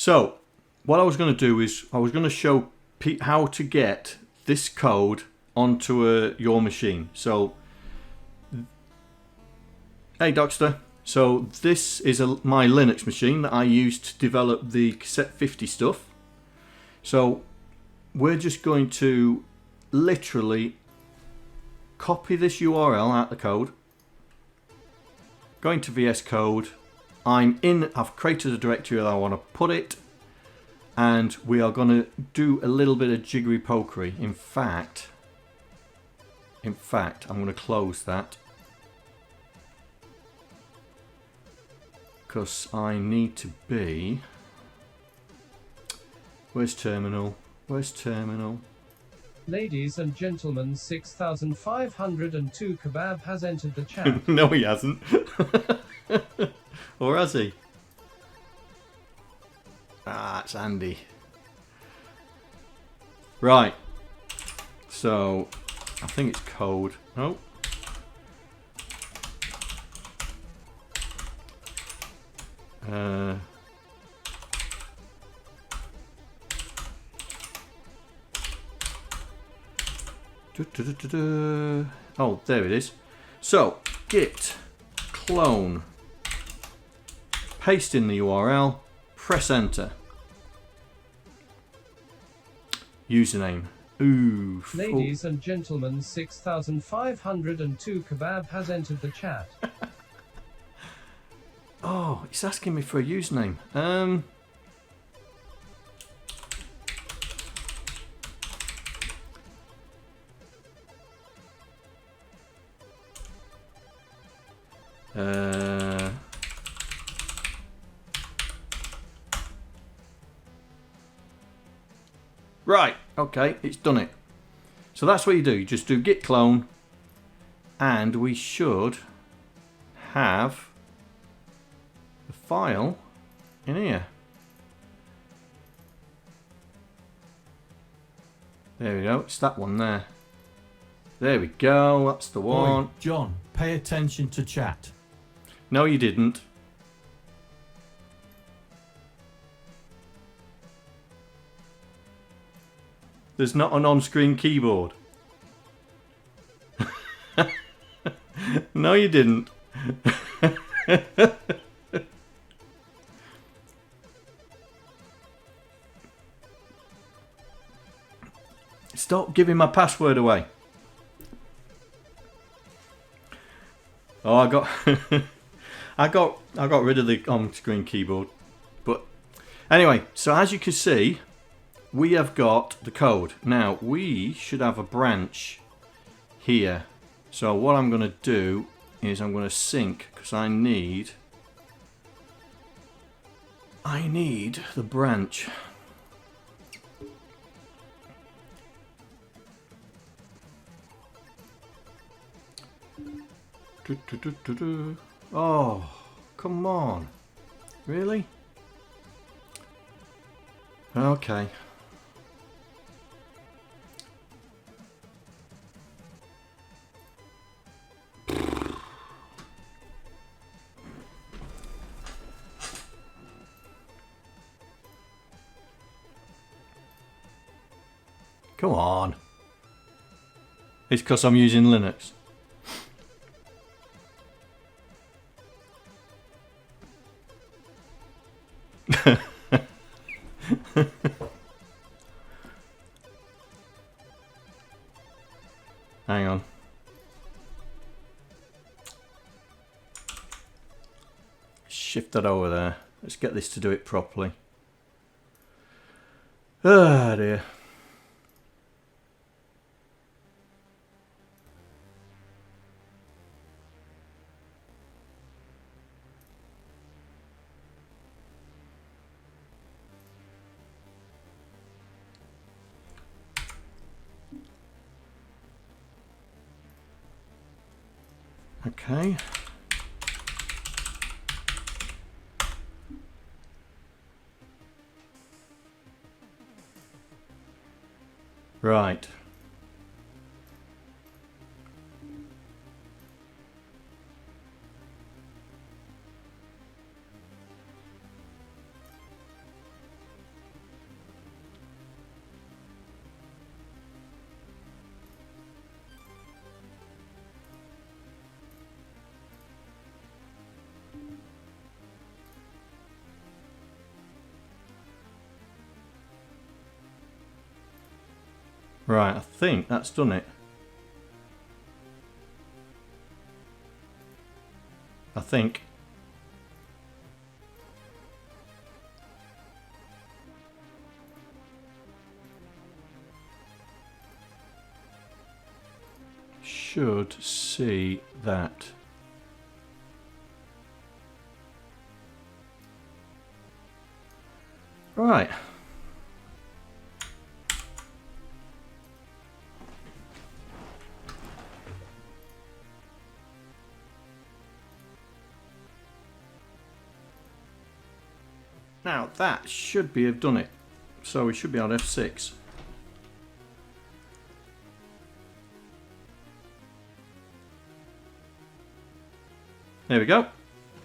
So what I was going to do is I was going to show how to get this code onto your machine. So, hey Docster. So this is my Linux machine that I used to develop the cassette 50 stuff. So we're just going to literally copy this URL out the code, go into VS Code. I've created a directory that I want to put it, and we are going to do a little bit of jiggery pokery. In fact, I'm going to close that because I need to be. Where's terminal? Where's terminal? Ladies and gentlemen, 6502 Kebab has entered the chat. No, he hasn't. Or has he? Ah, it's Andy. Right. So, I think it's code. No. Oh, there it is. So, git clone, paste in the URL, press enter. Username. Ooh. Ladies and gentlemen, 6502 Kebab has entered the chat. Oh, it's asking me for a username. Right, okay, it's done it. So that's what you do. You just do git clone, and we should have the file in here. There we go. It's that one there. There we go. That's the one. Oi, John, pay attention to chat. No, you didn't. There's not an on-screen keyboard. No, you didn't. Stop giving my password away. Oh, I got I got rid of the on-screen keyboard. But anyway, so as you can see, we have got the code. Now, we should have a branch here. So what I'm going to do is I'm going to sync, because I need the branch. Oh, come on. Really? Okay. Come on. It's because I'm using Linux. Hang on. Shift that over there. Let's get this to do it properly. Ah, dear. Okay. Right. Right, I think that's done it. I think. Should see that. Right. Now that should be have done it. So we should be on F6. There we go.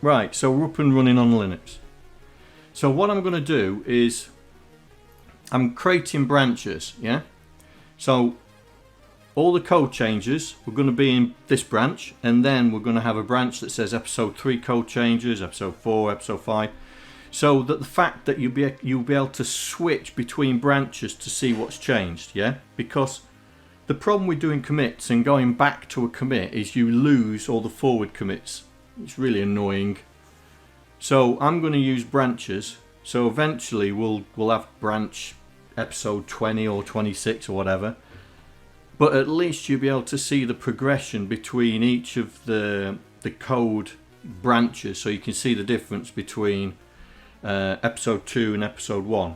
Right, so we're up and running on Linux. So what I'm going to do is I'm creating branches, yeah? So all the code changes we're going to be in this branch, and then we're going to have a branch that says episode 3 code changes, episode 4, episode 5. So that the fact that you'll be able to switch between branches to see what's changed, yeah? Because the problem with doing commits and going back to a commit is you lose all the forward commits. It's really annoying. So I'm going to use branches. So eventually we'll have branch episode 20 or 26 or whatever. But at least you'll be able to see the progression between each of the code branches, so you can see the difference between episode 2 and episode 1.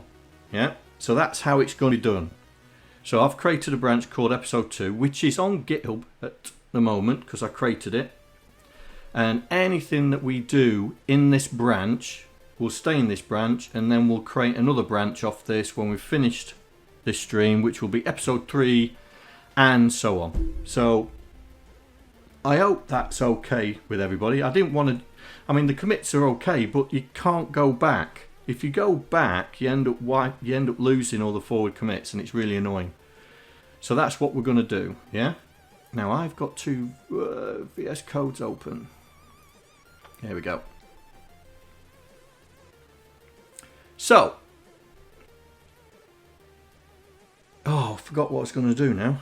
Yeah. So that's how it's going to be done. So I've created a branch called episode 2, which is on GitHub at the moment because I created it. And anything that we do in this branch will stay in this branch, and then we'll create another branch off this when we've finished this stream, which will be episode 3 and so on. So I hope that's okay with everybody. I didn't want to, I mean the commits are okay, but you can't go back. If you go back you end up losing all the forward commits, and it's really annoying. So that's what we're going to do, yeah? Now I've got two VS Codes open. Here we go. So, oh, I forgot what I was going to do now.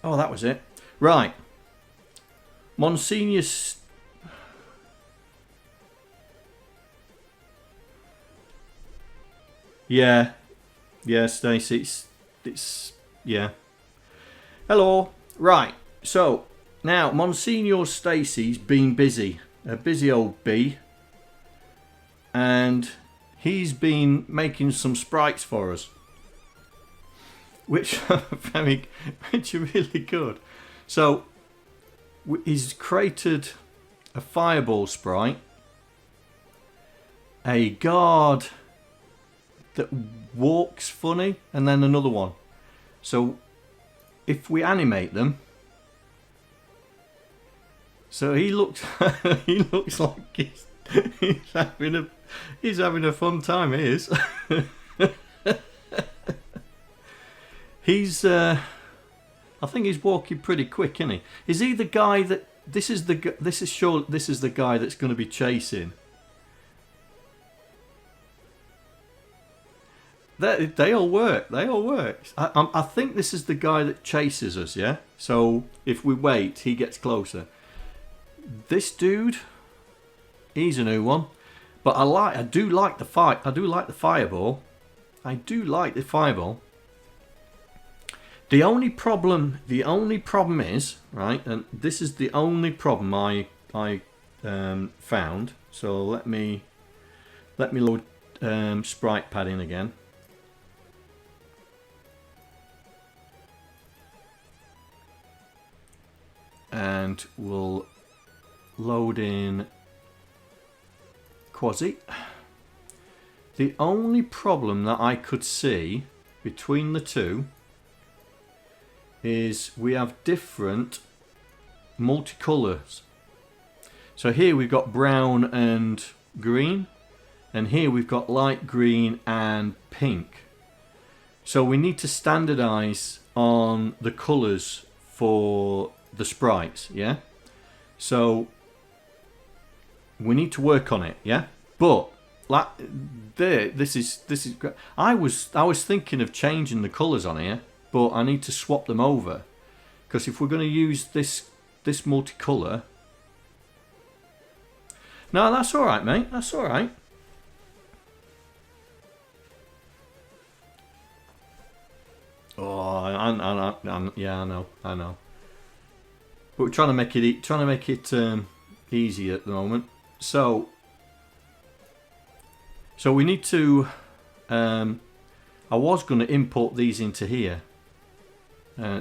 Oh, that was it. Right. Monsignor... Yeah. Yeah, Stacy. It's... Yeah. Hello. Right. So, now, Monsignor Stacy's been busy. A busy old bee. And he's been making some sprites for us. Which are really good. So, he's created a fireball sprite. A guard that walks funny. And then another one. So, if we animate them... So he looks like he's having a fun time. He is. He's I think he's walking pretty quick, isn't he? Is he the guy that this is the guy that's going to be chasing? They all work. They all work. I think this is the guy that chases us. Yeah. So if we wait, he gets closer. This dude, he's a new one, but I do like the fireball. I do like the fireball. The only problem is, right, and this is the only problem I found. So let me load Sprite pad in again. And we'll load in Quasi. The only problem that I could see between the two is we have different multicolours. So here we've got brown and green, and here we've got light green and pink. So we need to standardise on the colours for the sprites, yeah? So we need to work on it, yeah? But like this is great. I was thinking of changing the colours on here, but I need to swap them over, because if we're going to use this multicolour, no, that's all right, mate. That's all right. Oh, yeah, I know. But we're trying to make it easy at the moment. So we need to. I was going to import these into here,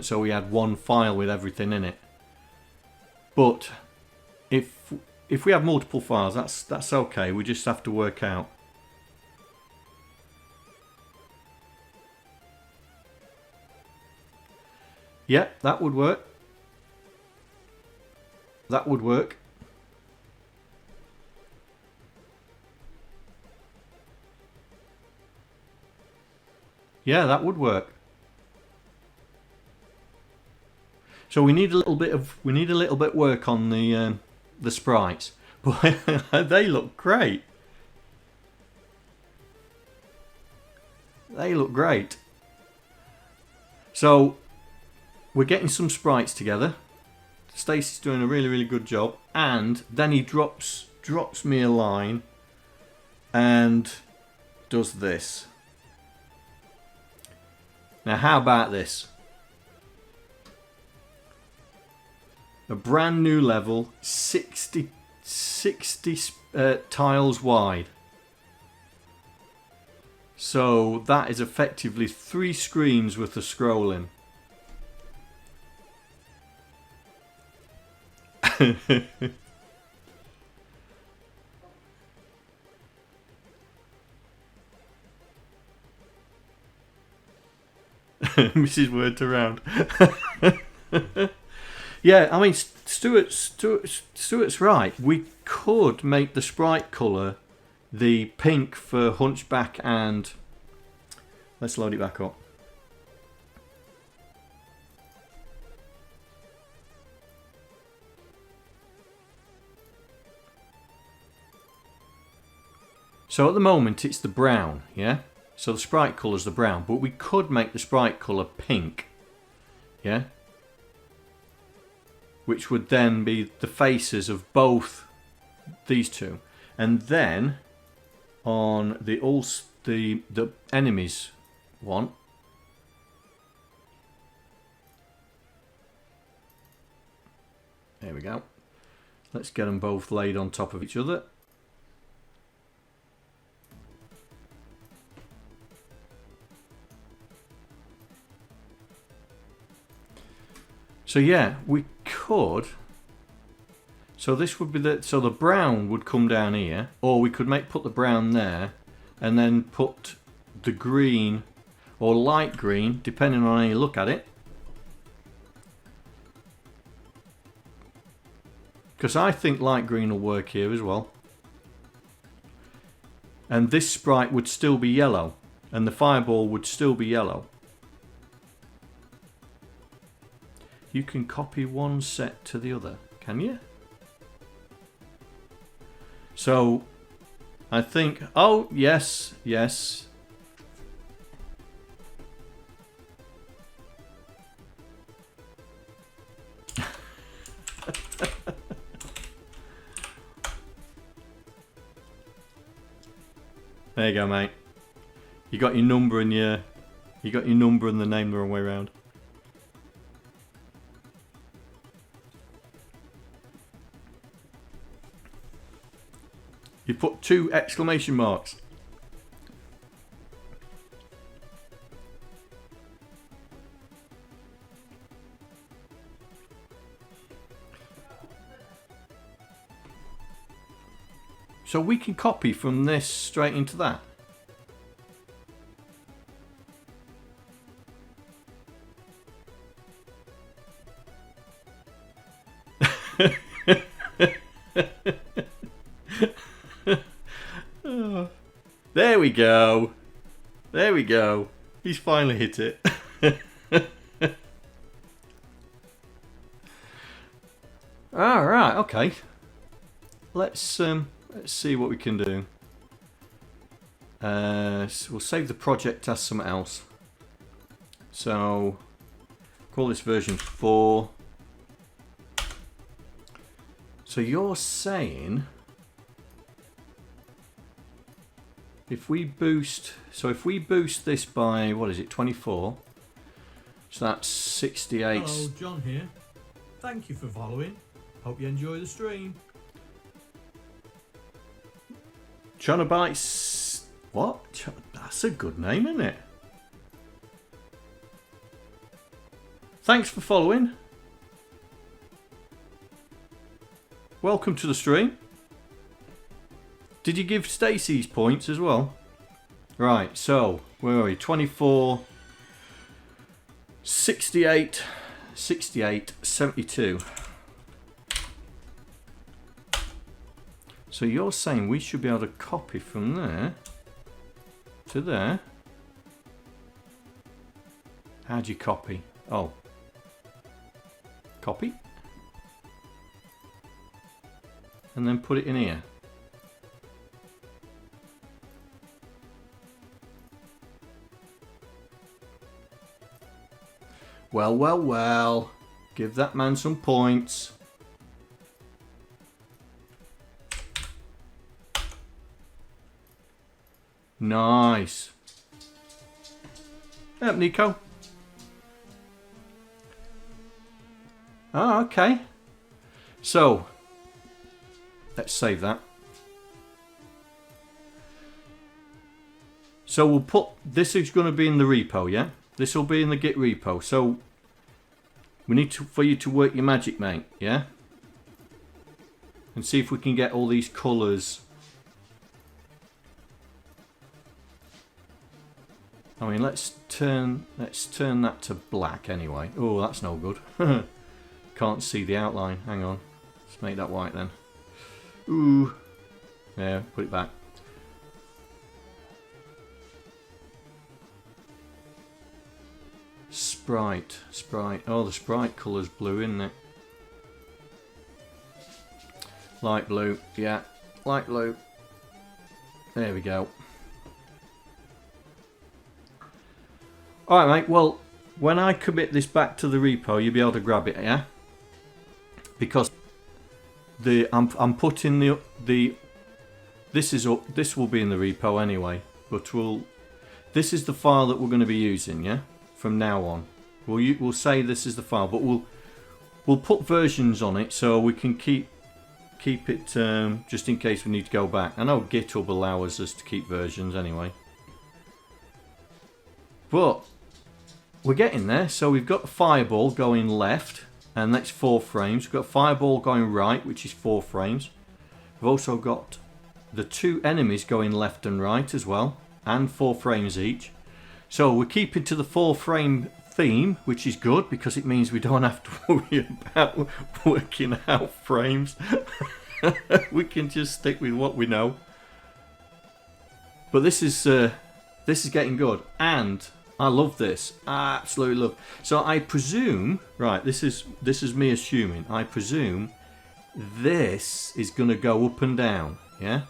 so we had one file with everything in it. But if we have multiple files, that's okay. We just have to work out. Yeah, that would work. That would work. Yeah, that would work. So we need a little bit work on the sprites, but they look great. They look great. So we're getting some sprites together. Stacy's doing a really good job, and then he drops me a line and does this. Now how about this? A brand new level, 60 tiles wide. So that is effectively 3 screens worth of scrolling. Mrs. Word around. Yeah, I mean, Stuart's right. We could make the sprite colour the pink for Hunchback and... Let's load it back up. So at the moment it's the brown, yeah? So the sprite colour's the brown, but we could make the sprite colour pink, yeah? Which would then be the faces of both these two. And then on the enemies one, there we go. Let's get them both laid on top of each other. So yeah, we could. So this would be the brown would come down here, or we could put the brown there, and then put the green or light green, depending on how you look at it. Because I think light green will work here as well. And this sprite would still be yellow, and the fireball would still be yellow. You can copy one set to the other, can you? So, I think, oh, yes, yes. There you go, mate. You got your number and the name the wrong way around. You put 2 exclamation marks. So we can copy from this straight into that. There we go. There we go. He's finally hit it. All right. Okay. Let's see what we can do. So we'll save the project as something else. So call this version 4. So you're saying if we boost, this by, what is it, 24? So that's 68. Hello, John here. Thank you for following. Hope you enjoy the stream. Chonabytes. What? That's a good name, isn't it? Thanks for following. Welcome to the stream. Did you give Stacy's points as well? Right, so where are we? 24, 68, 68, 72. So you're saying we should be able to copy from there to there. How do you copy? Oh. Copy. And then put it in here. Well, well, well. Give that man some points. Nice. Yep, Nico. Oh, okay. So, let's save that. So we'll put, this is going to be in the repo, yeah? This will be in the Git repo. So we need to, for you to work your magic, mate, yeah? And see if we can get all these colours. I mean, let's turn that to black anyway. Oh, that's no good. Can't see the outline. Hang on. Let's make that white then. Ooh. Yeah, put it back. Sprite. Sprite. Oh, the Sprite colour's blue, isn't it? Light blue. Yeah, light blue. There we go. Alright, mate. Well, when I commit this back to the repo, you'll be able to grab it, yeah? Because I'm putting this will be in the repo anyway, but this is the file that we're going to be using, yeah, from now on. We'll say this is the file, but we'll put versions on it so we can keep it just in case we need to go back. I know GitHub allows us to keep versions anyway, but we're getting there. So we've got the fireball going left, and that's 4 frames. We've got fireball going right, which is 4 frames. We've also got the 2 enemies going left and right as well, and 4 frames each. So we're keeping to the 4 frame theme, which is good because it means we don't have to worry about working out frames. We can just stick with what we know. But this is getting good, and I love this. I absolutely love. So I presume, right, this is me assuming. I presume this is going to go up and down, yeah?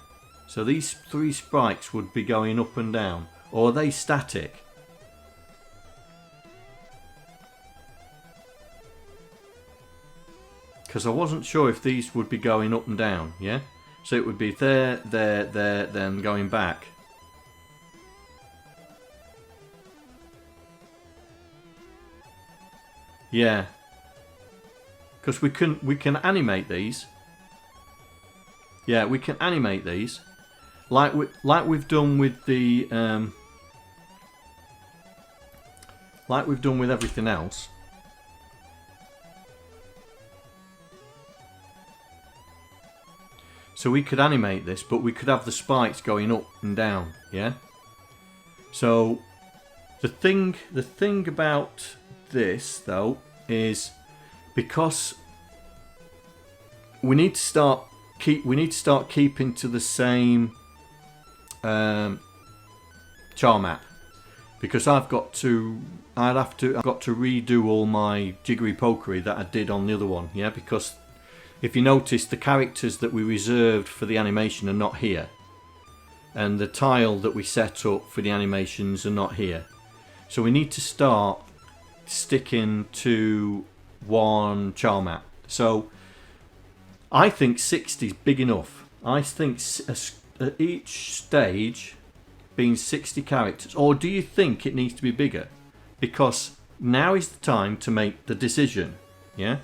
So these 3 sprites would be going up and down, or are they static? Because I wasn't sure if these would be going up and down, yeah? So it would be there, there, there, then going back. Yeah, because we can animate these. Yeah, we can animate these, like we've done with the like we've done with everything else. So we could animate this, but we could have the spikes going up and down. Yeah. So the thing about this though is because we need to start keeping to the same char map, because I've got to redo all my jiggery pokery that I did on the other one, yeah, because if you notice the characters that we reserved for the animation are not here, and the tile that we set up for the animations are not here. So we need to start sticking to one char map. So I think 60 is big enough. I think each stage being 60 characters. Or do you think it needs to be bigger? Because now is the time to make the decision. Yeah?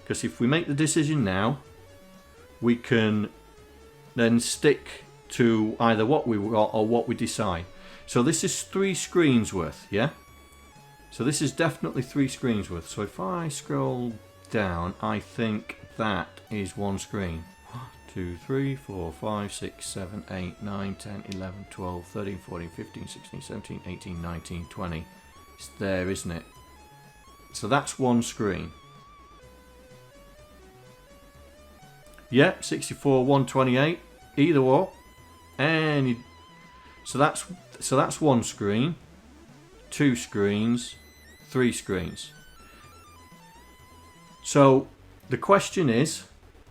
Because if we make the decision now, we can then stick to either what we got or what we decide. So this is 3 screens worth, yeah? So this is definitely 3 screens worth. So if I scroll down, I think that is 1 screen. 1, 2, 3, 4, 5, 6, 7, 8, 9, 10, 11, 12, 13, 14, 15, 16, 17, 18, 19, 20. It's there, isn't it? So that's 1 screen. Yep, 64, 128, either or. And so that's 1 screen, 2 screens, 3 screens. So the question is,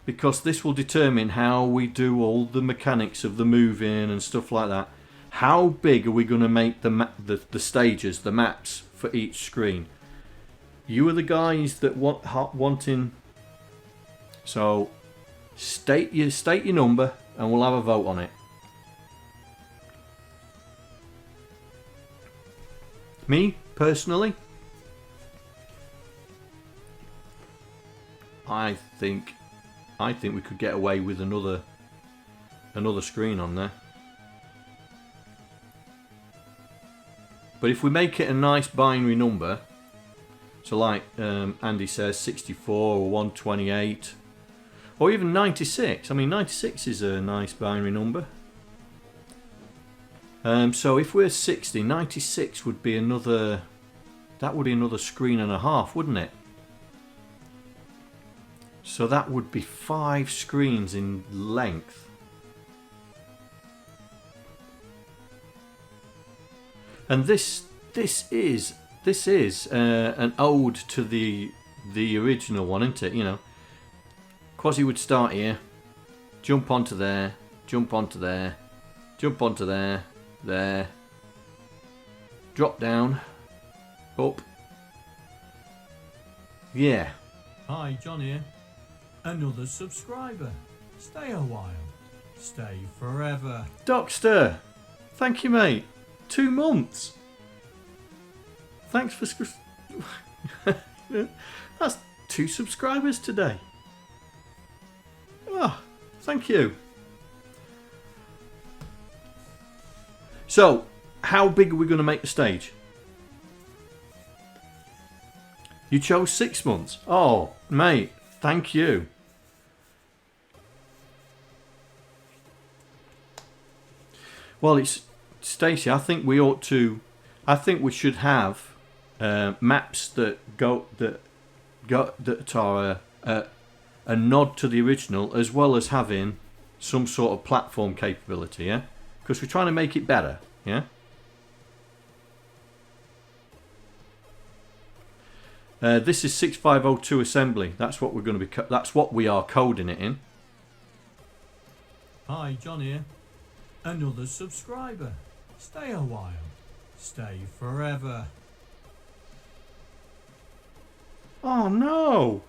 because this will determine how we do all the mechanics of the moving and stuff like that, how big are we going to make the stages, the maps for each screen? You are the guys that wanting. So state your number and we'll have a vote on it. Me personally, I think we could get away with another screen on there. But if we make it a nice binary number, so like Andy says, 64 or 128, or even 96. I mean, 96 is a nice binary number. So if we're 60, 96 would be another. That would be another screen and a half, wouldn't it? So that would be 5 screens in length. And this is an ode to the original one, isn't it? You know, Quasi would start here, jump onto there, jump onto there, jump onto there, there, drop down, up. Yeah. Hi, John here. Another subscriber. Stay a while. Stay forever. Docster, thank you, mate. 2 months. Thanks for that's 2 subscribers today. Oh, thank you. So, how big are we going to make the stage? You chose 6 months. Oh, mate, thank you. Well, it's Stacy. I think we ought to. I think we should have maps that are a nod to the original, as well as having some sort of platform capability. Yeah, because we're trying to make it better. Yeah. This is 6502 assembly. That's what we're going to be. That's what we are coding it in. Hi, John here. Another subscriber. Stay a while. Stay forever. Oh no!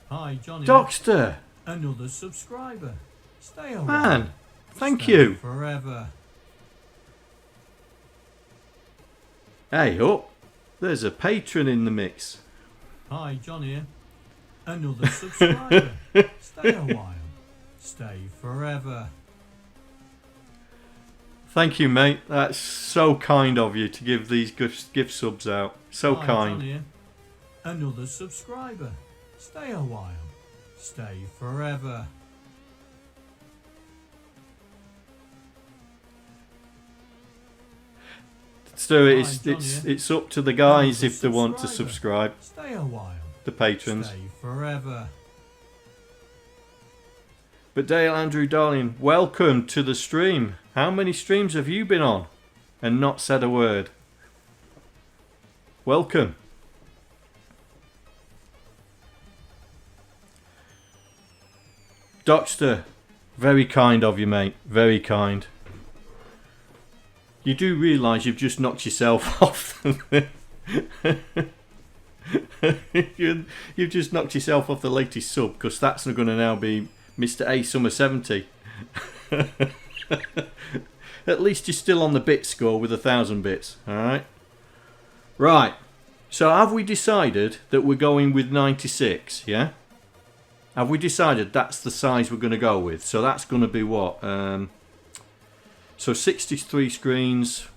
Hi, John here. Docster! Another subscriber. Stay a while. Man, thank Stay you. forever. Hey, oh, there's a patron in the mix. Hi, John here. Another subscriber. Stay a while. Stay forever. Thank you, mate. That's so kind of you to give these gift subs out. So Hi, kind. John here. Another subscriber. Stay a while. Stay forever. Stuart, Hi, John here. it's up to the guys Another if they want to subscriber. subscribe. Stay a while. The patrons. Stay forever. But Dale Andrew Darling, welcome to the stream. How many streams have you been on and not said a word? Welcome. Docster, Very kind of you, mate. Very kind. You do realise you've just knocked yourself off. You've just knocked yourself off the latest sub, because that's going to now be Mr. A Summer 70. At least you're still on the bit score with 1,000 bits. Alright. Right. So have we decided that we're going with 96, yeah? Have we decided that's the size we're going to go with? So that's going to be what? So 63 screens,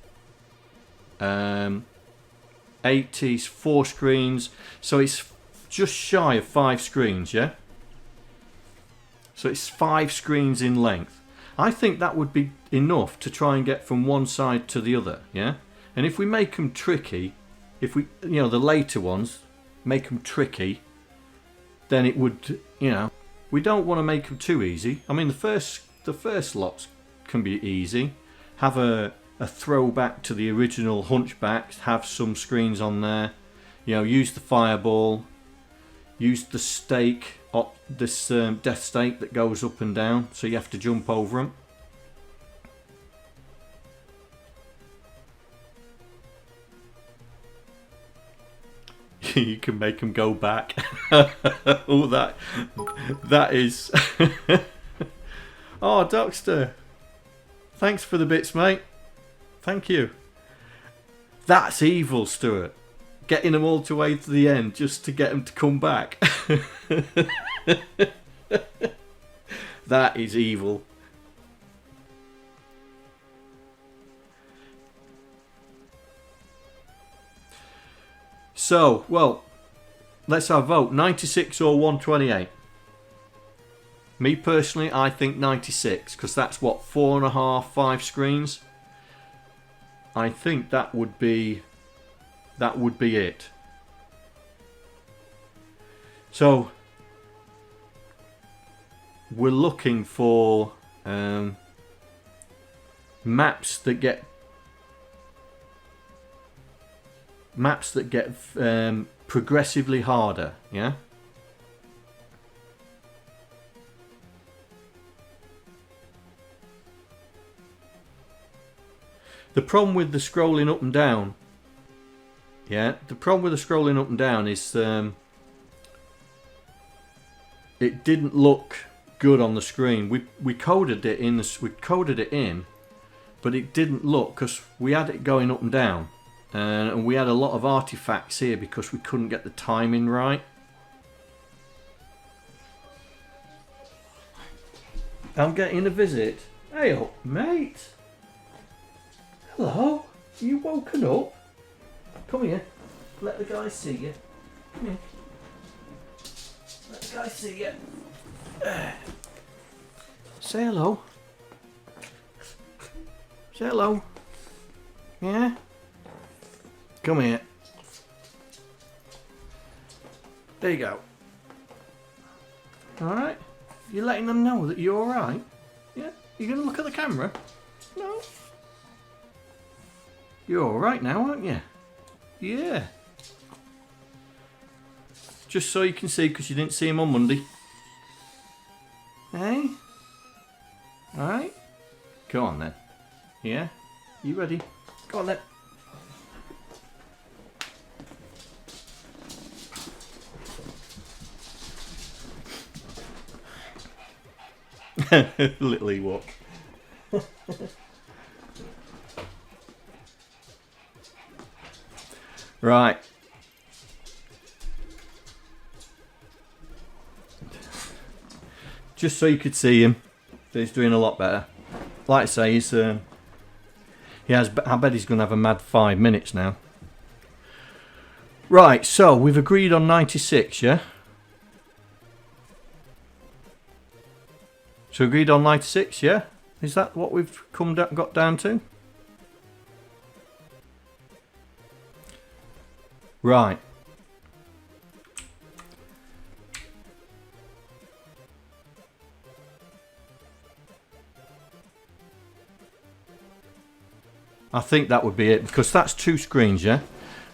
80's 4 screens. So it's just shy of 5 screens, yeah? So it's 5 screens in length. I think that would be enough to try and get from one side to the other, yeah? And if we make them tricky, if we, you know, the later ones, make them tricky, then it would, you know, we don't want to make them too easy. I mean, the first lots can be easy. Have a throwback to the original Hunchback, have some screens on there, you know, use the fireball, use the stake, this death stake that goes up and down, so you have to jump over them. You can make them go back. Oh, that is. Oh, Docster, thanks for the bits, mate. Thank you. That's evil, Stuart. Getting them all the way to the end just to get them to come back. That is evil. So, well, let's have a vote. 96 or 128? Me personally, I think 96, because that's what, 4.5, 5 screens. I think that would be it. So we're looking for maps that get progressively harder, yeah? The problem with the scrolling up and down, yeah, the problem with the scrolling up and down is it didn't look good on the screen. We coded it in, but it didn't look, because we had it going up and down, and we had a lot of artifacts here because we couldn't get the timing right. I'm getting a visit. Hey up, mate. Hello, you woken up? Come here, let the guy see you. Come here. Let the guy see you. Say hello. Say hello. Yeah? Come here. There you go. Alright? You're letting them know that you're alright? Yeah? You gonna look at the camera? No? You're alright now, aren't you? Yeah. Just so you can see, because you didn't see him on Monday. Hey? Alright? Go on then. Yeah? You ready? Go on then. Little Ewok. Right. Just so you could see him, he's doing a lot better. Like I say, he's I bet he's going to have a mad 5 minutes now. Right, so we've agreed on 96, yeah? So agreed on 96, yeah? Is that what we've got down to? Right. I think that would be it, because that's 2 screens, yeah?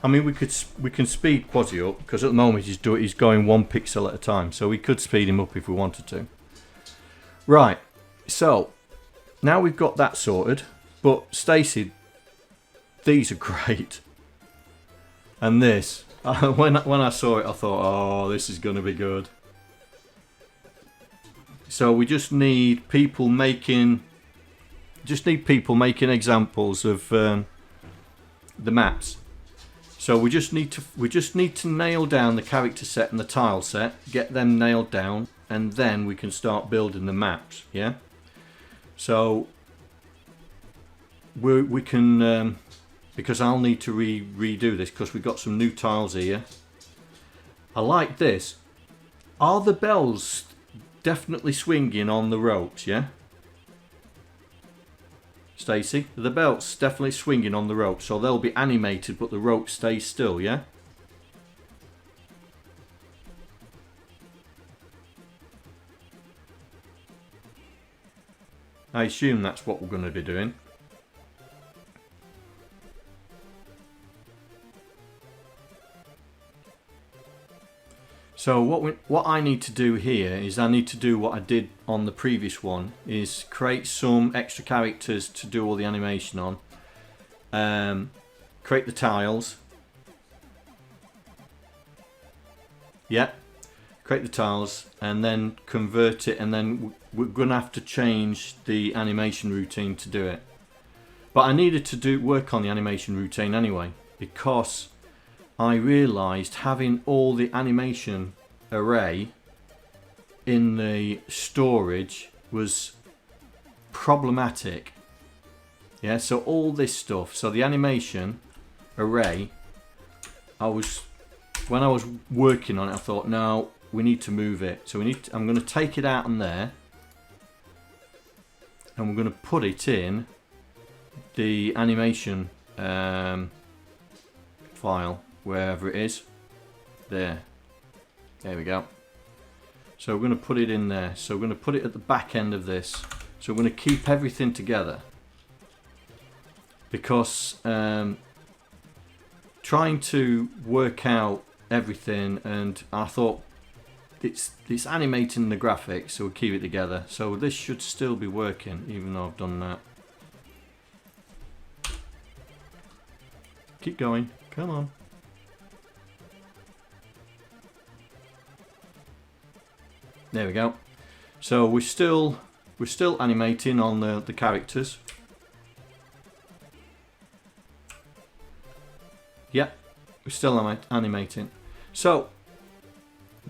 I mean, we can speed Quasi up, because at the moment he's going 1 pixel at a time, so we could speed him up if we wanted to. Right. So now we've got that sorted, but Stacy, these are great. And this, when I saw it, I thought, oh, this is going to be good. So we just need people making examples of the maps. So we just need to nail down the character set and the tile set, get them nailed down, and then we can start building the maps. Yeah. So we can, because I'll need to redo this because we've got some new tiles here. I like this. Are the bells definitely swinging on the ropes? Yeah. Stacy, the belts definitely swinging on the ropes, so they'll be animated, but the rope stays still. Yeah. I assume that's what we're going to be doing. So what I need to do here is I need to do what I did on the previous one, is create some extra characters to do all the animation on. Create the tiles. Yeah. Create the tiles and then convert it, and then we're going to have to change the animation routine to do it. But I needed to work on the animation routine anyway, because I realised having all the animation array in the storage was problematic. Yeah, so all this stuff, so the animation array, when I was working on it, I thought, no, we need to move it. So I'm going to take it out on there, and we're going to put it in the animation file, wherever it is. There we go. So we're going to put it in there. So we're going to put it at the back end of this. So we're going to keep everything together, because trying to work out everything, and I thought it's animating the graphics, so we'll keep it together. So this should still be working even though I've done that. Keep going, come on. There we go. So we're still animating on the characters. Yeah, we're still animating. So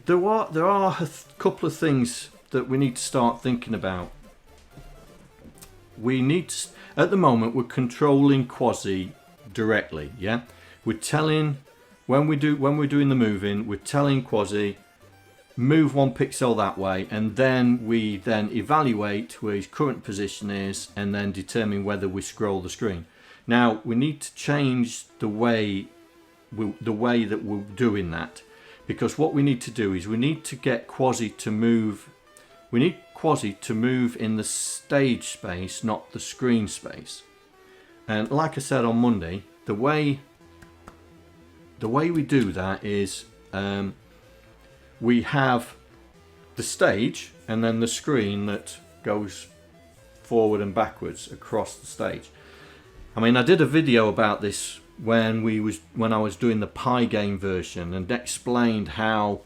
there are a couple of things that we need to start thinking about. We need to, at the moment we're controlling Quasi directly. Yeah, we're telling when we're doing the moving, we're telling Quasi move 1 pixel that way, and then we evaluate where his current position is and then determine whether we scroll the screen. Now we need to change the way that we're doing that, because what we need to do is we need to get Quasi to move. We need Quasi to move in the stage space, not the screen space. And like I said on Monday, the way we do that is we have the stage and then the screen that goes forward and backwards across the stage. I mean, I did a video about this when I was doing the Pi game version, and explained how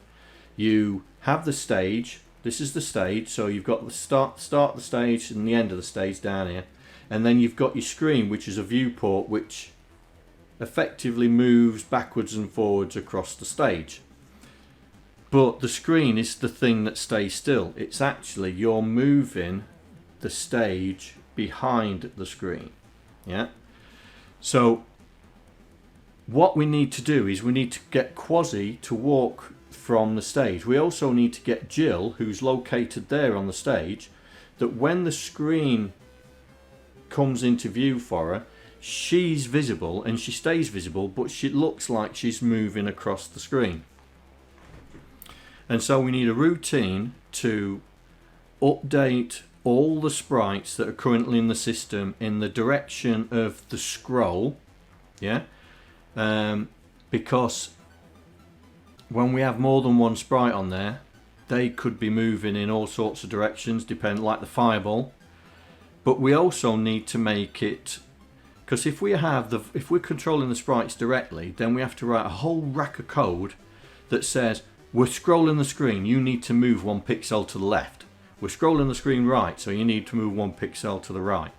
you have the stage. This is the stage, so you've got the start the stage and the end of the stage down here, and then you've got your screen, which is a viewport which effectively moves backwards and forwards across the stage. But the screen is the thing that stays still. It's actually you're moving the stage behind the screen. Yeah. So what we need to do is we need to get Quasi to walk from the stage. We also need to get Jill, who's located there on the stage, that when the screen comes into view for her, she's visible and she stays visible, but she looks like she's moving across the screen. And so we need a routine to update all the sprites that are currently in the system in the direction of the scroll. Yeah. Because when we have more than one sprite on there, they could be moving in all sorts of directions, like the fireball. but we also need to make it, because if we're controlling the sprites directly, then we have to write a whole rack of code that says we're scrolling the screen, you need to move 1 pixel to the left. We're scrolling the screen right, so you need to move 1 pixel to the right.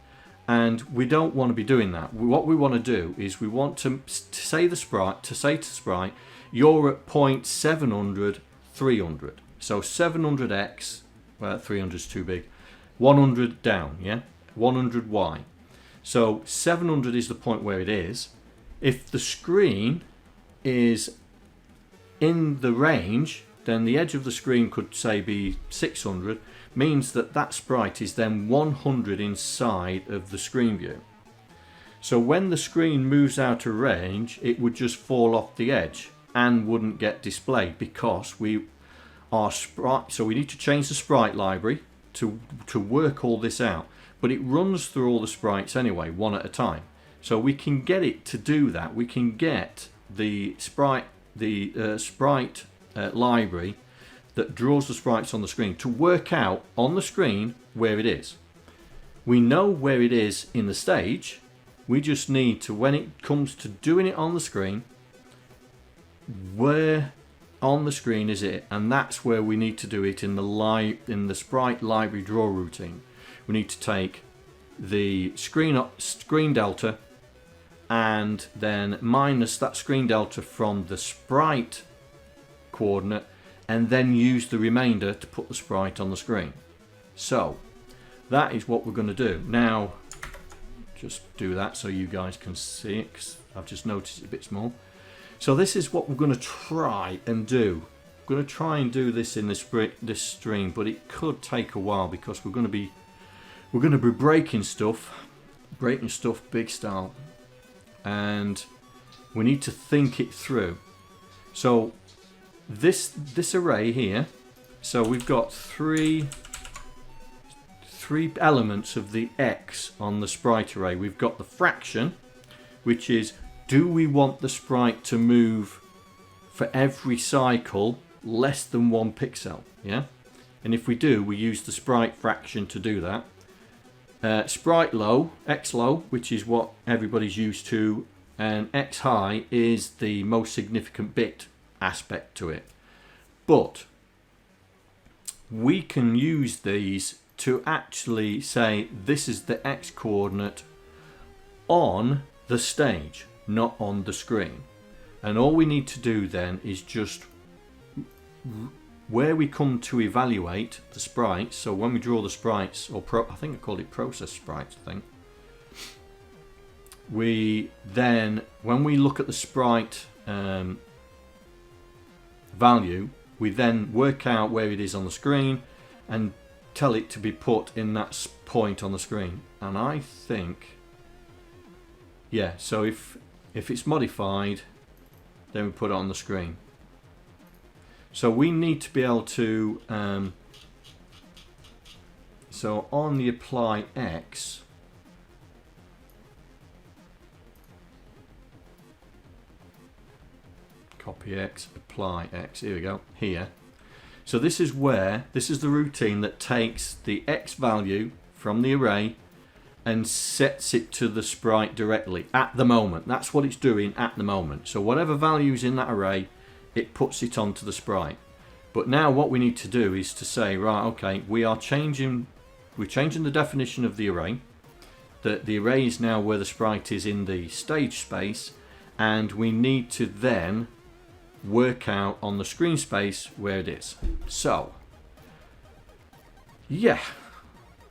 And we don't want to be doing that. What we want to do is we want to say to the sprite, you're at 0.700, 300. So 700x, well, 300 is too big. 100 down, yeah? 100y. So 700 is the point where it is. If the screen is in the range, then the edge of the screen could say be 600, means that that sprite is then 100 inside of the screen view. So when the screen moves out of range, it would just fall off the edge and wouldn't get displayed, because we are sprite. So we need to change the sprite library to work all this out, but it runs through all the sprites anyway, one at a time. So we can get it to do that. We can get the sprite library that draws the sprites on the screen to work out on the screen where it is. We know where it is in the stage. We just need to, when it comes to doing it on the screen, where on the screen is it? And that's where we need to do it in the sprite library draw routine. We need to take the screen delta and then minus that screen delta from the sprite coordinate, and then use the remainder to put the sprite on the screen. So that is what we're going to do. Now just do that so you guys can see it, because I've just noticed it a bit small. So this is what we're going to try and do. I'm going to try and do this in this stream, but it could take a while, because we're going to be breaking stuff big style, and we need to think it through. So this array here, so we've got three elements of the X on the sprite array. We've got the fraction, which is, do we want the sprite to move for every cycle less than 1 pixel? Yeah, and if we do, we use the sprite fraction to do that. Sprite low, X low, which is what everybody's used to, and X high is the most significant bit aspect to it. But we can use these to actually say this is the X coordinate on the stage, not on the screen. And all we need to do then is just, where we come to evaluate the sprites, so when we draw the sprites, or I think I called it process sprites, I think. We then, when we look at the sprite value, we then work out where it is on the screen and tell it to be put in that point on the screen. And I think, yeah, so if it's modified, then we put it on the screen. So we need to be able to, so on the apply X, copy X, apply X, here we go, here. So this is the routine that takes the X value from the array and sets it to the sprite directly at the moment. That's what it's doing at the moment. So whatever value is in that array, it puts it onto the sprite. But now what we need to do is to say, right, okay, we're changing the definition of the array. The array is now where the sprite is in the stage space, and we need to then work out on the screen space where it is. So yeah,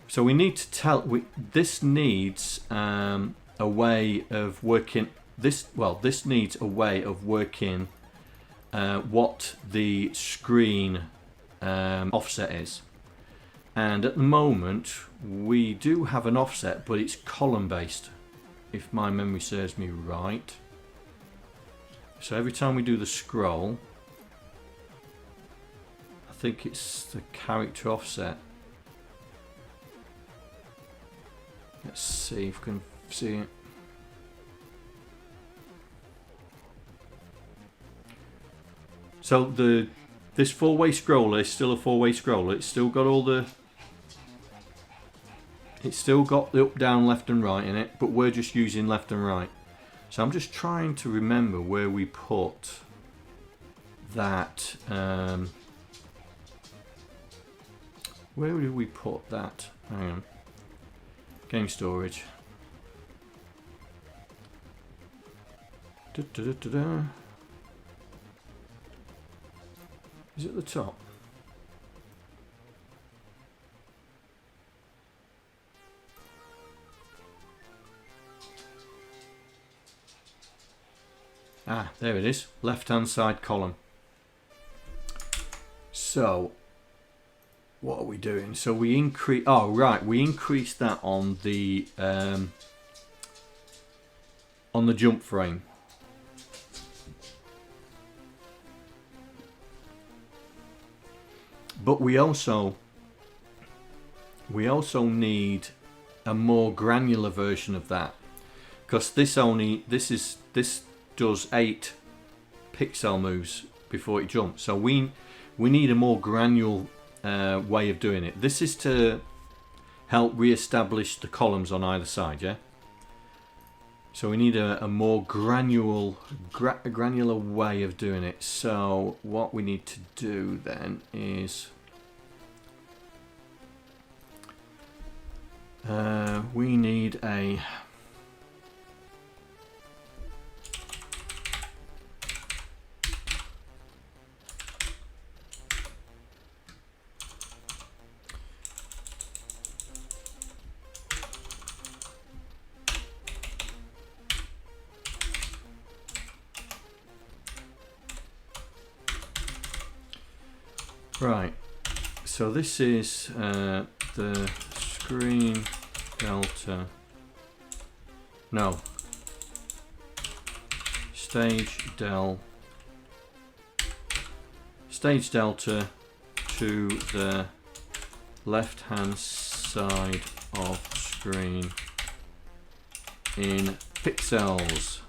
so we need to tell, this needs a way of working this, well, this needs a way of working what the screen offset is. And at the moment we do have an offset, but it's column based, if my memory serves me right. So every time we do the scroll, I think it's the character offset. Let's see if we can see it. So this four-way scroller is still a four-way scroller. It's still got all the It's still got the up, down, left and right in it, but we're just using left and right. So I'm just trying to remember where we put that. Where did we put that? Hang on. Game storage. Is it at the top? Ah, there it is. Left-hand side column. So, what are we doing? So we increase. Oh, right. We increased that on the jump frame. But we also need a more granular version of that, because this does 8 pixel moves before it jumps. So we need a more granular way of doing it. This is to help re-establish the columns on either side, yeah. So we need a more granular way of doing it. So what we need to do then is we need a right. So this is the screen delta. No. Stage delta to the left hand side of screen in pixels.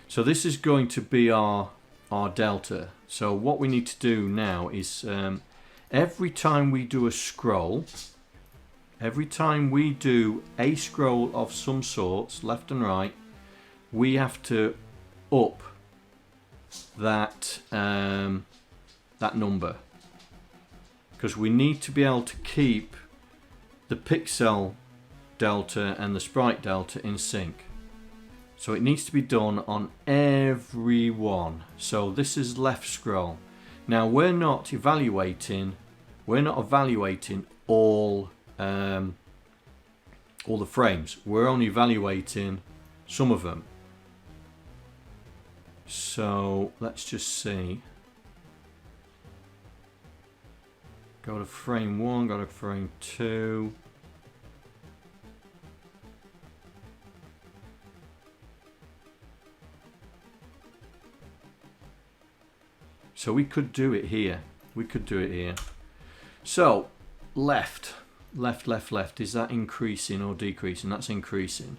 So this is going to be our delta. So what we need to do now is every time we do a scroll, every time we do a scroll of some sorts, left and right, we have to up that that number, because we need to be able to keep the pixel delta and the sprite delta in sync. So it needs to be done on every one. So this is left scroll. Now we're not evaluating all the frames. We're only evaluating some of them. So let's just see. Go to frame 1, go to frame 2. So we could do it here. We could do it here. So left. Is that increasing or decreasing? That's increasing.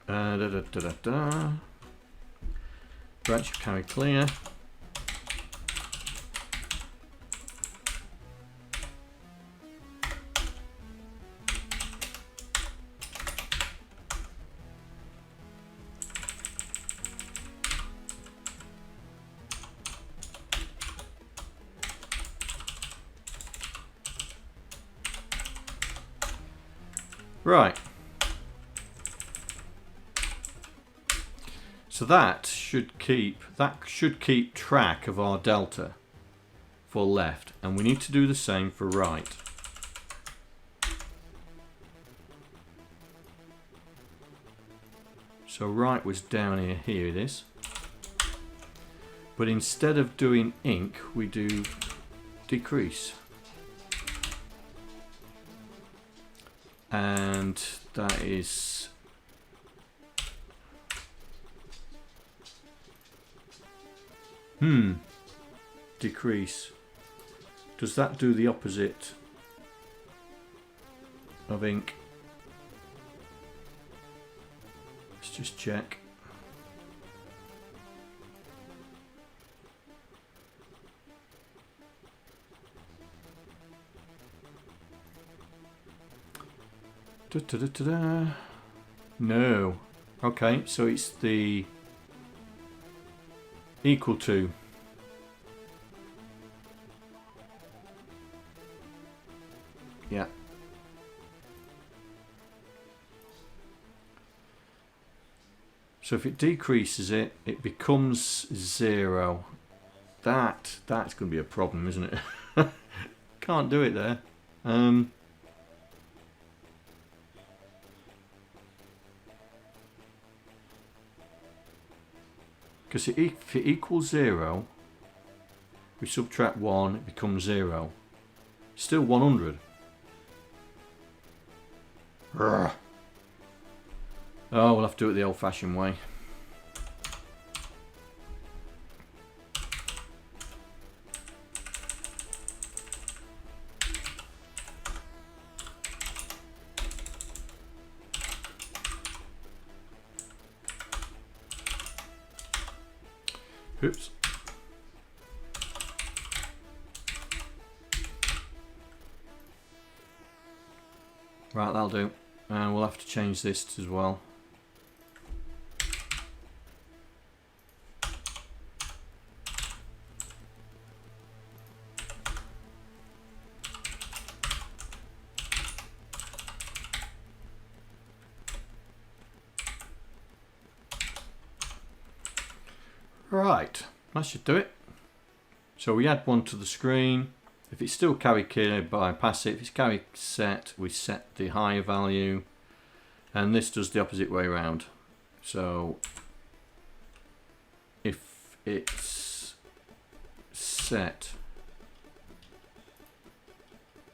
Branch of carry clear. Right. So that should keep track of our delta for left, and we need to do the same for right. So right was down here. Here it is. But instead of doing ink, we do decrease. And that is decrease. Does that do the opposite of ink? Let's just check. Da, da, da, da, da. No. Okay, so it's the equal to. Yeah. So if it decreases it, it becomes 0. That's going to be a problem, isn't it? Can't do it there. Because if it equals 0, we subtract 1, it becomes 0. Still 100. Urgh. Oh, we'll have to do it the old-fashioned way. Oops. Right, that'll do. And we'll have to change this as well. Right, that should do it. So we add one to the screen. If it's still carry key, bypass it. If it's carry set, we set the higher value. And this does the opposite way around. So if it's set,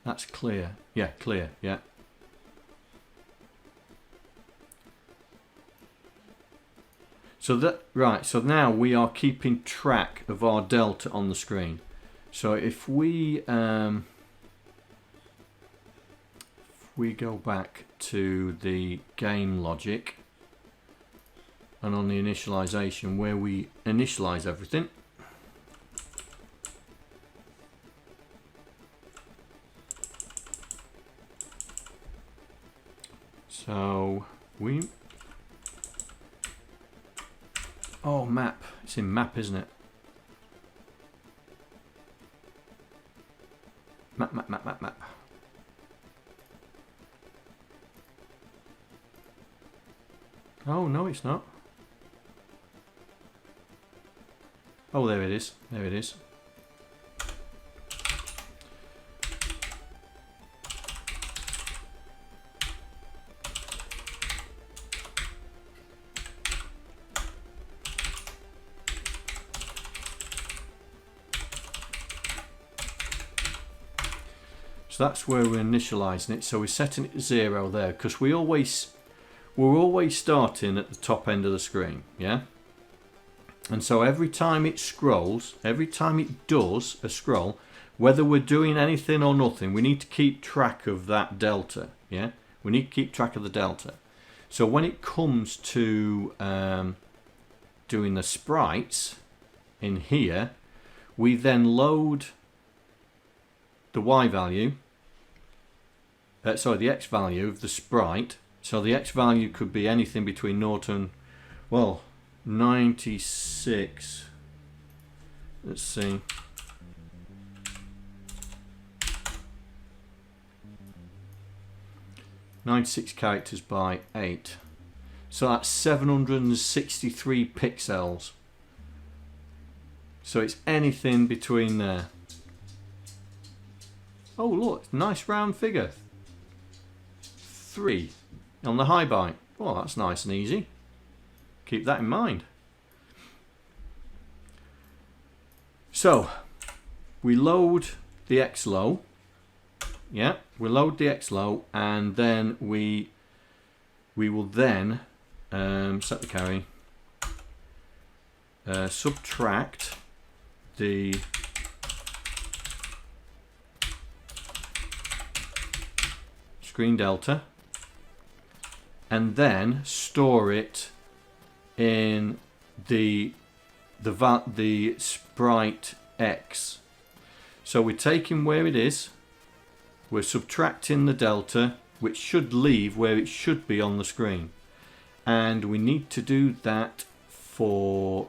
that's clear. Yeah, clear, yeah. So that, right, so now we are keeping track of our delta on the screen. So if we go back to the game logic and on the initialization where we initialize everything, so we, oh, map, it's in map, isn't it? Map. Oh, no, it's not. Oh, there it is. There it is. So that's where we're initializing it. So we're setting it to 0 there because we're always starting at the top end of the screen, yeah? And so every time it scrolls, every time it does a scroll, whether we're doing anything or nothing, we need to keep track of that delta, yeah? We need to keep track of the delta. So when it comes to doing the sprites in here, we then load the Y value, the X value of the sprite. So the X value could be anything between 0 and, well, 96. Let's see. "96 characters by 8. So that's 763 pixels. So it's anything between there. Oh, look, nice round figure. 3 on the high byte. Well, that's nice and easy. Keep that in mind. So we load the X low. Yeah, we load the X low, and then we will then set the carry, subtract the screen delta, and then store it in the sprite X. So we're taking where it is, we're subtracting the delta, which should leave where it should be on the screen. And we need to do that for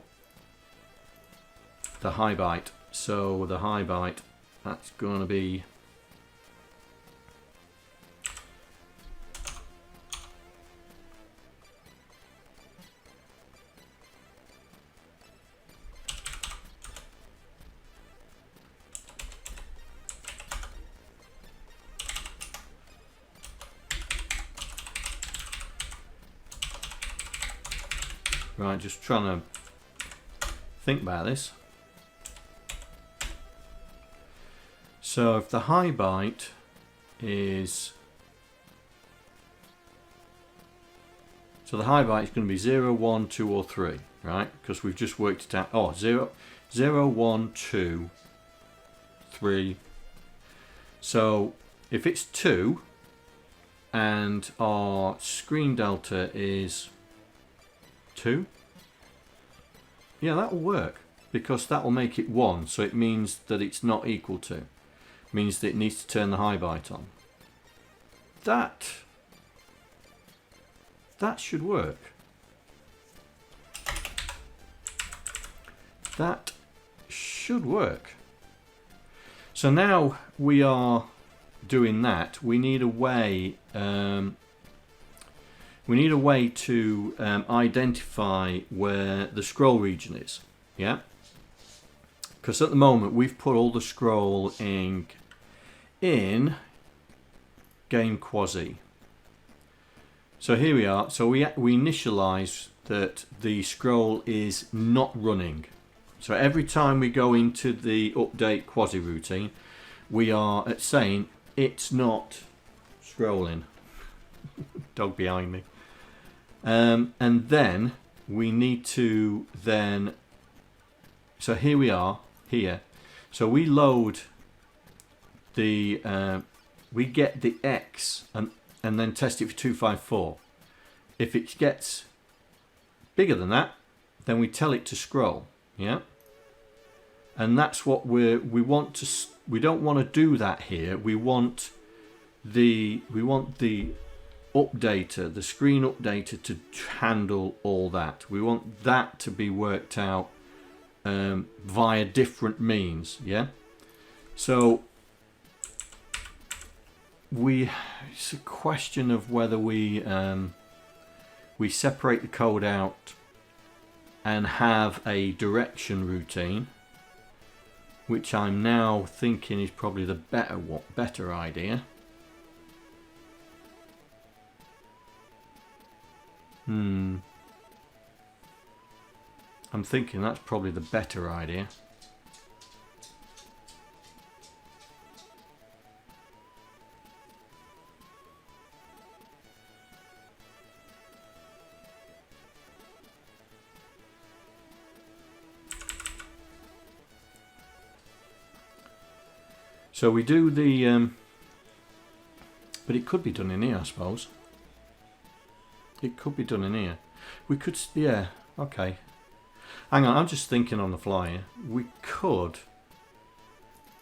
the high byte. So the high byte, that's going to be right, just trying to think about this. So if the high byte is, so the high byte is going to be 0, 1, 2 or 3, right? Because we've just worked it out. Oh, 0, 0, 1, 2, 3. So if it's 2 and our screen delta is 2, yeah, that will work, because that will make it 1, so it means that it's not equal to. Means that it needs to turn the high byte on. That should work. That should work. So now we are doing that. We need a way. We need a way to identify where the scroll region is. Yeah. Because at the moment we've put all the scrolling in game quasi. So here we are. So we initialize that the scroll is not running. So every time we go into the update quasi routine, we are saying it's not scrolling. Dog behind me. And then we need to then, so here we are here. So we load the we get the X and then test it for 254. If it gets bigger than that, then we tell it to scroll. Yeah. And that's what we want to. We don't want to do that here. We want the updater, the screen updater, to handle all that. We want that to be worked out via different means. Yeah. So it's a question of whether we separate the code out and have a direction routine, which I'm now thinking is probably the better idea. I'm thinking that's probably the better idea. So we do the, but it could be done in here, I suppose. It could be done in here. We could, yeah, okay. Hang on, I'm just thinking on the fly here. We could,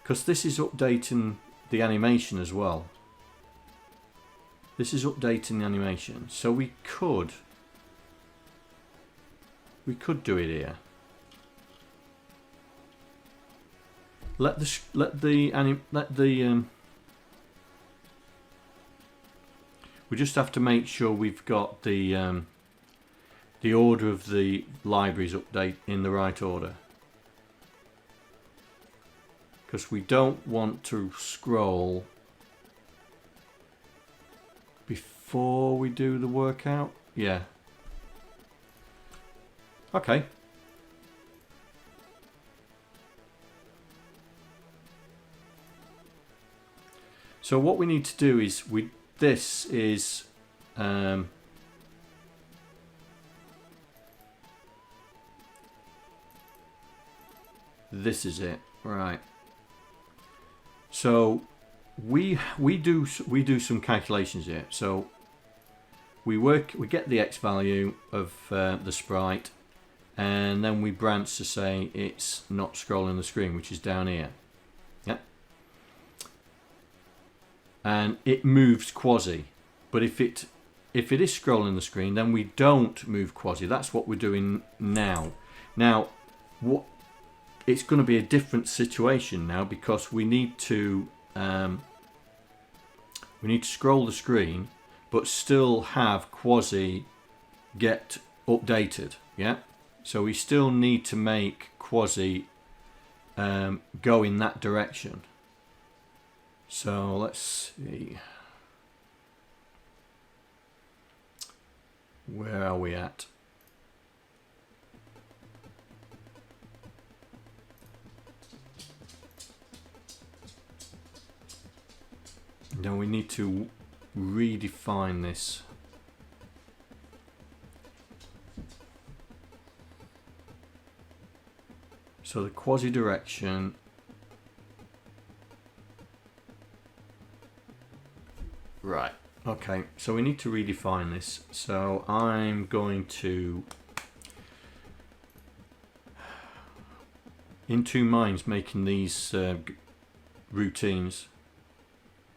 because this is updating the animation as well. This is updating the animation, so we could do it here. We just have to make sure we've got the order of the libraries update in the right order, because we don't want to scroll before we do the workout. Yeah. Okay. So what we need to do is this is this is it, right? So we do some calculations here. So we get the X value of the sprite, and then we branch to say it's not scrolling the screen, which is down here. Yeah. And it moves quasi. But if it is scrolling the screen, then we don't move quasi. That's what we're doing now. Now, it's going to be a different situation now, because we need to scroll the screen, but still have quasi get updated. Yeah. So we still need to make quasi go in that direction. So let's see. Where are we at? Now we need to redefine this. So the quasi direction. Right. Okay. So we need to redefine this. So I'm going to, in two minds, making these routines.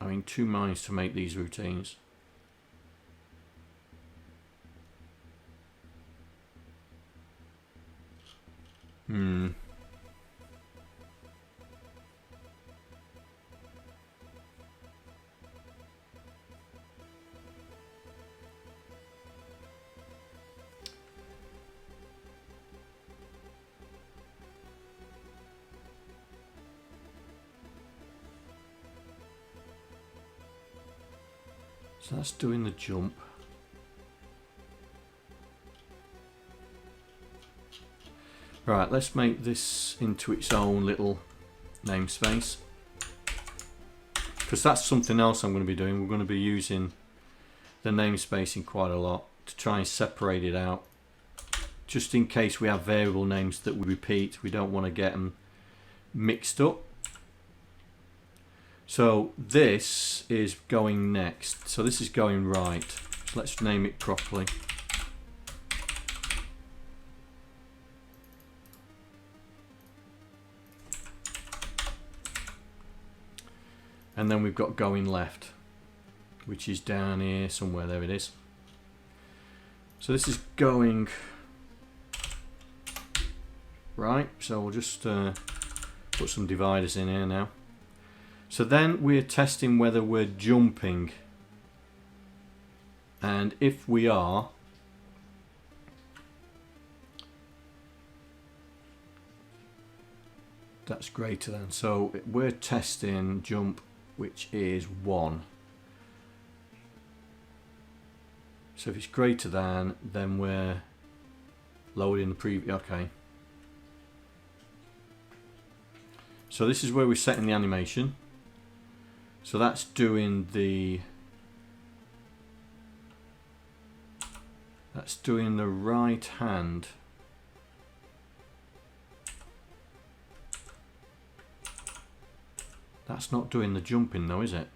I'm in two minds to make these routines. So that's doing the jump. Right, let's make this into its own little namespace, because that's something else I'm going to be doing. We're going to be using the namespacing quite a lot to try and separate it out, just in case we have variable names that we repeat. We don't want to get them mixed up. So this is going next. So this is going right. So let's name it properly. And then we've got going left, which is down here somewhere. There it is. So this is going right. So we'll just put some dividers in here now. So then we're testing whether we're jumping, and if we are, that's greater than. So we're testing jump, which is 1. So if it's greater than, then we're loading the previous. Okay. So this is where we're setting the animation. So that's doing the right hand. That's not doing the jumping though, is it?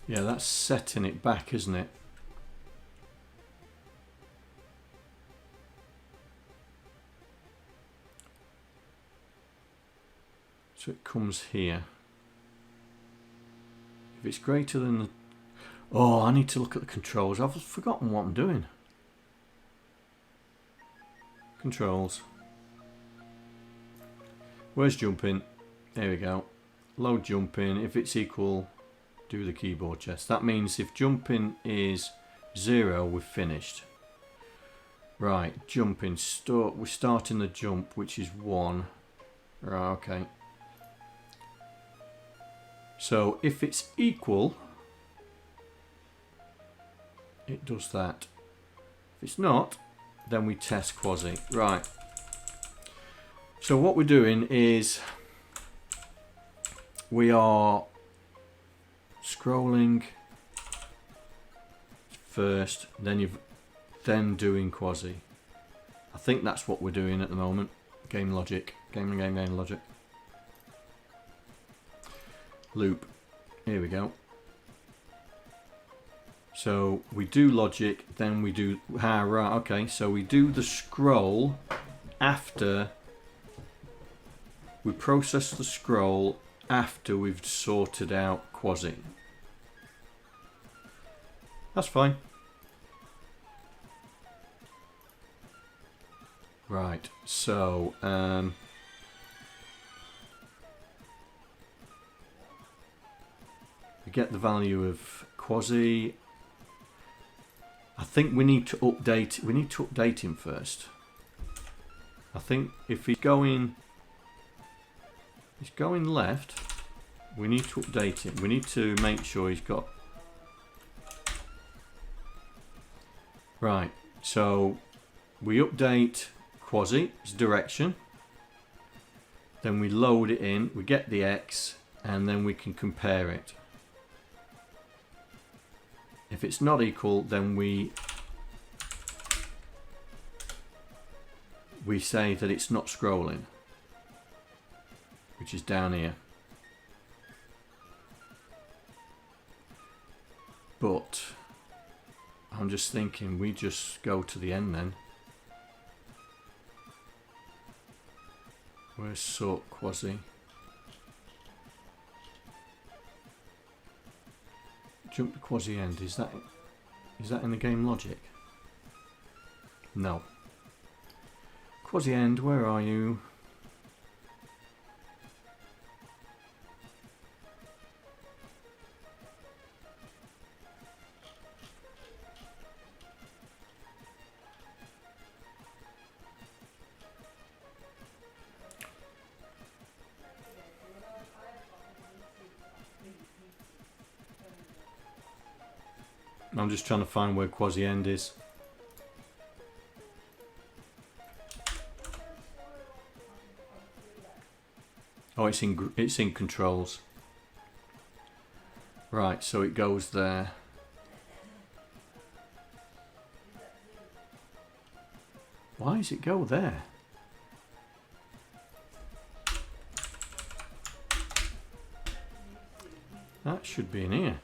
Yeah, that's setting it back, isn't it? So it comes here. If it's greater than the... Oh, I need to look at the controls. I've forgotten what I'm doing. Controls. Where's jumping? There we go. Load jumping. If it's equal, do the keyboard chest. That means if jumping is 0, we're finished. Right, jumping. We're starting the jump, which is 1. Right, okay. So if it's equal, it does that. If it's not, then we test quasi. Right. So what we're doing is we are scrolling first, then doing quasi. I think that's what we're doing at the moment. Game logic. Game logic. Loop. Here we go. So we do logic, then we do right. Okay, so we do the scroll after we process the scroll, after we've sorted out quasi. That's fine. Right, so we get the value of quasi. I think we need to update. We need to update him first. I think if he's going left, we need to update him. We need to make sure he's got. Right, so we update quasi's direction, then we load it in, we get the X, and then we can compare it. If it's not equal, then we say that it's not scrolling, which is down here. But I'm just thinking we just go to the end then. Where's sort quasi? Jump to quasi end. Is that in the game logic? No. Quasi end, where are you? I'm just trying to find where quasi end is. Oh, it's in controls. Right, so it goes there. Why does it go there? That should be in here.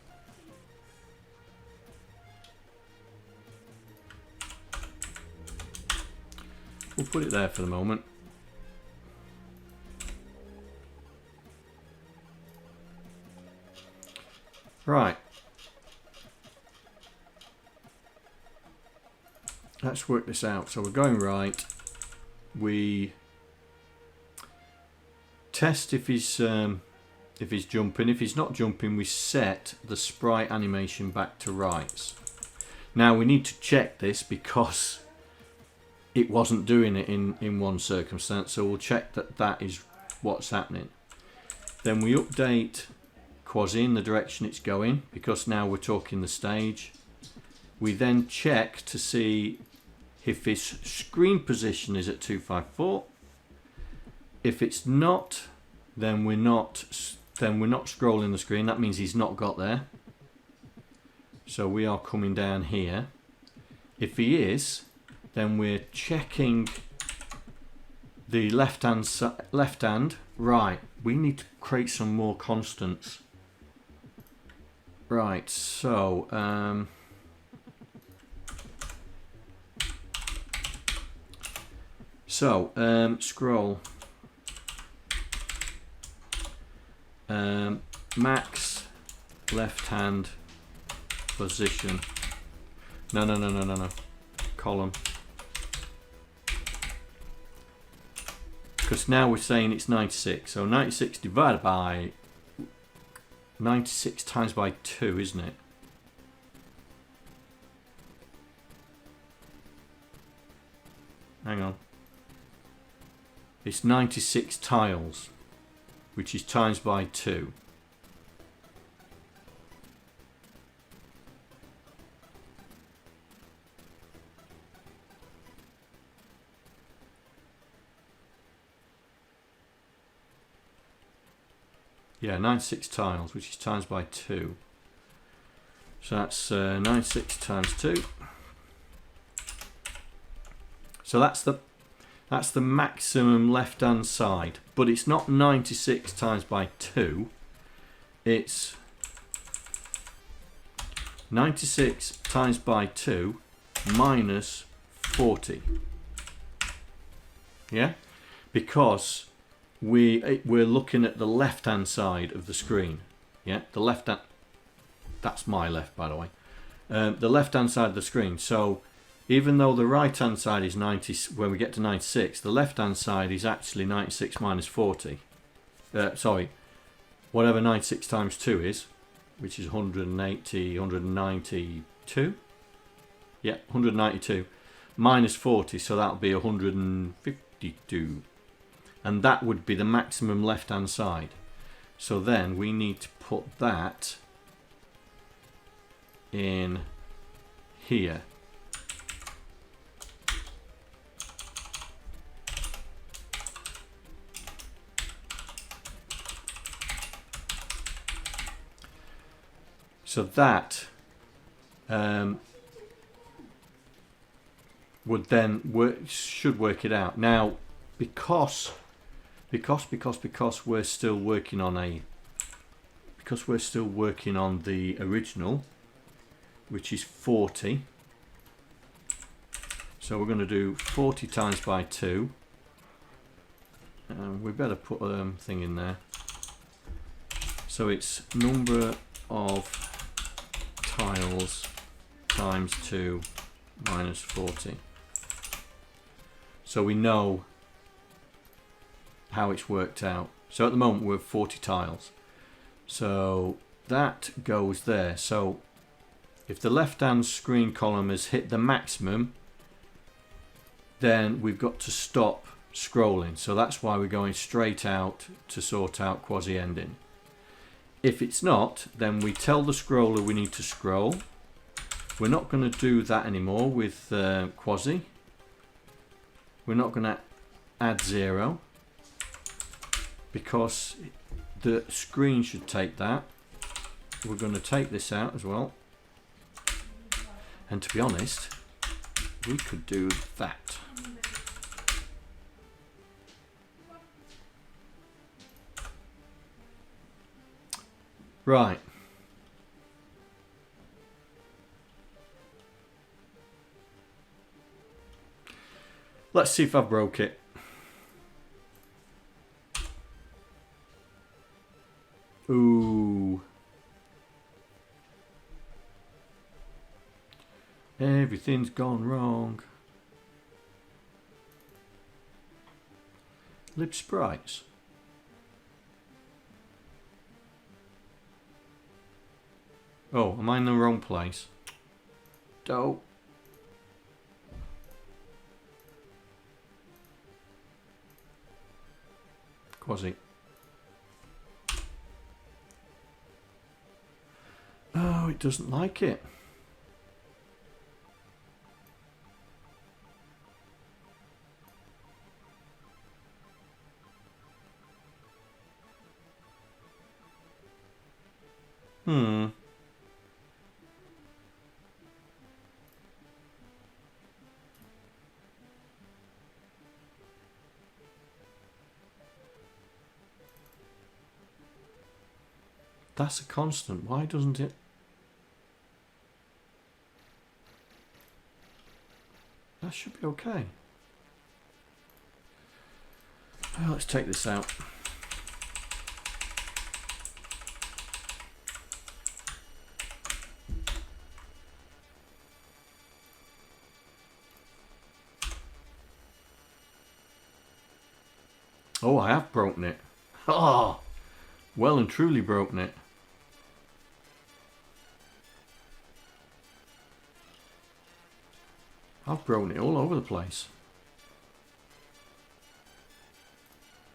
We'll put it there for the moment. Right. Let's work this out. So we're going right. We test if he's jumping. If he's not jumping, we set the sprite animation back to rights. Now we need to check this because it wasn't doing it in one circumstance, so we'll check that that is what's happening. Then we update quasi in the direction it's going, because now we're talking the stage. We then check to see if his screen position is at 254. If it's not, then we're not scrolling the screen. That means he's not got there. So we are coming down here. If he is, then we're checking the left hand. Right, we need to create some more constants. Right, so scroll max left hand position. No. Column. Because now we're saying it's 96, so 96 divided by 96 times by 2, isn't it? Hang on. It's 96 tiles, which is times by 2. Yeah, 96 tiles, which is times by 2. So that's 96 times 2. So that's the maximum left-hand side, but it's not 96 times by 2. It's 96 times by 2 minus 40. yeah, because we're looking at the left hand side of the screen, yeah, the left hand, that's my left by the way, the left hand side of the screen. So even though the right hand side is 90, when we get to 96, the left hand side is actually 96 minus 40, sorry, whatever 96 times 2 is, which is 180, 192, yeah, 192 minus 40, so that'll be 152, and that would be the maximum left hand side. So then we need to put that in here. So that would then should work it out. Now, because we're still working on the original, which is 40. So we're going to do 40 times by 2. We better put a thing in there. So it's number of tiles times 2 minus 40. So we know how it's worked out. So at the moment we're 40 tiles. So that goes there. So if the left hand screen column has hit the maximum, then we've got to stop scrolling. So that's why we're going straight out to sort out quasi ending. If it's not, then we tell the scroller we need to scroll. We're not going to do that anymore with quasi. We're not going to add 0 because the screen should take that. We're going to take this out as well. And to be honest, we could do that. Right. Let's see if I broke it. Ooh. Everything's gone wrong. Lib sprites. Oh, am I in the wrong place? Dope. Quasi. Oh, it doesn't like it. That's a constant. Why doesn't it? That should be okay. Well, let's take this out. Oh, I have broken it. Oh, well and truly broken it. I've broken it all over the place.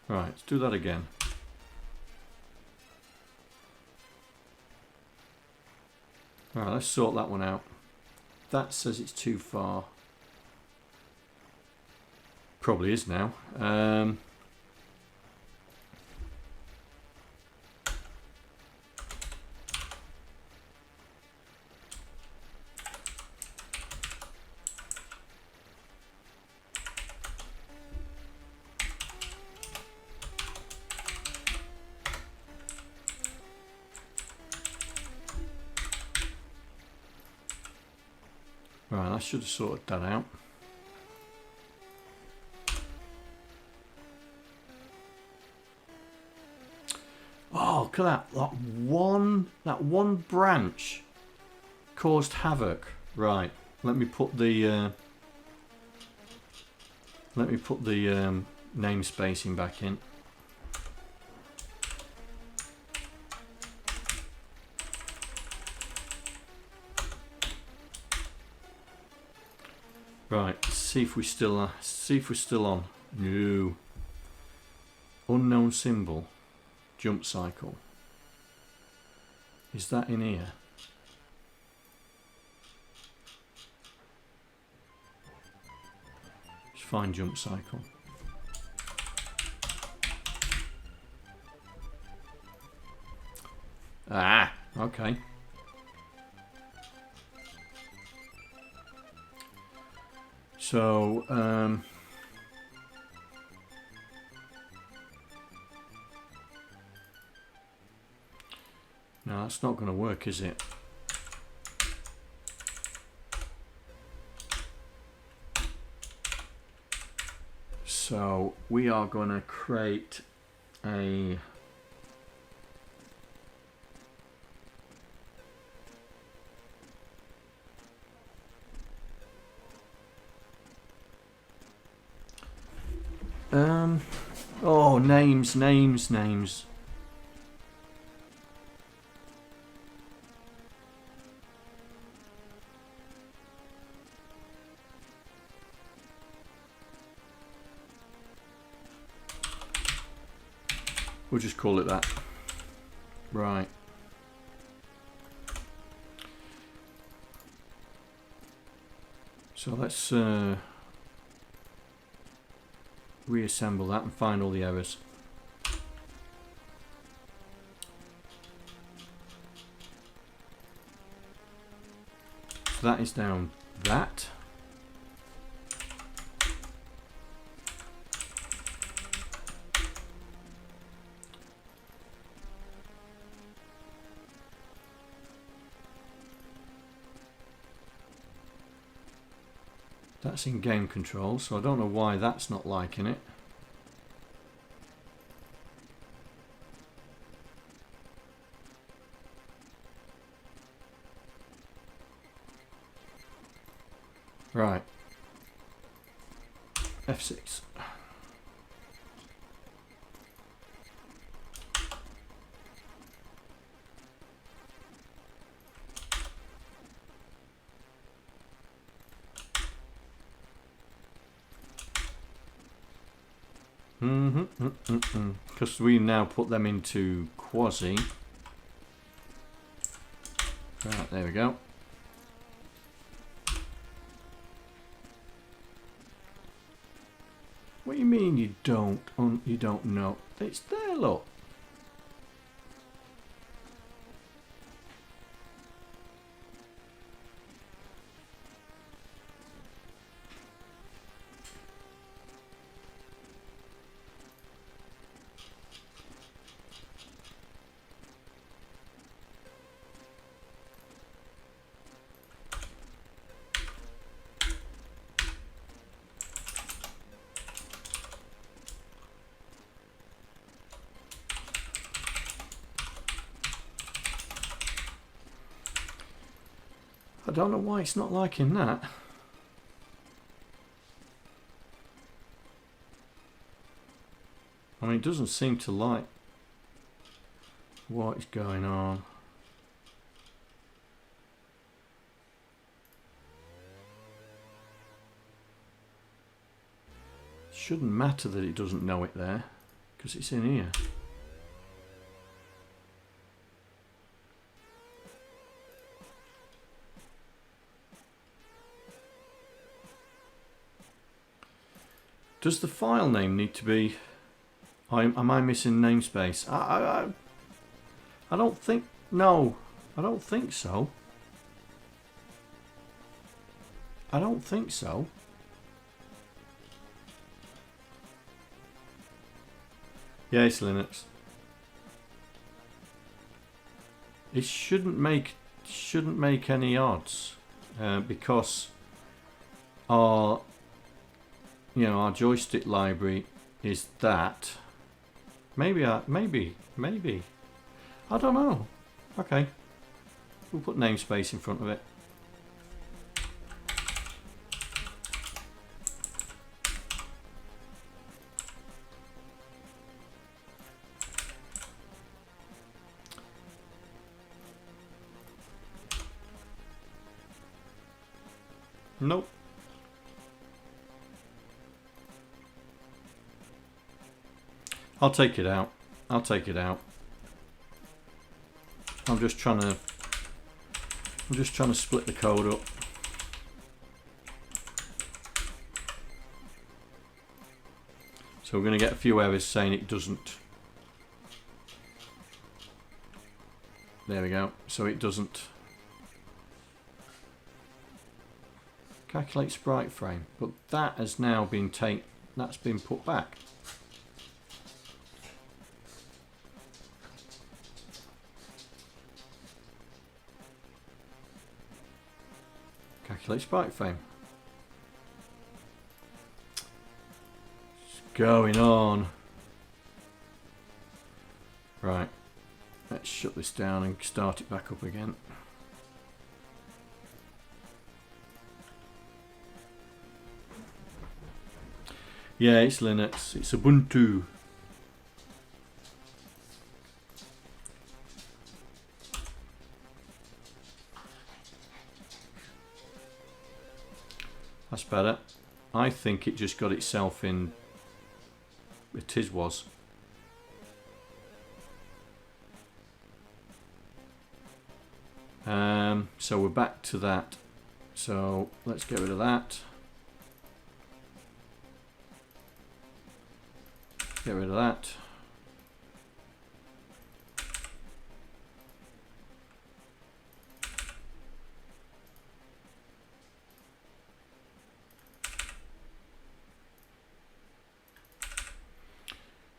Right, let's do that again. Alright, let's sort that one out. That says it's too far. Probably is now. Right, I should have sorted that out. look at that. That one branch caused havoc. Right. Let me put the name spacing back in. Right, see if we're still on. No. Unknown symbol. Jump cycle. Is that in here? Let's find jump cycle. Ah, okay. So, no, that's not going to work, is it? So, we are going to create a oh, names. We'll just call it that. Right. So let's reassemble that and find all the errors. So that is down that. That's in game control, so I don't know why that's not liking it. Right. F6. Because we now put them into quasi. Right, there we go. What do you mean you don't know? It's there, look. I don't know why it's not liking that. I mean, it doesn't seem to like what is going on. Shouldn't matter that it doesn't know it there, because it's in here. Does the file name need to be... am I missing namespace? I don't think... No, I don't think so. I don't think so. Yeah, it's Linux. It shouldn't make any odds because our our joystick library is that. Maybe I don't know. Okay. We'll put namespace in front of it. Nope. I'll take it out. I'll take it out. I'm just trying to split the code up. So we're going to get a few errors saying it doesn't. There we go. So it doesn't calculate sprite frame, but that has now been that's been put back. Calculate sprite frame. What's going on? Right. Let's shut this down and start it back up again. Yeah, it's Linux. It's Ubuntu. That's better. I think it just got itself in. It was. So we're back to that. So let's get rid of that. Get rid of that.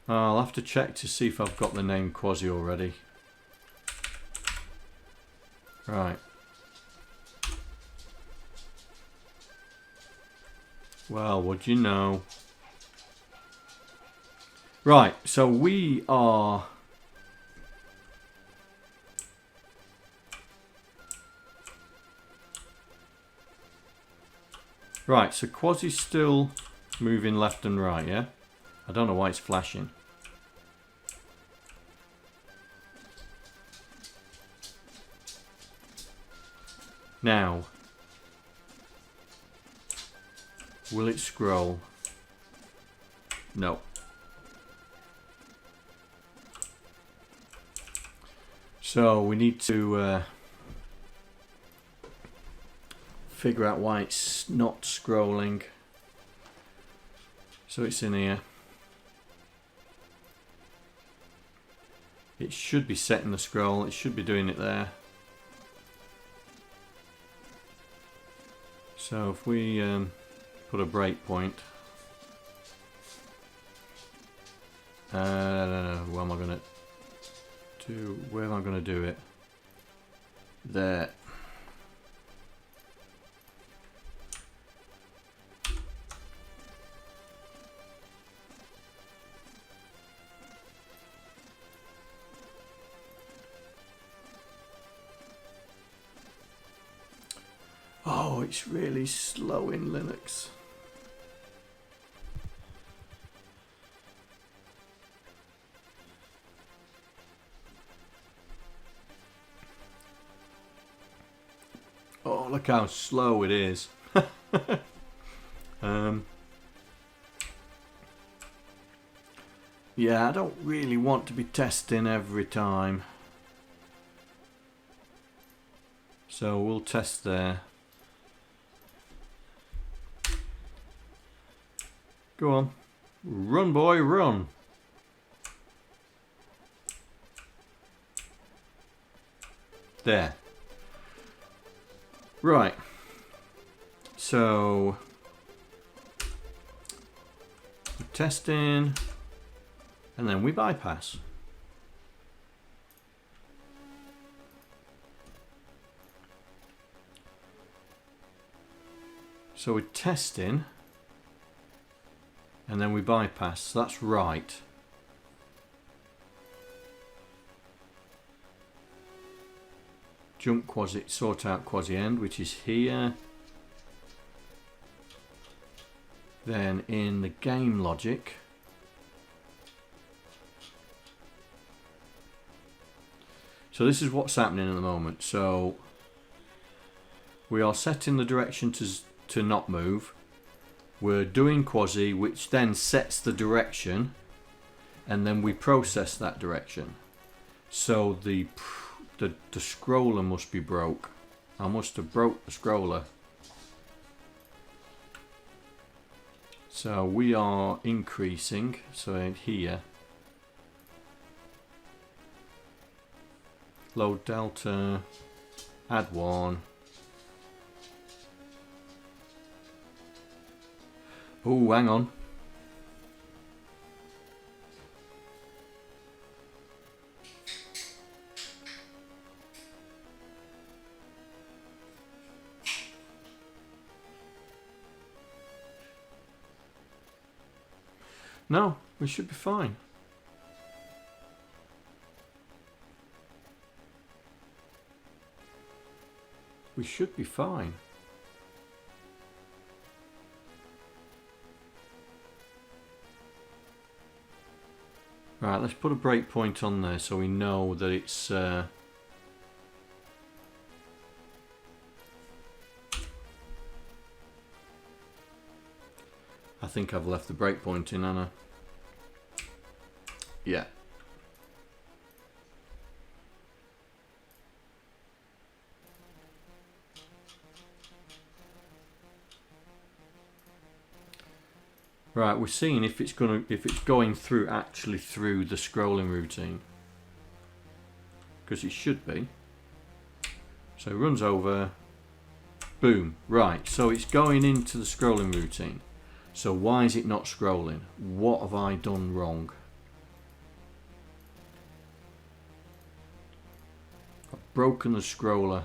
I'll have to check to see if I've got the name Quasi already. Right. Well, what do you know? Right, so we are... Right, so Quasi's still moving left and right, yeah? I don't know why it's flashing. Now, will it scroll? No. So we need to figure out why it's not scrolling. So it's in here. It should be setting the scroll. It should be doing it there. So if we put a breakpoint, I don't know, what am I going to do? Where am I going to do it? There. Oh, it's really slow in Linux. Oh, look how slow it is. Yeah, I don't really want to be testing every time. So we'll test there. Go on. Run, boy, run. There. Right. So, we're testing, and then we bypass. So we're testing, and then we bypass. So that's right. jump quasi, sort out quasi end, which is here. Then in the game logic, so this is what's happening at the moment. So we are setting the direction to not move. We're doing quasi, which then sets the direction, and then we process that direction. So the scroller must be broke. I must have broke the scroller. So we are increasing. So in here, load delta, add 1. Oh, hang on. No, we should be fine. We should be fine. Right, let's put a breakpoint on there so we know that it's I think I've left the breakpoint in, Anna. Yeah. Right, we're seeing if it's going through actually through the scrolling routine, because it should be. So it runs over, boom. Right, so it's going into the scrolling routine. So why is it not scrolling? What have I done wrong? I've broken the scroller.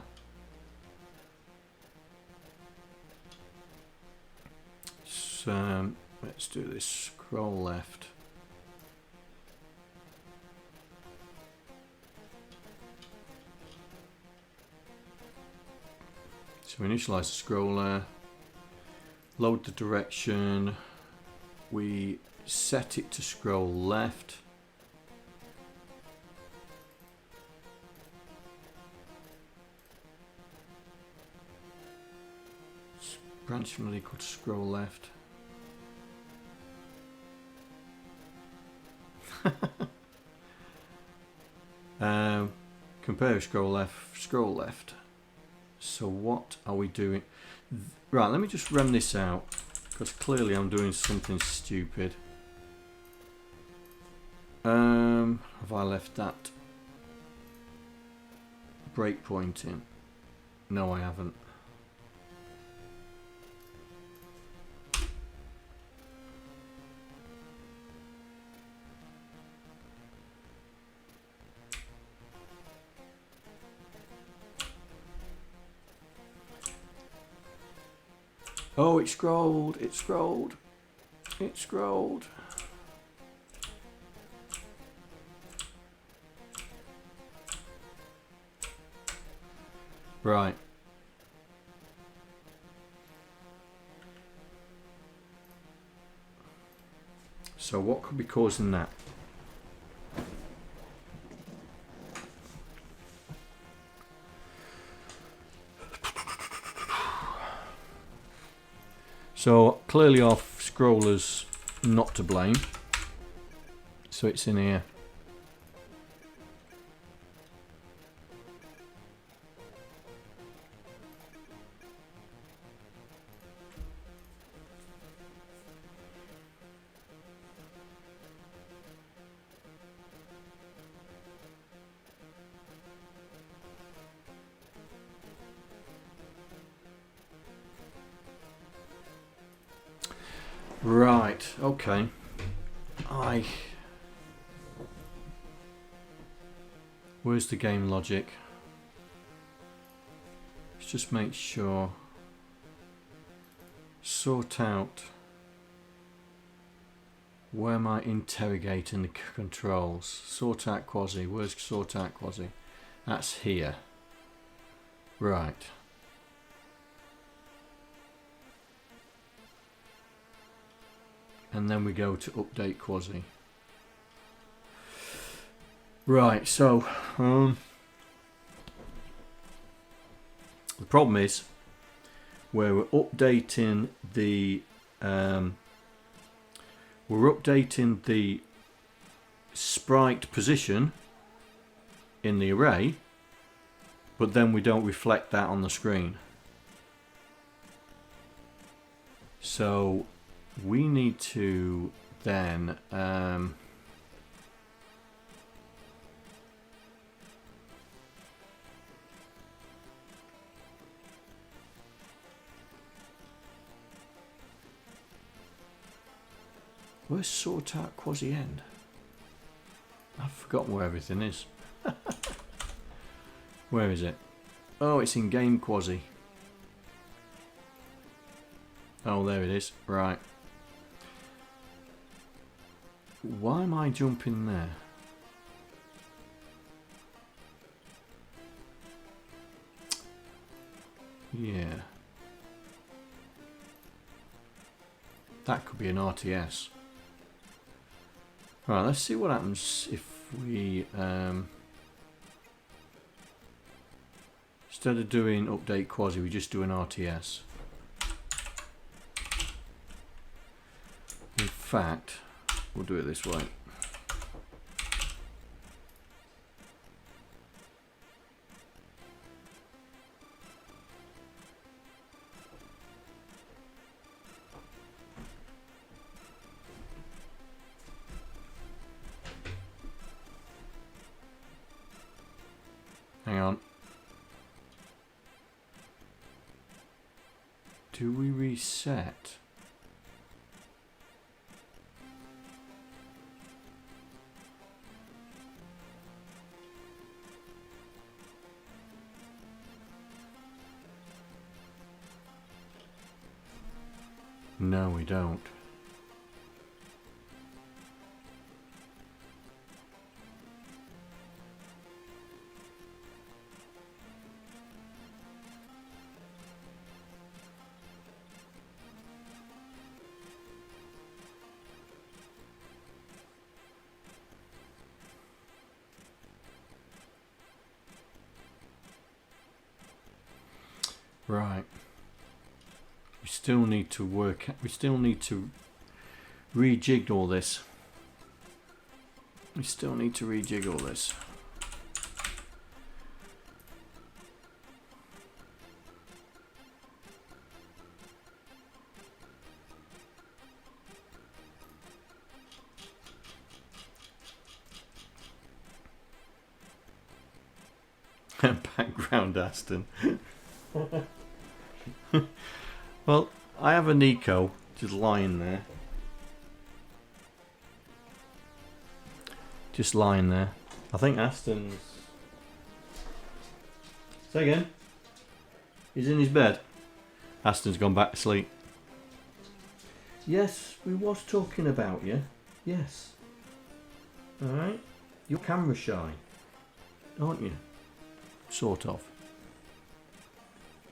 So let's do this. Scroll left. So we initialize the scroller. Load the direction. We set it to scroll left. Branch from equal to scroll left. Compare scroll left. So what are we doing? Right, let me just run this out, because clearly I'm doing something stupid. Have I left that breakpoint in? No, I haven't. Oh, it scrolled, it scrolled, it scrolled. Right. So what could be causing that? So clearly our scroller's not to blame. So it's in here. Right, okay. Where's the game logic? Let's just make sure. Sort out. Where am I interrogating the controls? Sort out quasi. Where's sort out quasi? That's here. Right. And then we go to update quasi. Right, so the problem is where we're updating the sprite position in the array, but then we don't reflect that on the screen. So we need to then where's sort out quasi end? I've forgotten where everything is. Where is it? Oh, it's in game quasi. Oh, there it is. Right. Why am I jumping there? Yeah. That could be an RTS. Right, let's see what happens if we instead of doing update quasi, we just do an RTS. In fact, we'll do it this way. Hang on. Do we reset? No, we don't. Right. We still need to work. We still need to rejig all this. We still need to rejig all this. Background Aston. Well, I have a Nico just lying there. Just lying there. I think Aston's... Say again? He's in his bed. Aston's gone back to sleep. Yes, we was talking about you. Yes. Alright. You're camera shy, aren't you? Sort of.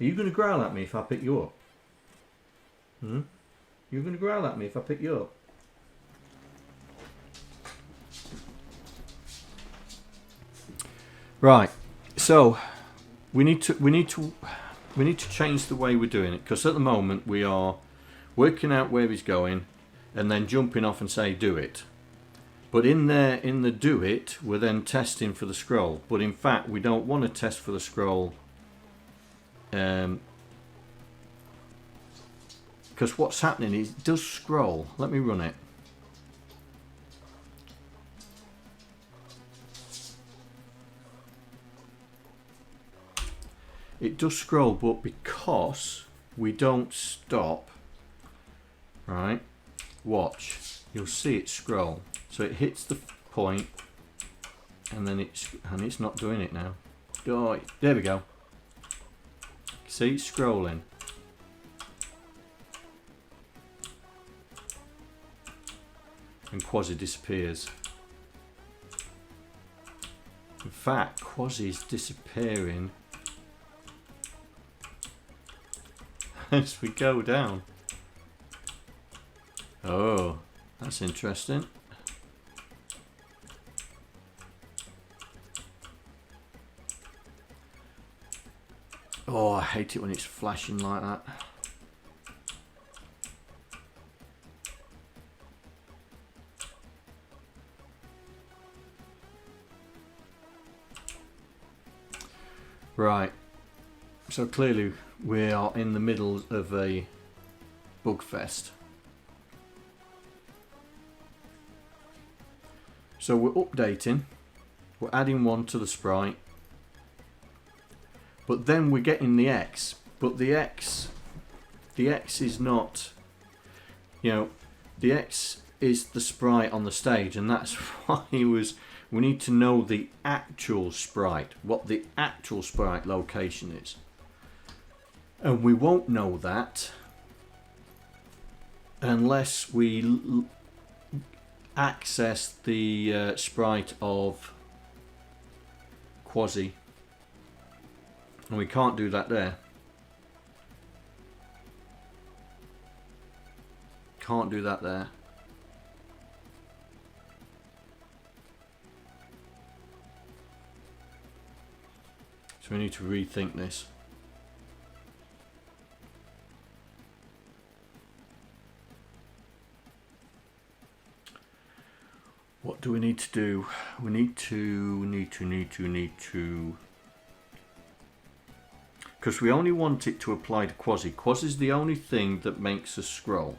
Are you going to growl at me if I pick you up? You're going to growl at me if I pick you up? Right. So we need to change the way we're doing it, because at the moment we are working out where he's going and then jumping off and say do it. But in the do it, we're then testing for the scroll. But in fact, we don't want to test for the scroll. Because what's happening is it does scroll. Let me run it. It does scroll, but because we don't stop, right? Watch. You'll see it scroll. So it hits the point, and then it's not doing it now. Oh, there we go. See, it's scrolling. And quasi disappears. In fact, quasi is disappearing as we go down. Oh, that's interesting. Oh, I hate it when it's flashing like that. Right, so clearly we are in the middle of a bug fest. So we're updating, we're adding one to the sprite, but then we're getting the X, but the X is not, you know, the X is the sprite on the stage, and that's why we need to know the actual sprite, what the actual sprite location is. And we won't know that unless we access the sprite of Quasi. And we can't do that there. Can't do that there. So we need to rethink this. What do we need to do? We need to. Because we only want it to apply to Quasi. Quasi is the only thing that makes us scroll.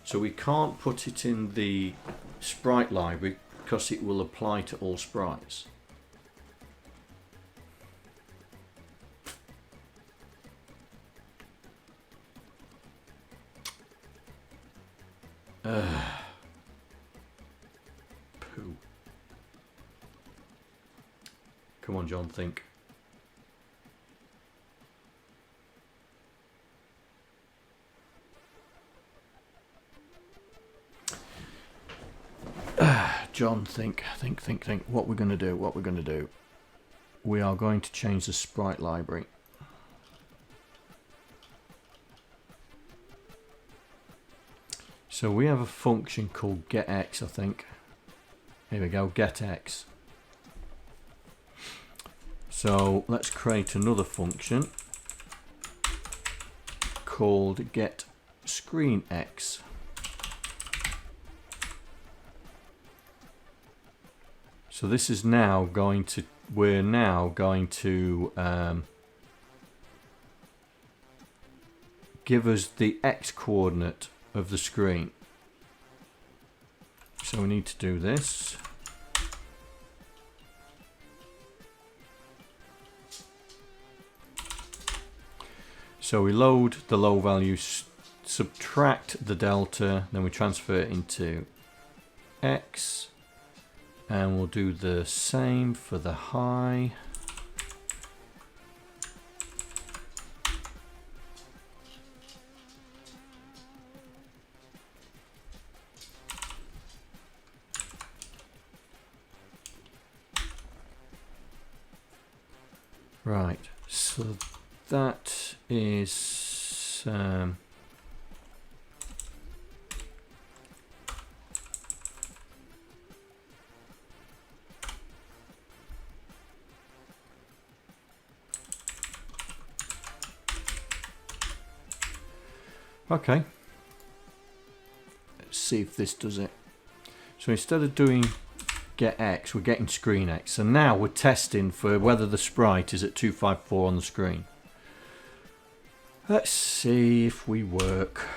So we can't put it in the sprite library because it will apply to all sprites. Poo. Come on, John, think. John, think. What we're going to do. We are going to change the sprite library. So we have a function called getX, I think. Here we go, getX. So let's create another function called getScreenX. So this is now going to, we're now going to give us the X coordinate of the screen. So we need to do this. So we load the low value, subtract the delta, then we transfer it into X, and we'll do the same for the high. Right, so that is okay. Let's see if this does it. So instead of doing getX, we're getting ScreenX. So now we're testing for whether the sprite is at 254 on the screen. Let's see if we work.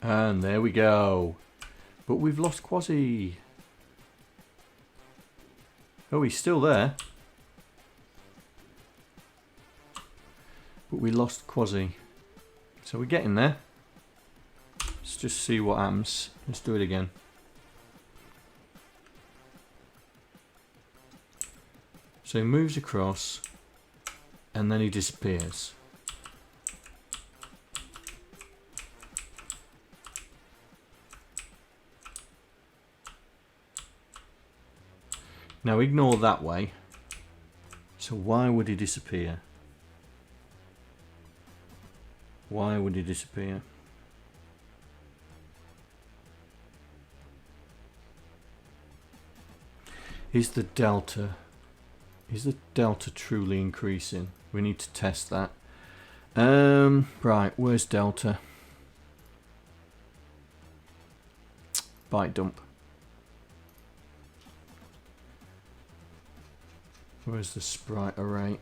And there we go. But we've lost Quasi. Oh, he's still there. But we lost Quasi. So we're getting there. Let's just see what happens. Let's do it again. So he moves across and then he disappears. Now ignore that way. So why would he disappear? Why would he disappear? Is the delta truly increasing? We need to test that. Right, where's delta? Byte dump. Where's the sprite array?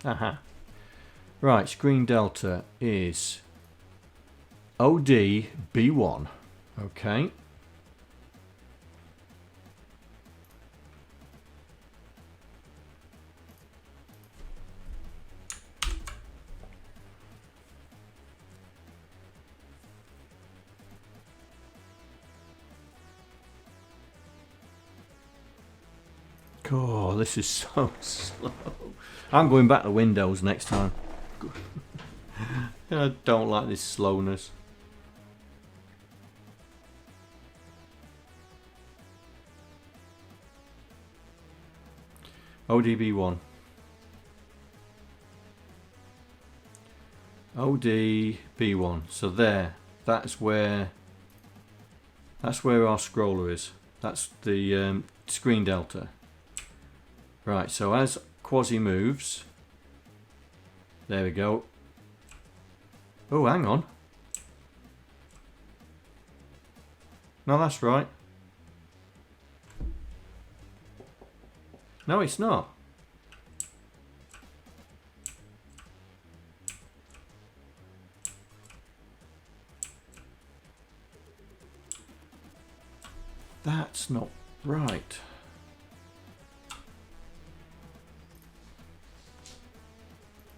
Aha. Right, screen delta is ODB1. Okay. Oh, this is so slow. I'm going back to Windows next time. I don't like this slowness. ODB1. ODB1. So there. That's where our scroller is. That's the screen delta. Right, so as Quasi moves, there we go. Oh, hang on. No, that's right. No, it's not. That's not right.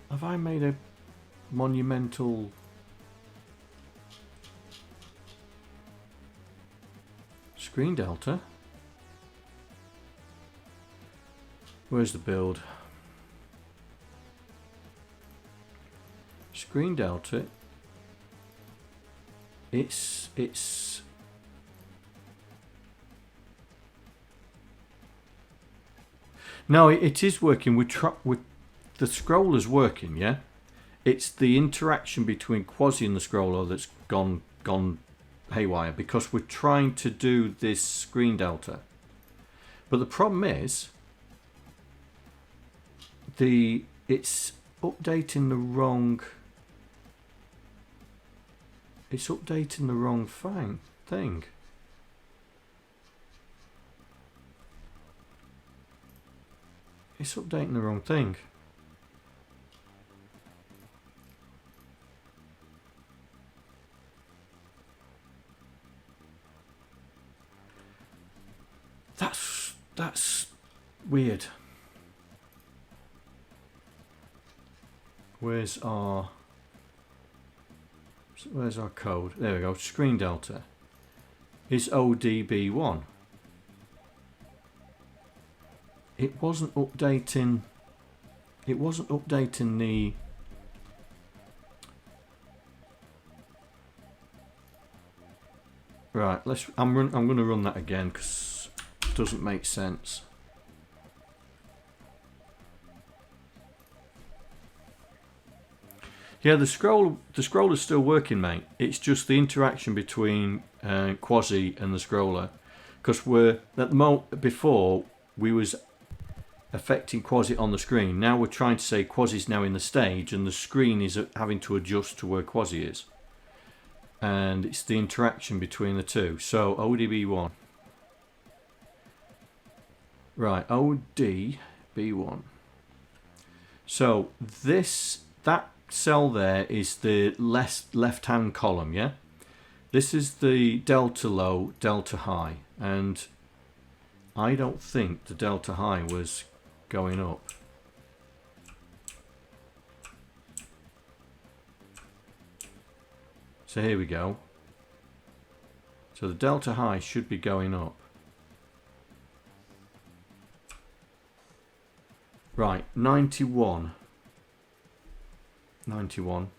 Have I made a monumental screen delta? Where's the build? Screen delta. It's no, it is working. with the scroller's working, yeah. It's the interaction between Quasi and the scroller that's gone haywire because we're trying to do this screen delta. But the problem is it's updating the wrong. It's updating the wrong thing. It's updating the wrong thing. That's weird. Where's our code? There we go. Screen delta is ODB1. It wasn't updating. It wasn't updating the. Right. I'm going to run that again because it doesn't make sense. Yeah, the scroller's still working, mate. It's just the interaction between Quasi and the scroller, because we're at the moment before we was affecting Quasi on the screen. Now we're trying to say Quasi's now in the stage, and the screen is having to adjust to where Quasi is, and it's the interaction between the two. So ODB1. Right, ODB1. So that cell there is the left hand column, yeah? This is the delta low, delta high, and I don't think the delta high was going up. So here we go. So the delta high should be going up. Right, 91. 91.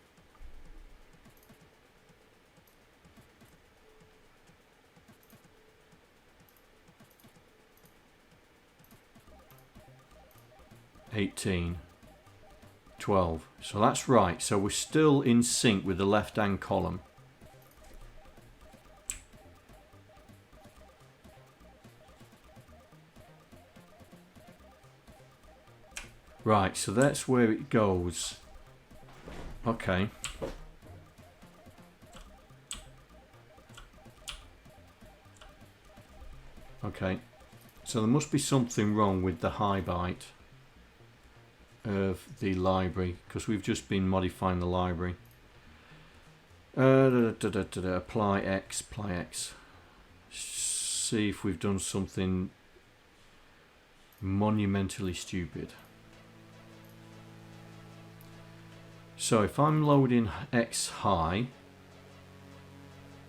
18, 12. So that's right. So we're still in sync with the left-hand column. Right, so that's where it goes. Okay. Okay. So there must be something wrong with the high byte of the library, because we've just been modifying the library. Apply X, apply X. See if we've done something monumentally stupid. So if I'm loading X high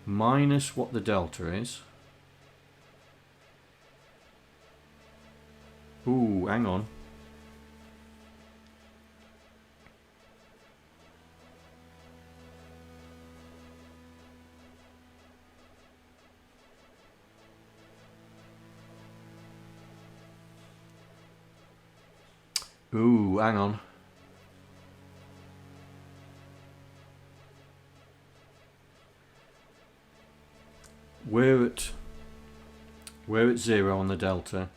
minus what the delta is. Ooh, hang on. Ooh, hang on. We're at 0 on the delta.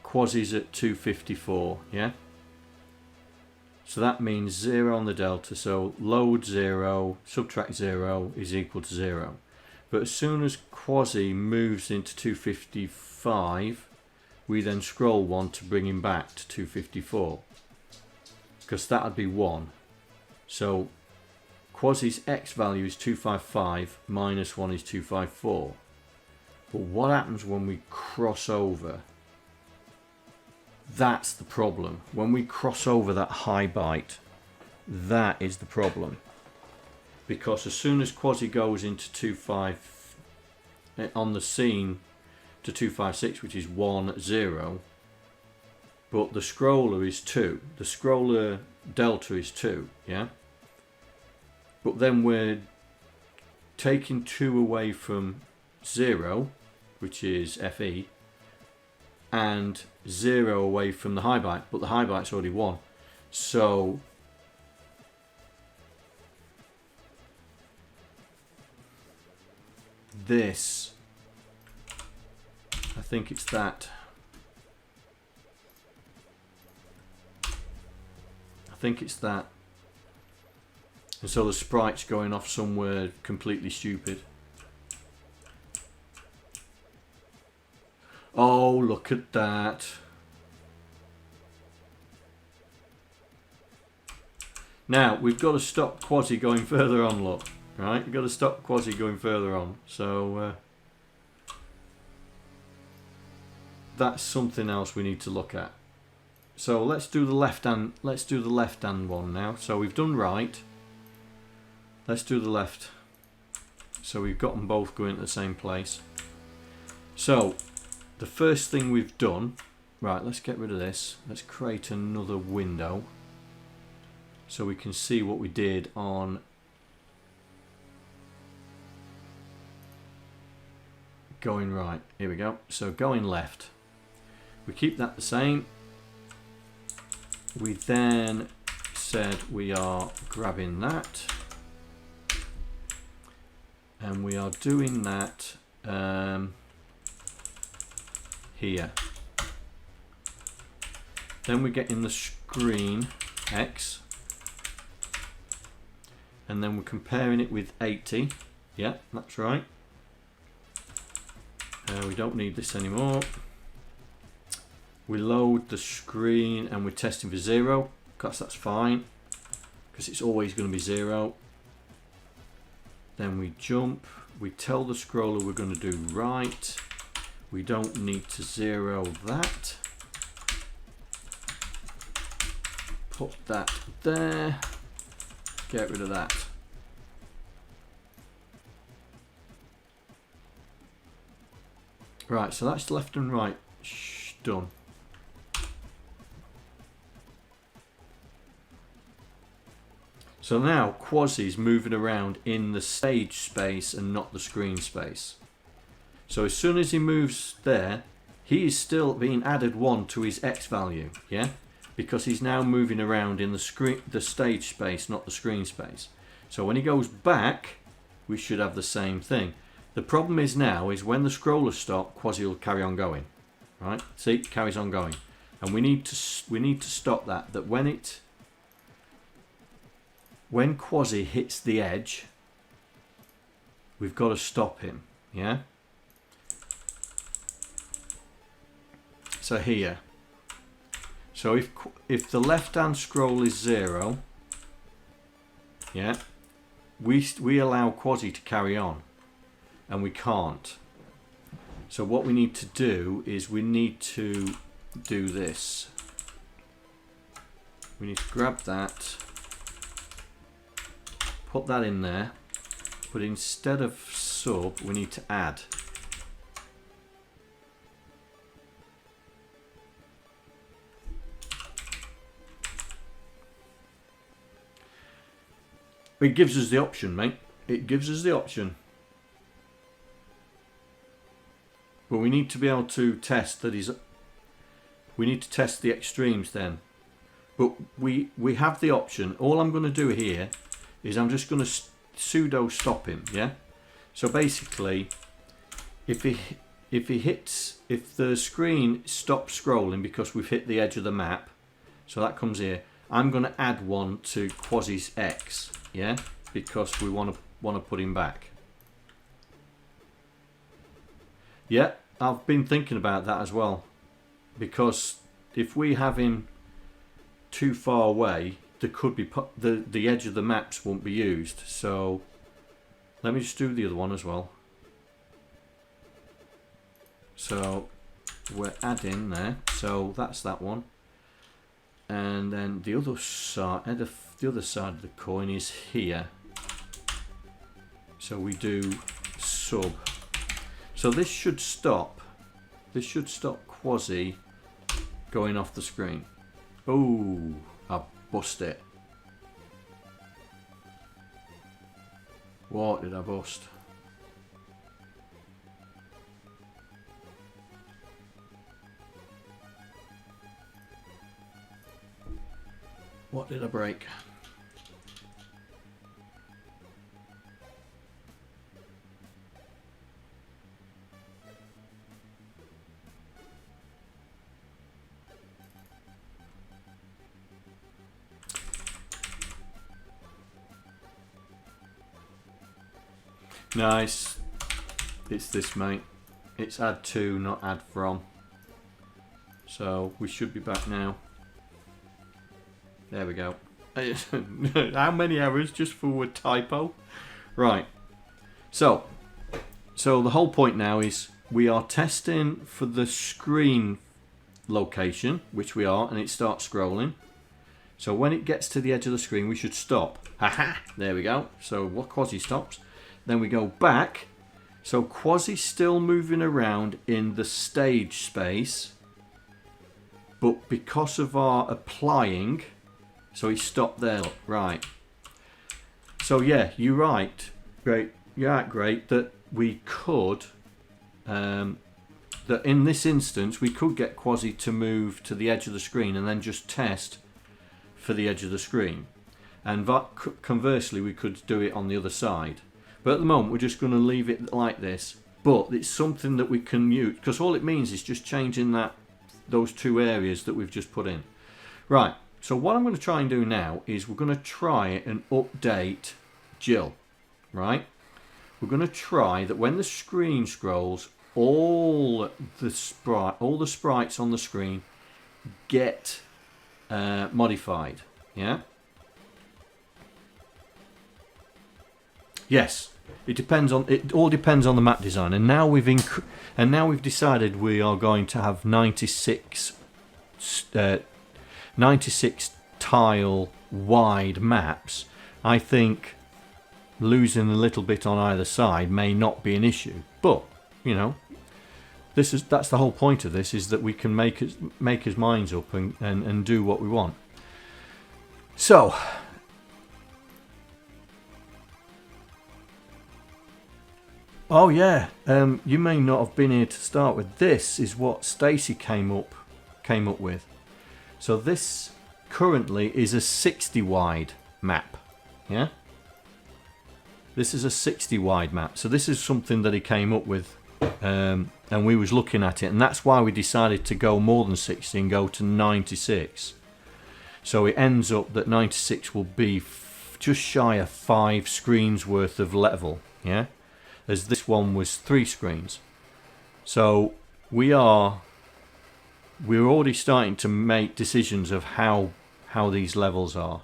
Quasi's at 254, yeah? So that means 0 on the delta, so load 0, subtract 0 is equal to 0. But as soon as Quasi moves into 255, we then scroll 1 to bring him back to 254. Because that would be 1. So Quasi's X value is 255, minus 1 is 254. But what happens when we cross over? That's the problem. When we cross over that high byte, that is the problem. Because as soon as Quasi goes into 25 on the scene to 256, which is 1 0, but the scroller is 2. The scroller delta is 2, yeah? But then we're taking 2 away from 0, which is FE, and 0 away from the high byte, but the high byte's already 1. So this, I think it's that. I think it's that. And so the sprite's going off somewhere completely stupid. Oh, look at that. Now, we've got to stop Quasi going further on, look. Right? We've got to stop Quasi going further on. So, that's something else we need to look at. So, let's do the left-hand one now. So, we've done right. Let's do the left. So, we've got them both going to the same place. So, the first thing we've done, right, let's get rid of this. Let's create another window so we can see what we did on going right. Here we go. So going left. We keep that the same. We then said we are grabbing that. And we are doing that here. Then we get in the screen X, and then we're comparing it with 80. Yeah, that's right. We don't need this anymore. We load the screen and we're testing for 0, because that's fine, because it's always going to be 0. Then we jump, we tell the scroller we're going to do right. We don't need to 0 that. Put that there. Get rid of that. Right, so that's left and right. Done. So now Quasi's moving around in the stage space and not the screen space. So as soon as he moves there, he is still being added 1 to his X value, yeah? Because he's now moving around in the stage space, not the screen space. So when he goes back, we should have the same thing. The problem is now is when the scrollers stop, Quasi will carry on going, right? See, it carries on going, and we need to stop that. That when Quasi hits the edge, we've got to stop him, yeah. So here, so if the left hand scroll is 0, yeah, we allow Quasi to carry on, and we can't. So what we need to do is we need to do this. We need to grab that, put that in there, but instead of sub we need to add. It gives us the option, mate. It gives us the option. But we need to be able to test that we need to test the extremes then. But we have the option. All I'm going to do here is I'm just going to pseudo stop him, yeah? So basically, if the screen stops scrolling because we've hit the edge of the map, so that comes here, I'm going to add 1 to Quasi's X, yeah? Because we want to put him back. Yeah, I've been thinking about that as well, because if we have him too far away, there could be the edge of the maps won't be used. So let me just do the other one as well. So we're adding there, so that's that one, and then the other side, the other side of the coin is here. So we do sub. So this should stop. This should stop Quasi going off the screen. Oh, I bust it. What did I bust? What did I break? Nice. It's this, mate. It's add to, not add from. So we should be back now. There we go. How many errors just for a typo? Right. So the whole point now is we are testing for the screen location, which we are, and it starts scrolling. So when it gets to the edge of the screen, we should stop. Haha! There we go. So what Quasi stops. Then we go back. So Quasi's still moving around in the stage space, but because of our applying, so he stopped there. Right. So yeah, you're right. Great. Yeah, great. That we could, that in this instance, we could get Quasi to move to the edge of the screen and then just test for the edge of the screen. And conversely, we could do it on the other side. But at the moment, we're just going to leave it like this. But it's something that we can use, because all it means is just changing those two areas that we've just put in. Right. So what I'm going to try and do now is we're going to try and update Jill. Right. We're going to try that when the screen scrolls, all the sprites on the screen get modified. Yeah. Yes. It depends on. It all depends on the map design, and now we've decided we are going to have 96 tile wide maps. I think losing a little bit on either side may not be an issue, but you know, that's the whole point of this, is that we can make his minds up and do what we want. So. Oh yeah, you may not have been here to start with. This is what Stacy came up with. So this currently is a 60 wide map. Yeah. This is a 60 wide map. So this is something that he came up with, and we was looking at it, and that's why we decided to go more than 60 and go to 96. So it ends up that 96 will be just shy of 5 screens worth of level. Yeah. As this one was 3 screens. So we're already starting to make decisions of how these levels are.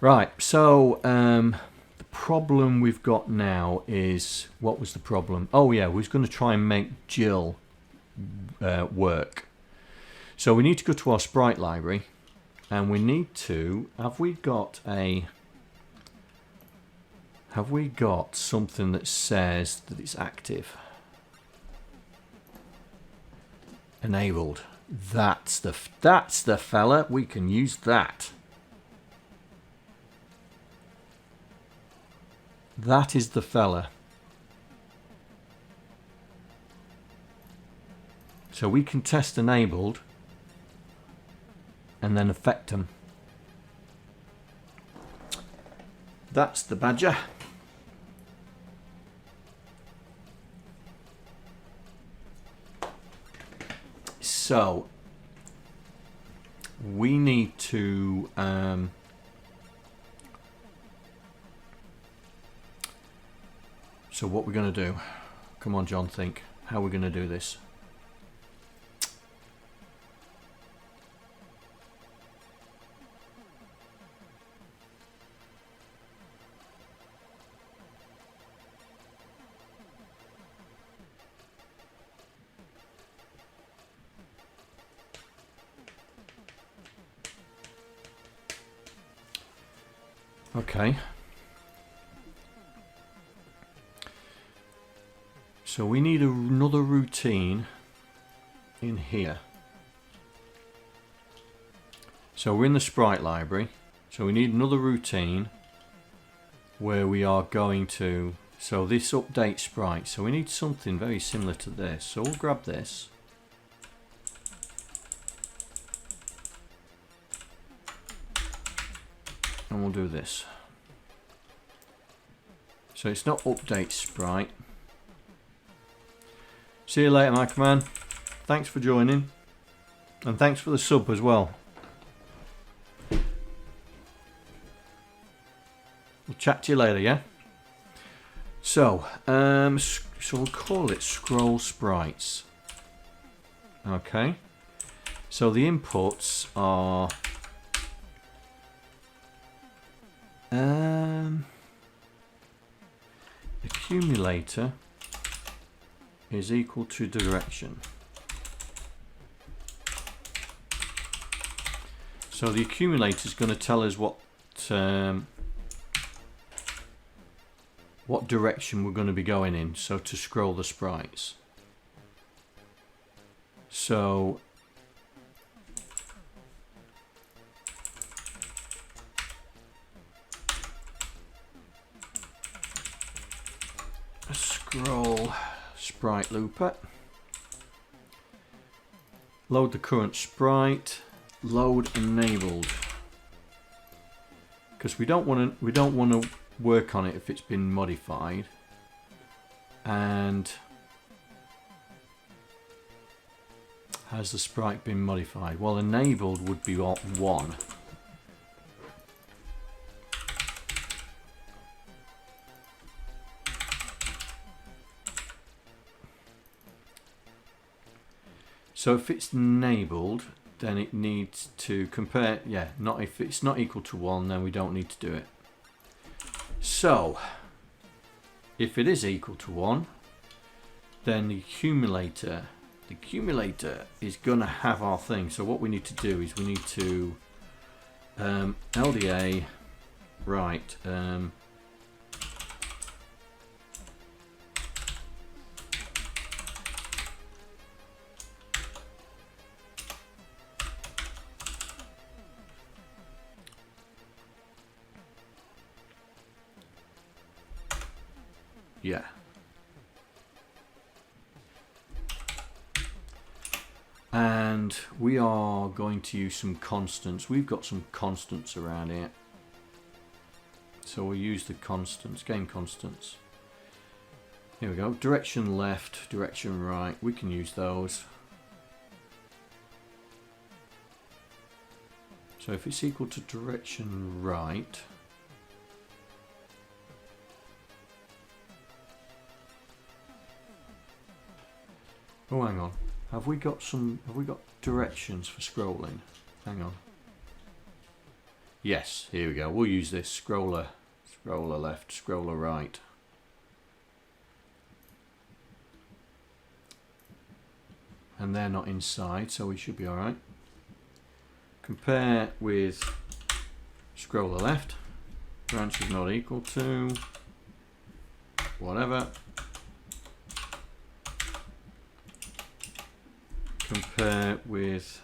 Right, so the problem we've got now is, what was the problem? Oh yeah, we was going to try and make Jill work. So we need to go to our sprite library, and we need to, have we got something that says that it's active? Enabled. That's the fella. We can use that. That is the fella. So we can test enabled and then affect them. That's the badger. So we need to so what we're going to do, come on John, think how we're going to do this. Okay. So we need another routine in here. So we're in the sprite library. So we need another routine where we are going to, so this update sprite. So we need something very similar to this. So we'll grab this. And we'll do this. So it's not update sprite. See you later, Mikroman. Thanks for joining. And thanks for the sub as well. We'll chat to you later, yeah? So we'll call it scroll sprites. Okay. So the inputs are accumulator is equal to direction. So the accumulator is going to tell us what direction we're going to be going in, so to scroll the sprites. So scroll sprite looper, load the current sprite, load enabled, because we don't want to work on it if it's been modified. And has the sprite been modified? Well, enabled would be 1. So if it's enabled, then it needs to compare, yeah, not if it's not equal to 1, then we don't need to do it. So if it is equal to 1, then the accumulator is going to have our thing. So what we need to do is we need to LDA right yeah, And we are going to use some constants. We've got some constants around here. So we'll use the constants, game constants. Here we go. Direction left, direction right. We can use those. So if it's equal to direction right, oh, hang on. Have we got directions for scrolling? Hang on. Yes, here we go. We'll use this scroller left, scroller right. And they're not inside, so we should be alright. Compare with scroller left. Branch is not equal to whatever. Compare with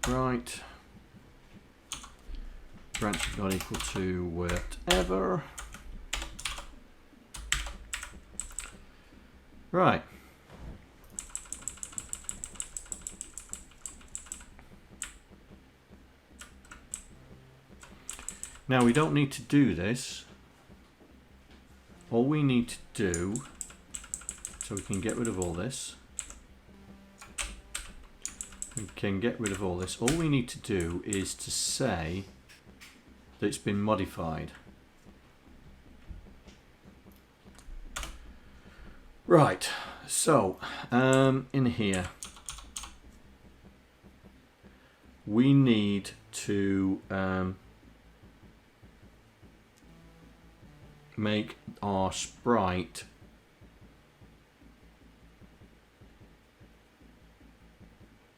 right. Branch is not equal to whatever. Right. Now we don't need to do this. All we need to do, so we can get rid of all this. We can get rid of all this. All we need to do is to say that it's been modified. Right, so in here we need to make our sprite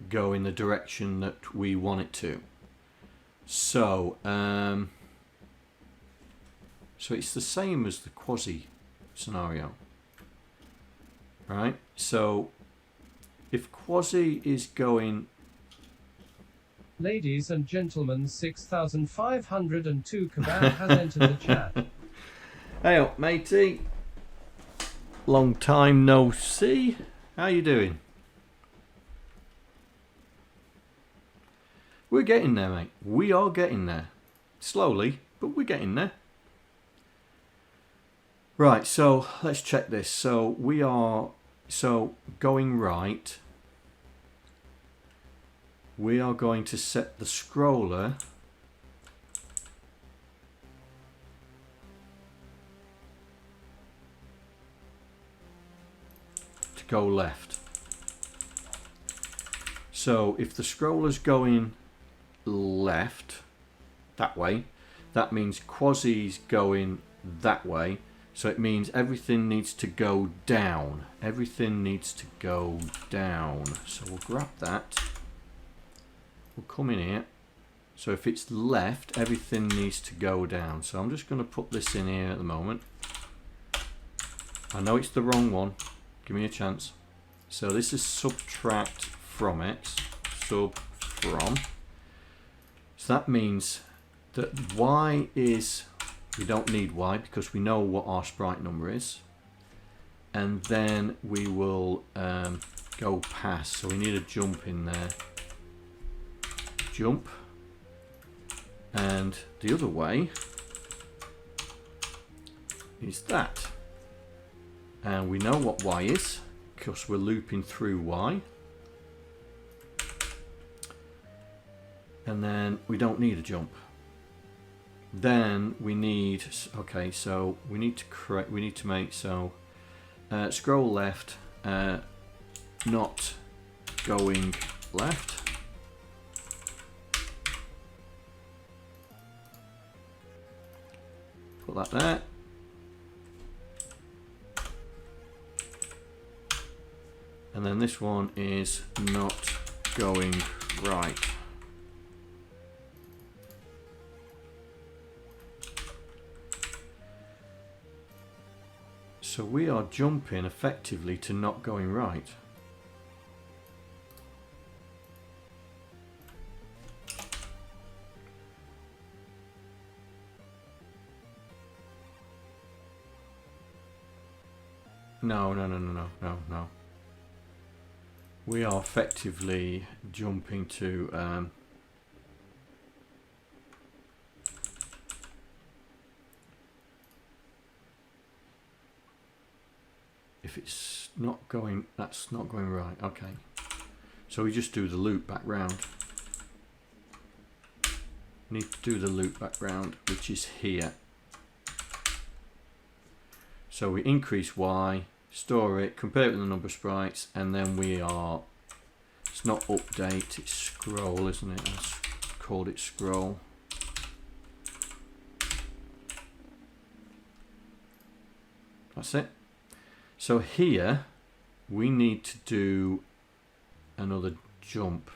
go in the direction that we want it to. So so it's the same as the quasi scenario, right? So if quasi is going, ladies and gentlemen, 6502 kebab has entered the chat. Hey up, matey. Long time no see. How you doing? We're getting there, mate. We are getting there. Slowly, but we're getting there. Right, so let's check this. So we are going right. We are going to set the scroller to go left. So if the scroller's going left that way, that means quasi's going that way, so it means everything needs to go down. Everything needs to go down. So we'll grab that, we'll come in here. So if it's left, everything needs to go down. So I'm just going to put this in here at the moment. I know it's the wrong one, give me a chance. So this is subtract from x, sub from. So that means that y is, we don't need y because we know what our sprite number is. And then we will go past. So we need a jump in there. Jump. And the other way is that. And we know what y is because we're looping through y. And then we don't need a jump. Then we need, okay, so we need to correct, we need to make, so scroll left, not going left. Put that there. And then this one is not going right. So we are jumping effectively to not going right. No. We are effectively jumping to if it's not going, that's not going right. Okay, so we just do the loop back round. Need to do the loop back round, which is here. So we increase Y, store it, compare it with the number of sprites, and then we are, it's not update, it's scroll, isn't it? Let's call it scroll. That's it. So here we need to do another jump.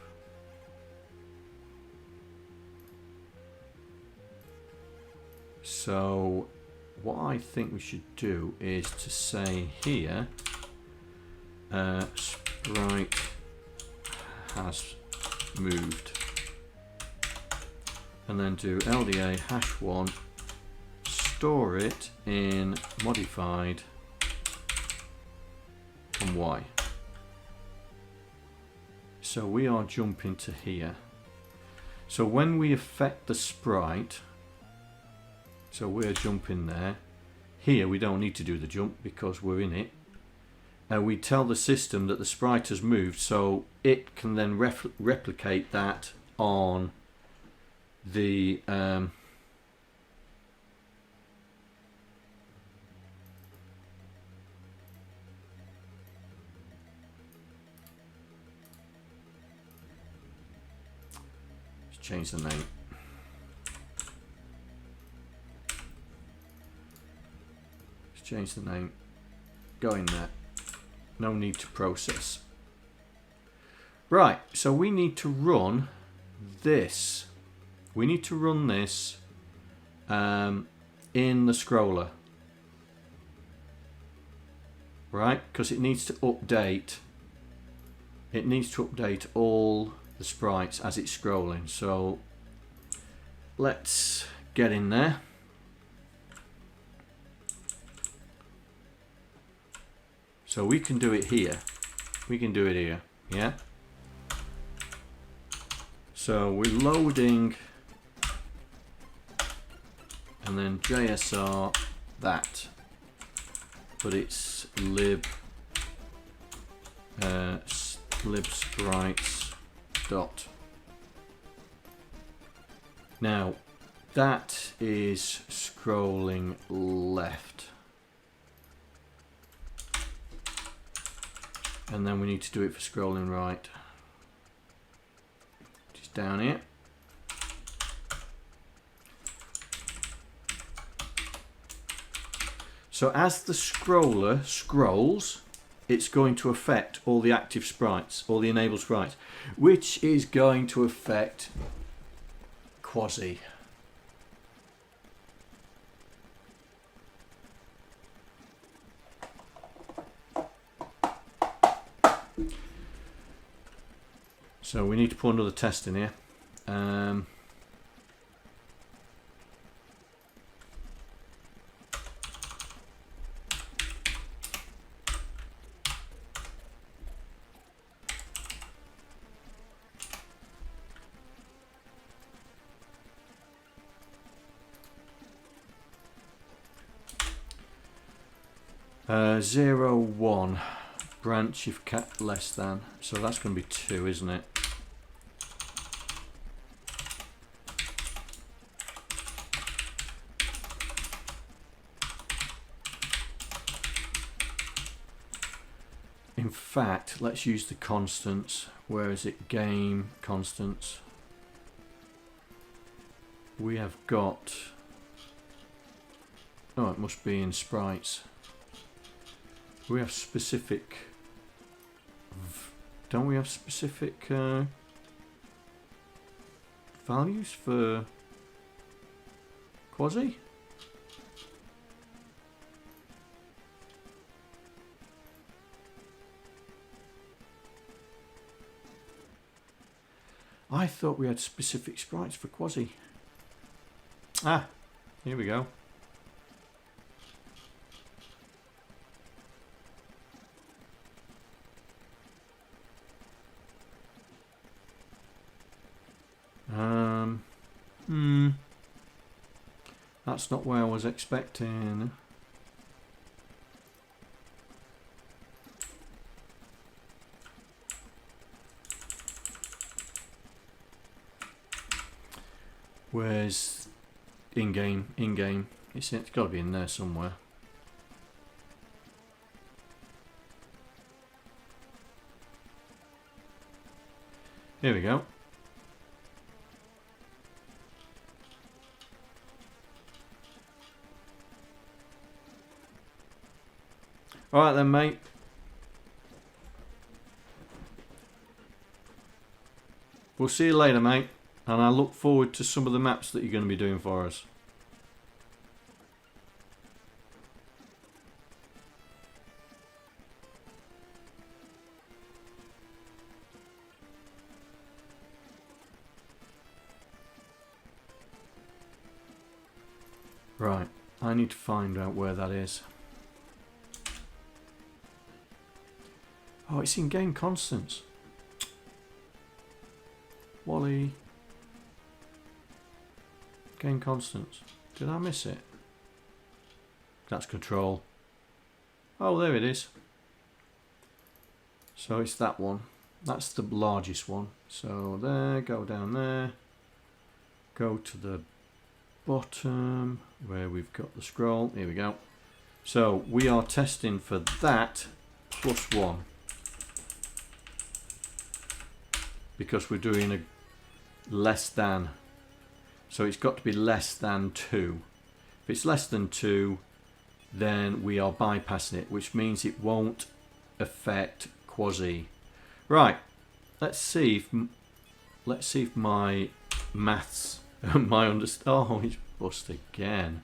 So what I think we should do is to say here sprite has moved, and then do LDA #1, store it in modified and Y. So we are jumping to here. So when we affect the sprite, so we're jumping there. Here we don't need to do the jump because we're in it. We tell the system that the sprite has moved, so it can then replicate that on the let's change the name. Change the name, go in there, no need to process. Right, so we need to run this. We need to run this in the scroller, right? Because it needs to update. It needs to update all the sprites as it's scrolling. So let's get in there. So we can do it here. We can do it here, yeah? So we're loading, and then JSR that, but it's lib sprites dot. Now that is scrolling left. And then we need to do it for scrolling right. Just down here. So as the scroller scrolls, it's going to affect all the active sprites, all the enabled sprites, which is going to affect Quasi. So we need to put another test in here. 0, 1 branch if cat less than, so that's going to be 2, isn't it? In fact, let's use the constants. Where is it? Game constants. We have got, oh, it must be in sprites. We have specific, don't we have specific values for Quasi? I thought we had specific sprites for Quasi. Ah, here we go. That's not where I was expecting. Where's in-game? In-game. It's got to be in there somewhere. Here we go. Alright then, mate. We'll see you later, mate. And I look forward to some of the maps that you're going to be doing for us. Right, I need to find out where that is. Oh, it's in game constants. Wally. Game constants. Did I miss it? That's control. Oh, there it is. So it's that one. That's the largest one. So there, go down there. Go to the bottom where we've got the scroll. Here we go. So we are testing for that +1. Because we're doing a less than. So it's got to be less than 2. If it's less than 2, then we are bypassing it, which means it won't affect quasi. Right. Let's see if my maths, my understand. Oh, it's bust again.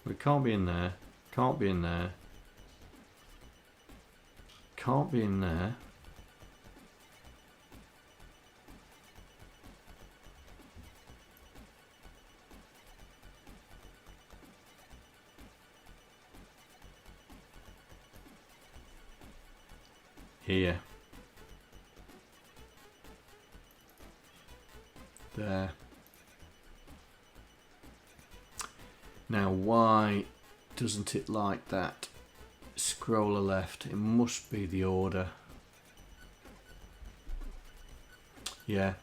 We can't be in there. Can't be in there. Can't be in there. Here. There. Now, why doesn't it like that? Scroller left. It must be the order. Yeah.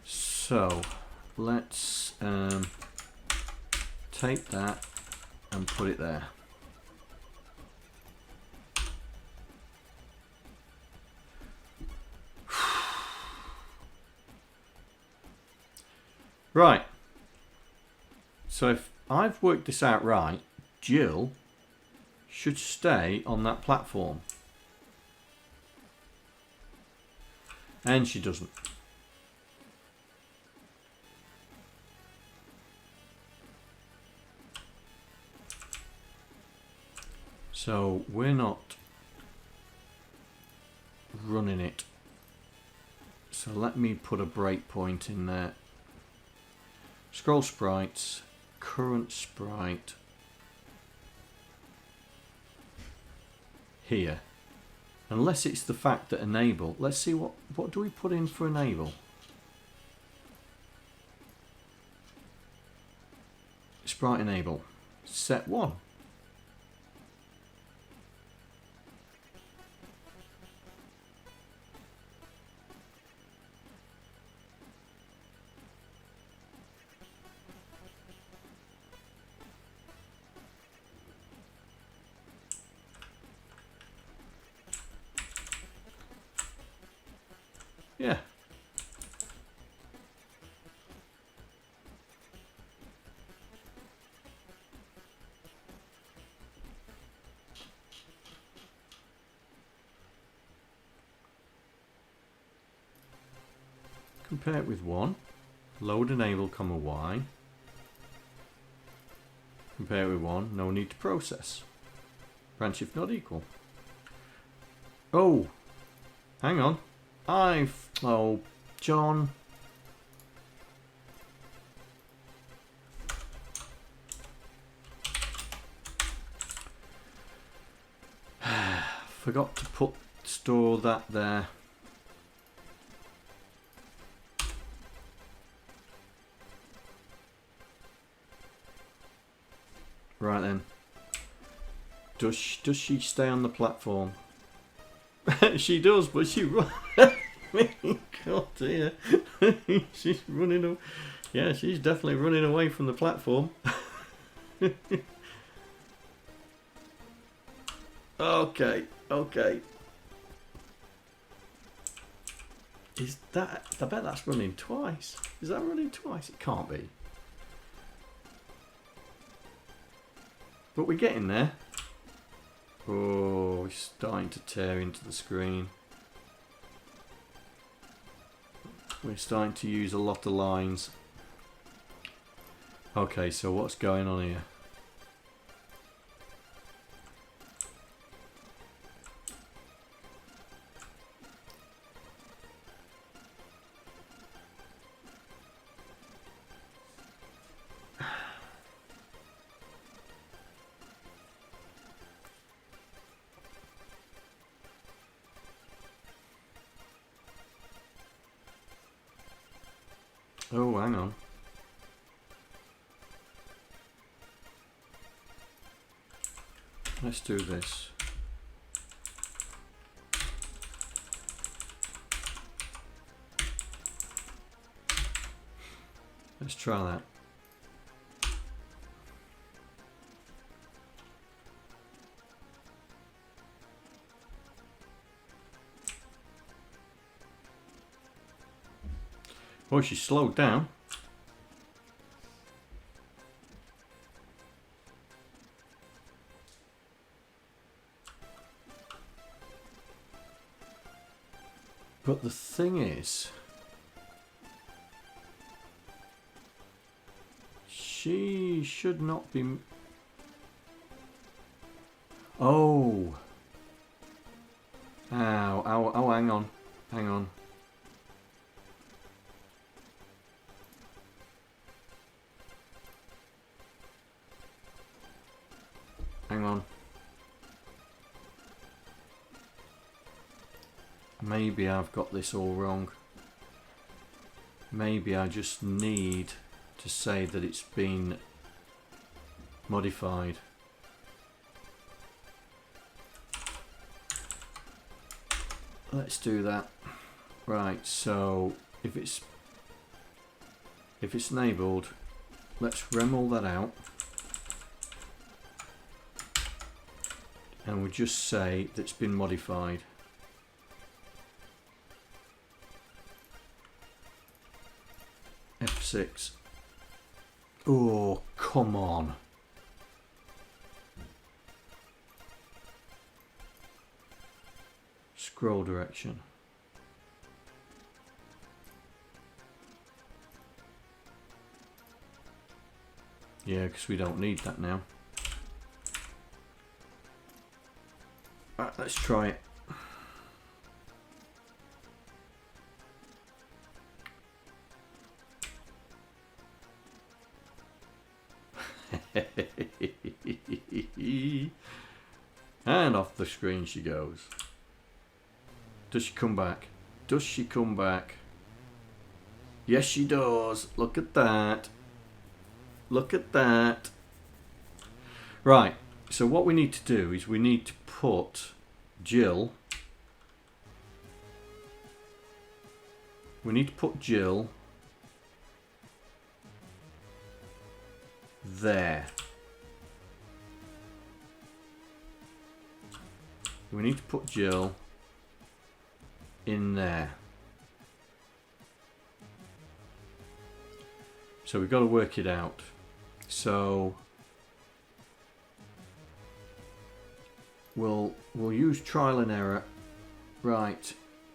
So let's take that and put it there. Right. So if I've worked this out right, Jill should stay on that platform. And she doesn't. So we're not running it. So let me put a breakpoint in there. Scroll sprites, current sprite here. Unless it's the fact that enable. Let's see what do we put in for enable. Sprite enable. Set 1. Yeah. Compare it with 1. Load enable, comma Y. Compare it with 1. No need to process. Branch if not equal. Oh, hang on. Oh, John. Forgot to store that there. Right then. Does she stay on the platform? She does, but she runs. God dear. She's running away. Yeah, she's definitely running away from the platform. Okay, okay. Is that... I bet that's running twice. Is that running twice? It can't be. But we're getting there. Oh, we're starting to tear into the screen. We're starting to use a lot of lines. Okay, so what's going on here? Oh, hang on. Let's do this. Let's try that. Oh, she slowed down. But the thing is, she should not be... Oh. Ow, ow, oh, hang on. Hang on. Hang on. Maybe I've got this all wrong. Maybe I just need to say that it's been modified. Let's do that. Right, so if it's enabled, let's rem all that out. And we'll just say that it's been modified. F6. Oh, come on. Scroll direction. Yeah, because we don't need that now. Right, let's try it. And off the screen she goes. Does she come back? Does she come back? Yes, she does. Look at that. Look at that. Right. So what we need to do is we need to put Jill. We need to put Jill there. We need to put Jill in there. So we've got to work it out. So we'll use trial and error. Right,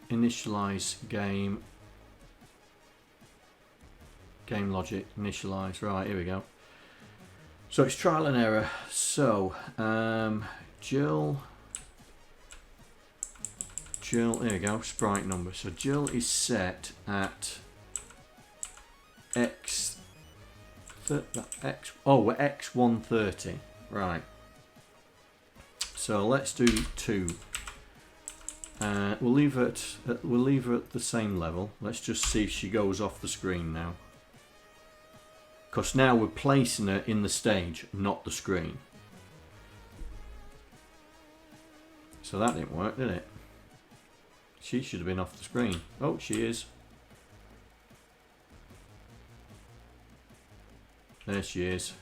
initialize game logic, initialize. Right, here we go. So it's trial and error. So Jill, here we go, sprite number. So Jill is set at we're X130. Right. So let's do 2. We'll leave her at the same level. Let's just see if she goes off the screen now. Because now we're placing her in the stage, not the screen. So that didn't work, did it? She should have been off the screen. Oh, she is. There she is.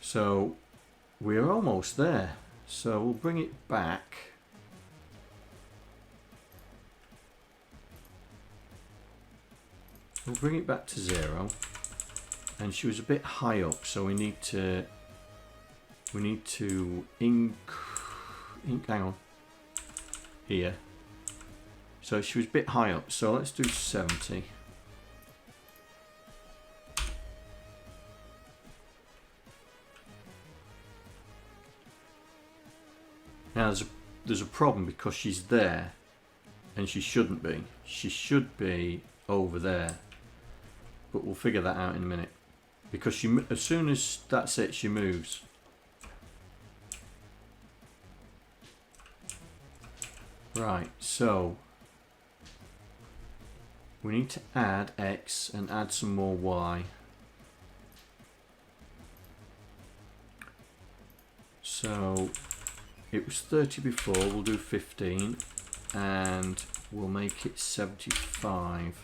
So we're almost there. So we'll bring it back. We'll bring it back to 0. And she was a bit high up, so we need to hang on, here. So she was a bit high up, so let's do 70. Now there's a problem because she's there and she shouldn't be. She should be over there, but we'll figure that out in a minute. Because she, as soon as that's it, she moves. Right, so we need to add X and add some more Y. So it was 30 before, we'll do 15 and we'll make it 75.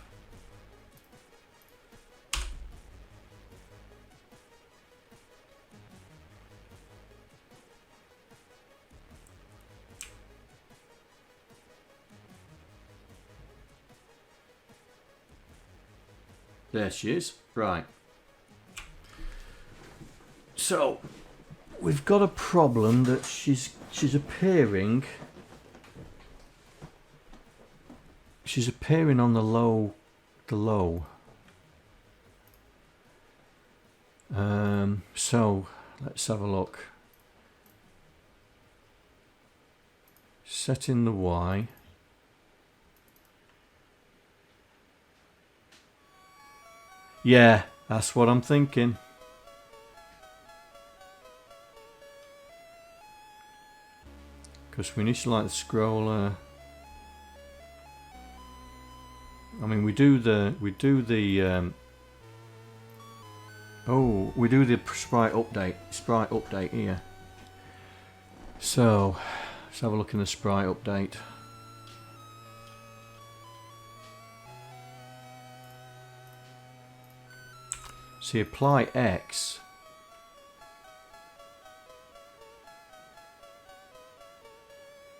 There she is. Right. So we've got a problem that she's appearing. She's appearing on the low. So let's have a look. Set in the Y. Yeah, that's what I'm thinking. Because we need to like the scroller. I mean, we do the sprite update here. So let's have a look in the sprite update. See, apply X.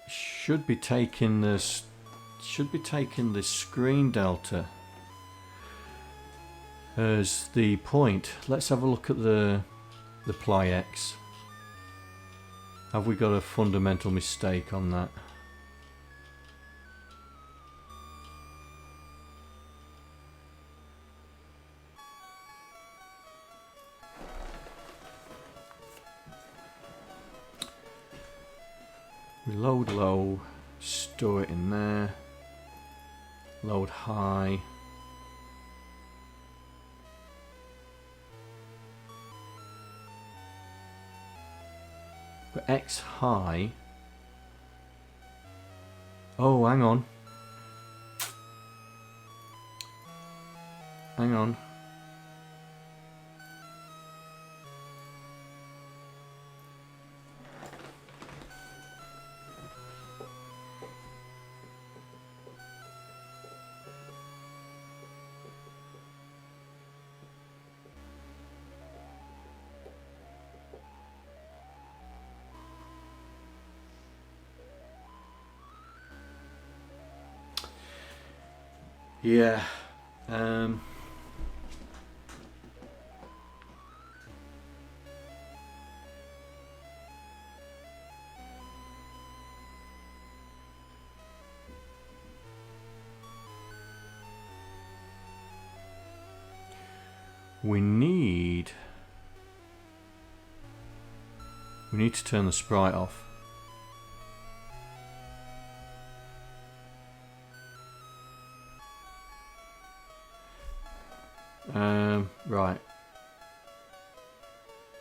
Should be taking this screen delta as the point. Let's have a look at the apply X. Have we got a fundamental mistake on that? We load low, store it in there, load high. But X high. Oh, hang on. Hang on. Yeah. We need to turn the sprite off. Right.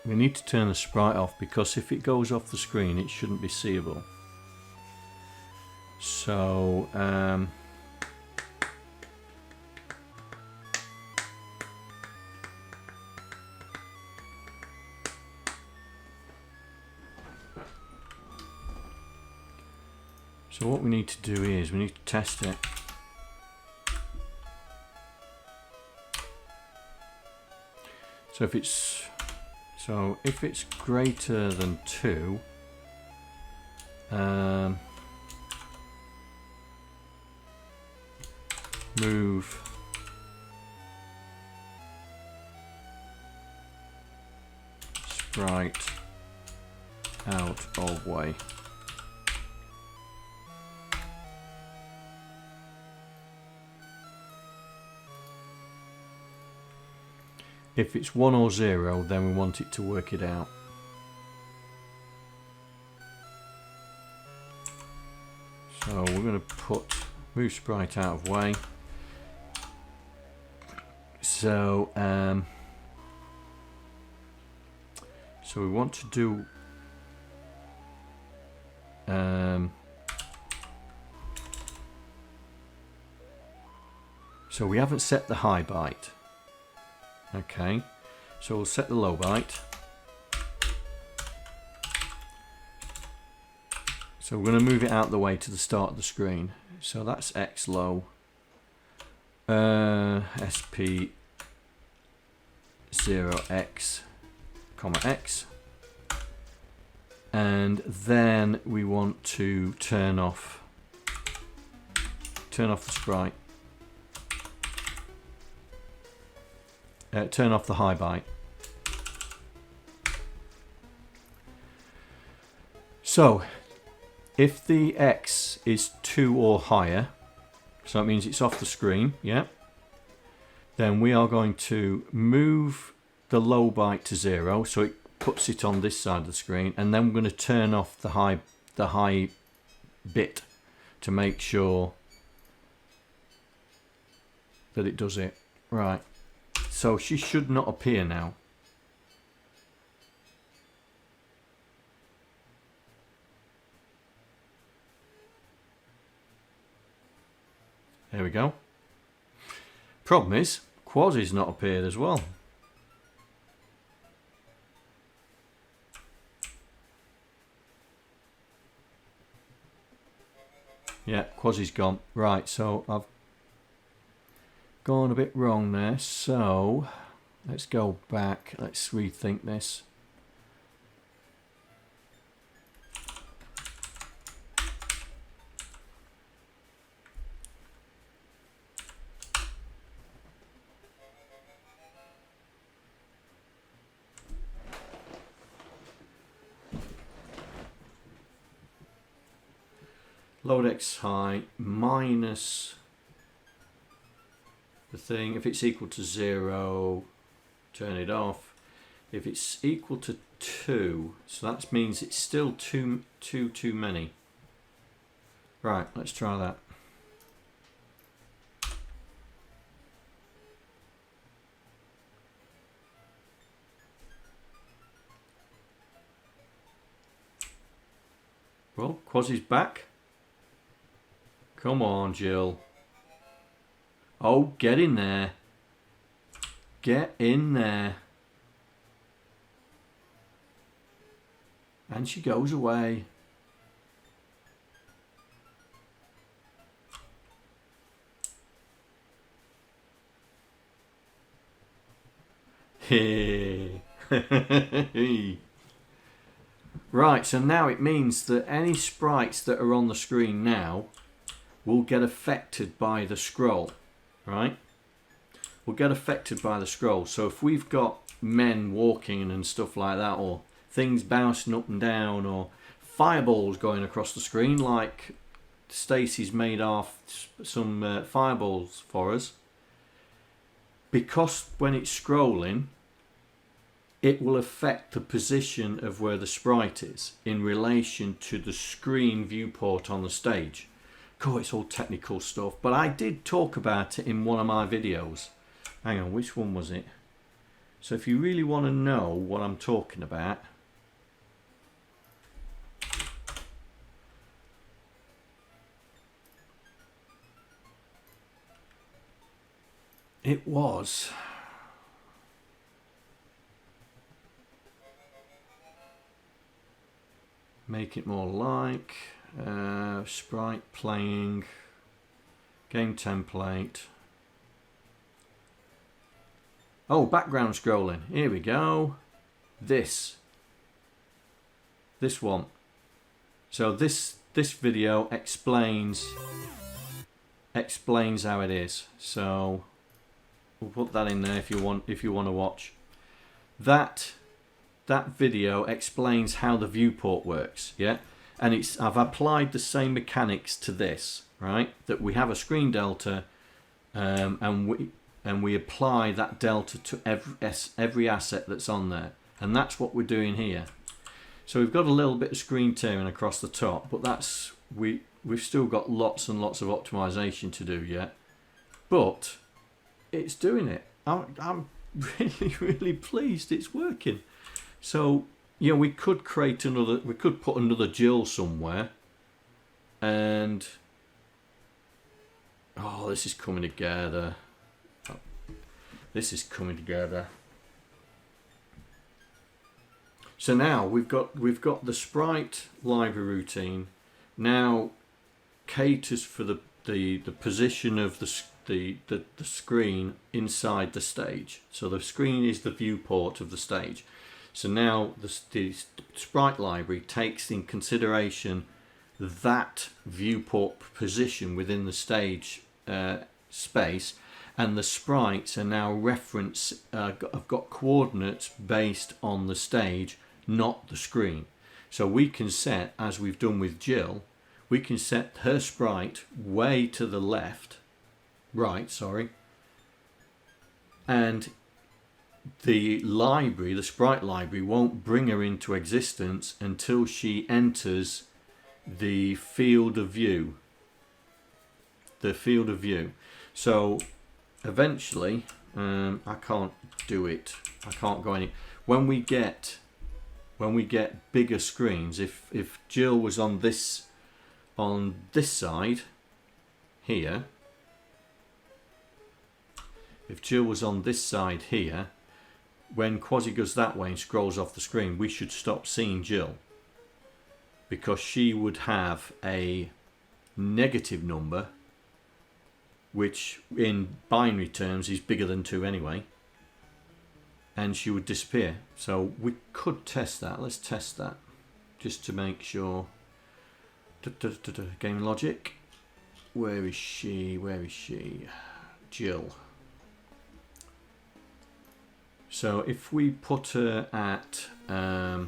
we need to turn the sprite off, because if it goes off the screen it shouldn't be seeable. So so what we need to do is we need to test it. So if it's greater than 2, move sprite out of way. If it's 1 or 0, then we want it to work it out. So we're going to put move sprite out of way. So so we want to do so we haven't set the high byte. Okay, so we'll set the low byte. So we're going to move it out the way to the start of the screen. So that's X low, SP 0X, X, and then we want to turn off the sprite. Turn off the high byte. So if the X is 2 or higher, so that means it's off the screen, yeah, then we are going to move the low byte to 0, so it puts it on this side of the screen, and then we're going to turn off the high bit to make sure that it does it. Right. So she should not appear now. There we go. Problem is, Quasi's not appeared as well. Yeah, Quasi's gone. Right, so I've gone a bit wrong there, so let's go back, let's rethink this. Load X high minus the thing. If it's equal to 0, turn it off. If it's equal to 2, so that means it's still too many. Right, let's try that. Well, Quasi's back. Come on, Jill. Oh, get in there. Get in there. And she goes away. Hey. Right, so now it means that any sprites that are on the screen now will get affected by the scroll. Right, will get affected by the scroll. So if we've got men walking and stuff like that, or things bouncing up and down, or fireballs going across the screen, like Stacy's made off some fireballs for us, because when it's scrolling it will affect the position of where the sprite is in relation to the screen viewport on the stage. Cool, it's all technical stuff, but I did talk about it in one of my videos. Hang on, which one was it? So if you really want to know what I'm talking about, it was make it more like sprite playing, game template. Oh, background scrolling. Here we go. This one. So this video explains how it is. So we'll put that in there if you want to watch. That video explains how the viewport works, yeah? And I've applied the same mechanics to this, right? That we have a screen delta, and we apply that delta to every asset that's on there, and that's what we're doing here. So we've got a little bit of screen tearing across the top, but that's we've still got lots and lots of optimization to do yet. But it's doing it. I'm really pleased it's working. So, you know, we could create another, we could put another Jill somewhere, and oh, this is coming together. This is coming together. So now we've got the sprite library routine now caters for the position of the screen inside the stage. So the screen is the viewport of the stage. So now the sprite library takes in consideration that viewport position within the stage space, and the sprites are now have got coordinates based on the stage, not the screen. So we can set, as we've done with Jill, we can set her sprite way to the right, and the sprite library won't bring her into existence until she enters the field of view. So eventually, I can't do it. I can't go any. When we get bigger screens, if Jill was on this side here, when Quasi goes that way and scrolls off the screen, we should stop seeing Jill, because she would have a negative number, which in binary terms is bigger than 2 anyway, and she would disappear. So we could test that. Let's test that just to make sure. Game logic. Where is she? Jill. So if we put her at, well,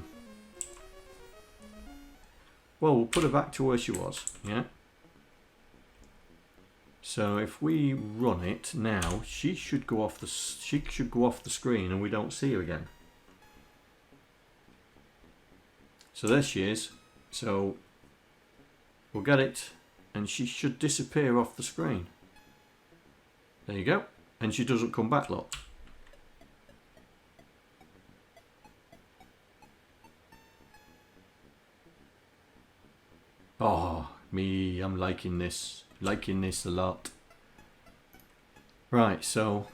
we'll put her back to where she was, yeah? So if we run it now, she should go off the screen and we don't see her again. So there she is. So we'll get it, and she should disappear off the screen. There you go. And she doesn't come back, look. Oh, I'm liking this a lot. Right, so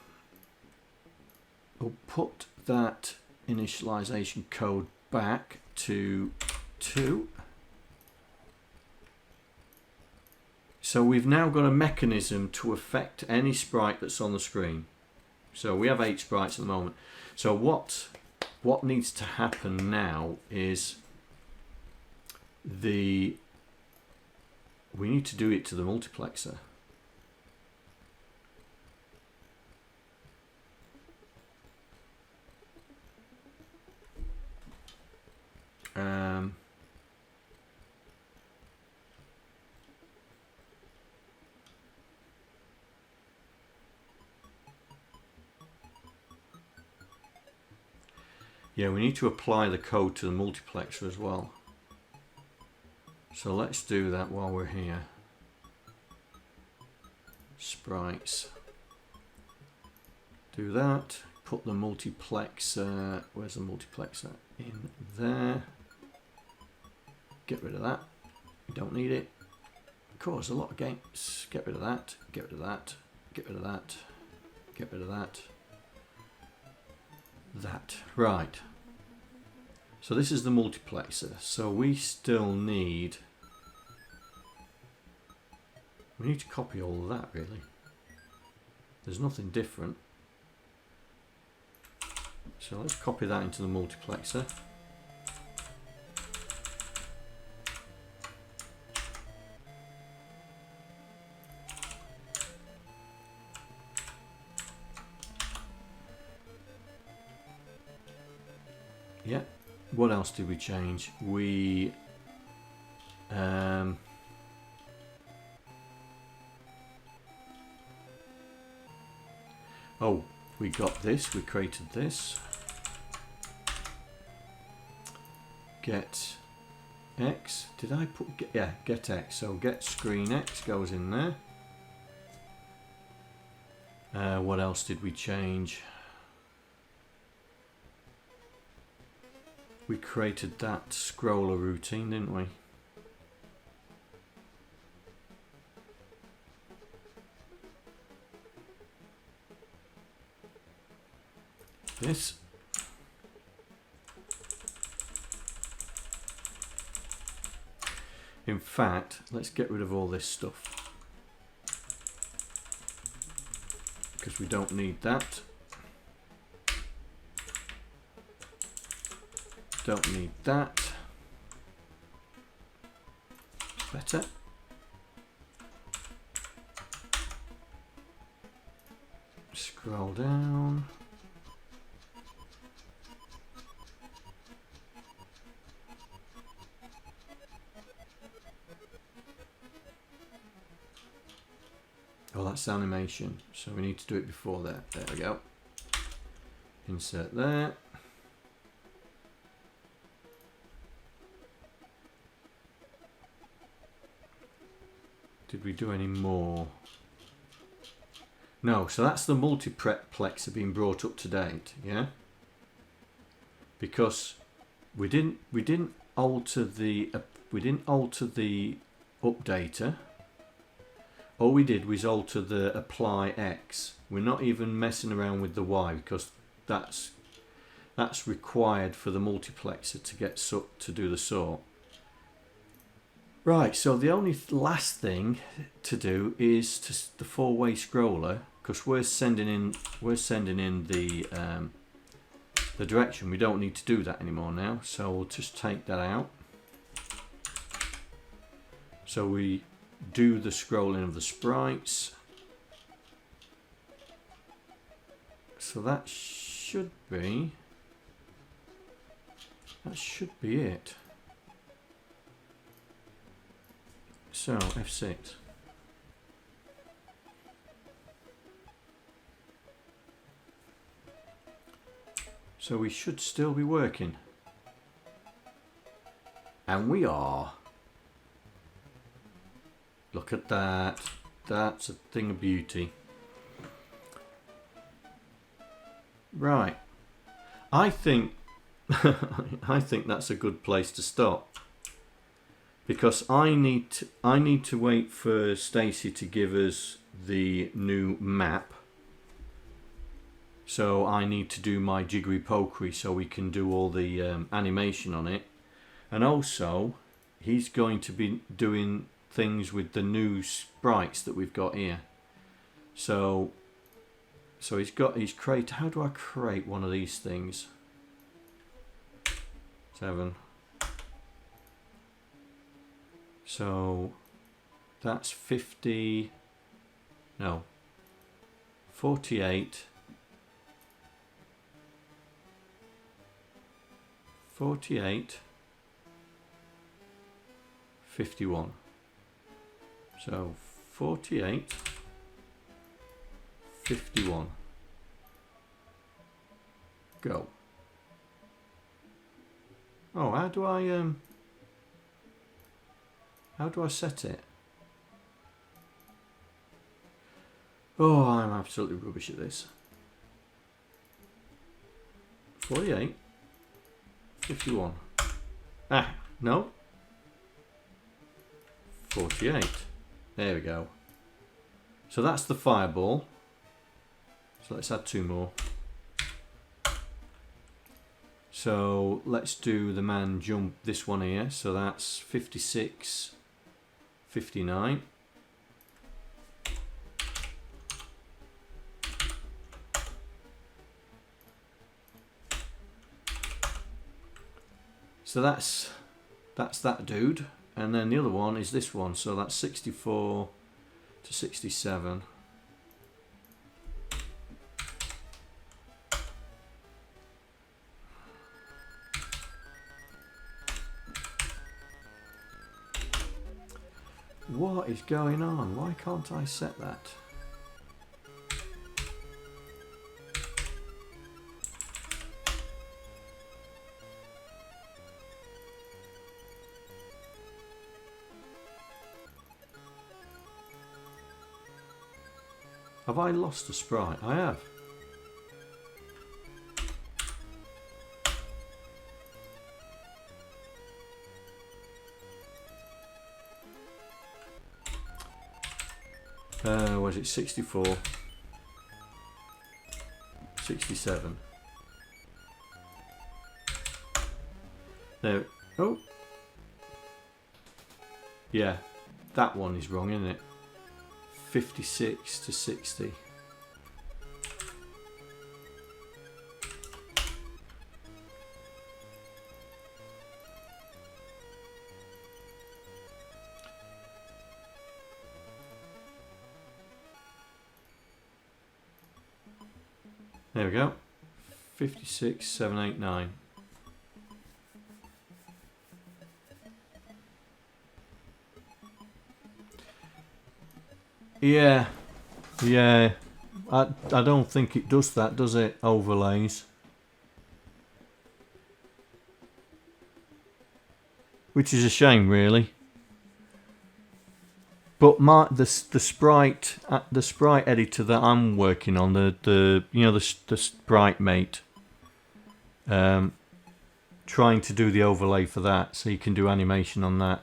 we'll put that initialization code back to 2. So we've now got a mechanism to affect any sprite that's on the screen. So we have 8 sprites at the moment. So what needs to happen now is we need to do it to the multiplexer. Yeah, we need to apply the code to the multiplexer as well. So let's do that while we're here. Sprites. Do that. put the multiplexer, where's the multiplexer? In there. Get rid of that. We don't need it. Cause a lot of games. Get rid of that. Get rid of that. Get rid of that. Get rid of that. That. Right. So this is the multiplexer. So we still need... We need to copy all of that, really. There's nothing different. So let's copy that into the multiplexer. Yeah. What else did we change? We oh, we got this, we created this. Get X. Did I put yeah, get X. So get screen X goes in there. What else did we change? We created that scroller routine, didn't we? This. In fact, let's get rid of all this stuff because we don't need that. Don't need that. Better. Scroll down. Oh, that's animation, so we need to do it before that. There we go. Insert there. Did we do any more? No, so that's the multiplexer being brought up to date, yeah? Because we didn't alter the updater. All we did was alter the apply X. We're not even messing around with the Y because that's required for the multiplexer to get to do the sort. Right, so the only last thing to do is the four-way scroller, because we're sending in the direction. We don't need to do that anymore now, so we'll just take that out. So we do the scrolling of the sprites. So that should be it. So F6. So we should still be working. And we are. Look at that. That's a thing of beauty. Right. I think I think that's a good place to stop. Because I need to wait for Stacy to give us the new map. So I need to do my jiggery pokery so we can do all the animation on it. And also, he's going to be doing things with the new sprites that we've got here. So he's created. How do I create one of these things? 7. So that's 50. No. 48. 48. 51. So 48. 51. Go. Oh, how do I set it? Oh, I'm absolutely rubbish at this. 48, 51. Ah, no. 48. There we go. So that's the fireball. So let's add 2 more. So let's do the man jump, this one here. So that's 56, 59. So that's that dude, and then the other one is this one. So that's 64 to 67. What is going on? Why can't I set that? Have I lost a sprite? I have. Was it 64? 67. There. Oh. Yeah, that one is wrong, isn't it? 56 to 60. There we go. 56, 7, 8, 9. Yeah. I don't think it does that, does it? Overlays. Which is a shame, really. But the sprite editor that I'm working on, the Sprite mate, trying to do the overlay for that, so you can do animation on that,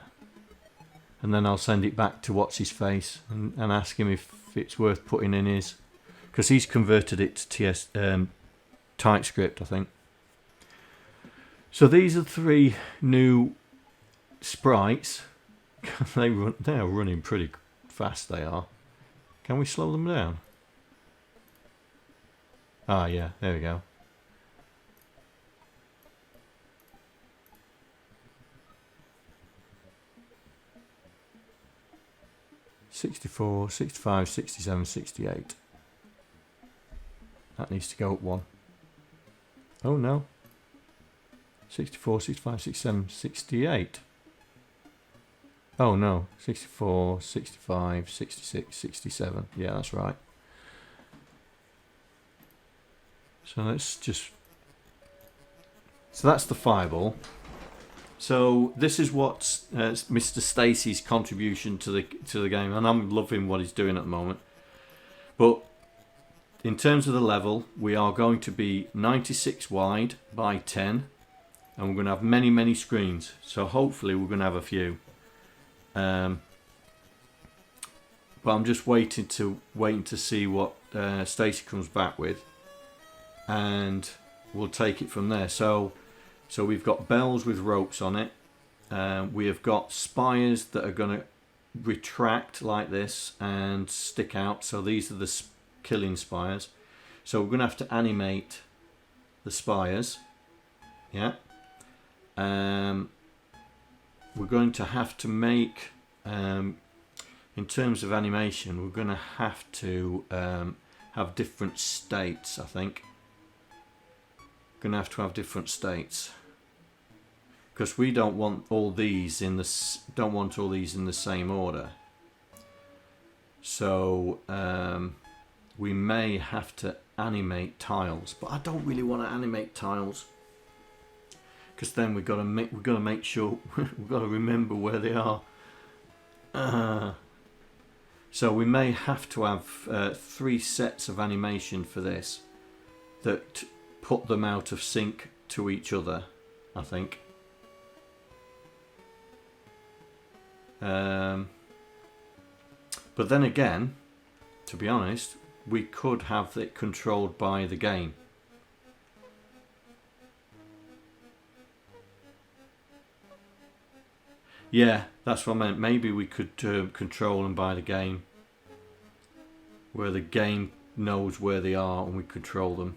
and then I'll send it back to what's his face and ask him if it's worth putting in his, because he's converted it to TypeScript, I think. So these are 3 new sprites. They are running pretty fast, they are. Can we slow them down? Ah, yeah, there we go. $64, $65, $67, $68. That needs to go up 1. Oh no. $64, $65, $67, $68. Oh no, 64, 65, 66, 67. Yeah, that's right. So let's just... So that's the fireball. So this is what's Mr. Stacy's contribution to the game, and I'm loving what he's doing at the moment. But in terms of the level, we are going to be 96 wide by 10, and we're going to have many screens. So hopefully we're going to have a few. But I'm just waiting to see what Stacy comes back with, and we'll take it from there. So we've got bells with ropes on it. We have got spires that are going to retract like this and stick out. So these are the killing spires. So we're going to have to animate the spires. Yeah. We're going to have to make, in terms of animation, we're going to have to have different states, I think. Going to have different states, because we don't want all these in the same order. So we may have to animate tiles, but I don't really want to animate tiles, because then we've got to make sure we've got to remember where they are. So we may have to have 3 sets of animation for this that put them out of sync to each other, I think. But then again, to be honest, we could have it controlled by the game. Yeah, that's what I meant. Maybe we could control them by the game, where the game knows where they are and we control them.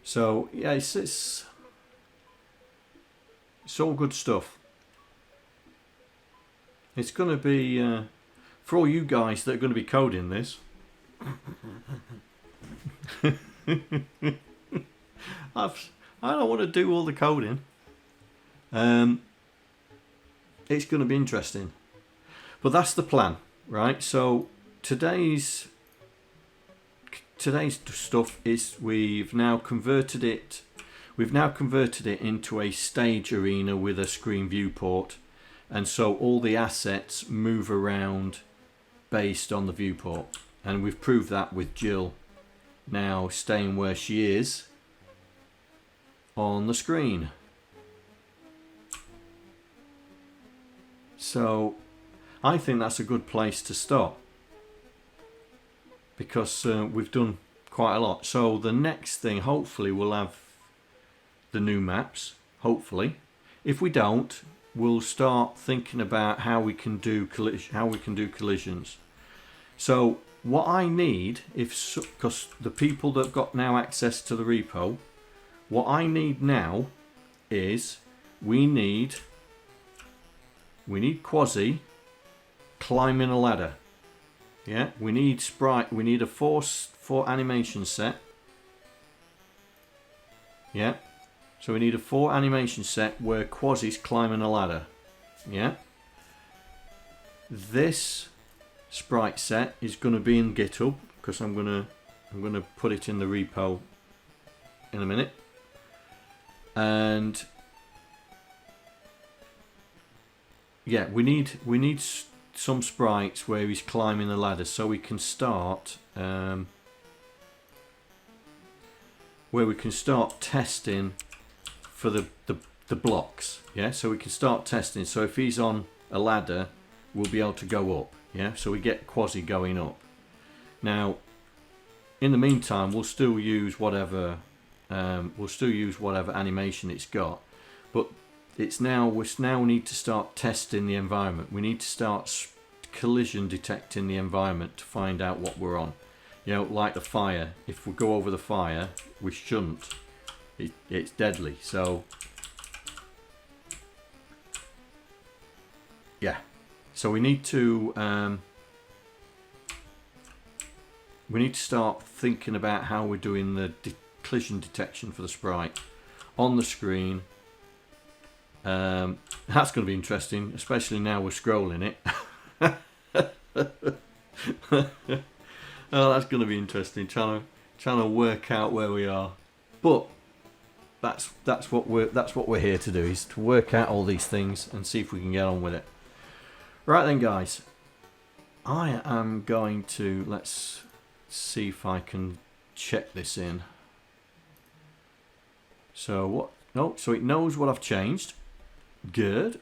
So yeah, it's all good stuff. It's going to be for all you guys that are going to be coding this. I don't want to do all the coding. It's going to be interesting, but that's the plan, right? So today's stuff is we've now converted it into a stage arena with a screen viewport, and so all the assets move around based on the viewport, and we've proved that with Jill now staying where she is on the screen. So I think that's a good place to start, because we've done quite a lot. So the next thing, hopefully, we'll have the new maps. Hopefully, if we don't, we'll start thinking about how we can do collisions. So what I need, because the people that've got now access to the repo, what I need now is we need Quasi climbing a ladder. Yeah, we need Sprite. We need a four animation set. Yeah, so we need a 4 animation set where Quasi's climbing a ladder. Yeah, this sprite set is going to be in GitHub, because I'm gonna put it in the repo in a minute. And yeah, we need some sprites where he's climbing the ladder, so we can start testing for the blocks. Yeah, so we can start testing. So if he's on a ladder, we'll be able to go up. Yeah, so we get Quasi going up. Now, in the meantime, we'll still use whatever animation it's got, but we now need to start testing the environment. We need to start collision detecting the environment to find out what we're on. You know, like the fire. If we go over the fire, we shouldn't. It's deadly. So yeah. So we need to start thinking about how we're doing the collision detection for the sprite on the screen. That's going to be interesting, especially now we're scrolling it. Oh, that's going to be interesting, trying to work out where we are. But that's what we're here to do, is to work out all these things and see if we can get on with it. Right then, guys, I am going to, let's see if I can check this in. So what? No, so it knows what I've changed. Good.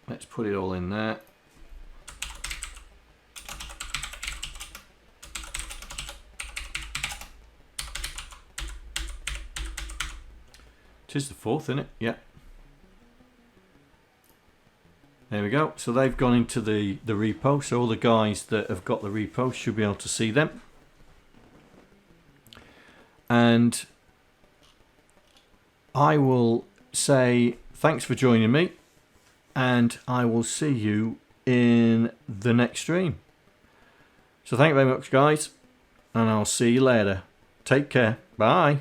Let's put it all in there. It is the 4th, isn't it? Yeah. There we go. So they've gone into the repo. So all the guys that have got the repo should be able to see them. And I will say thanks for joining me, and I will see you in the next stream. So thank you very much, guys, and I'll see you later. Take care. Bye.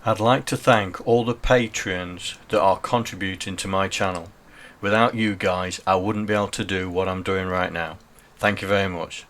I'd like to thank all the patrons that are contributing to my channel. Without you guys, I wouldn't be able to do what I'm doing right now. Thank you very much.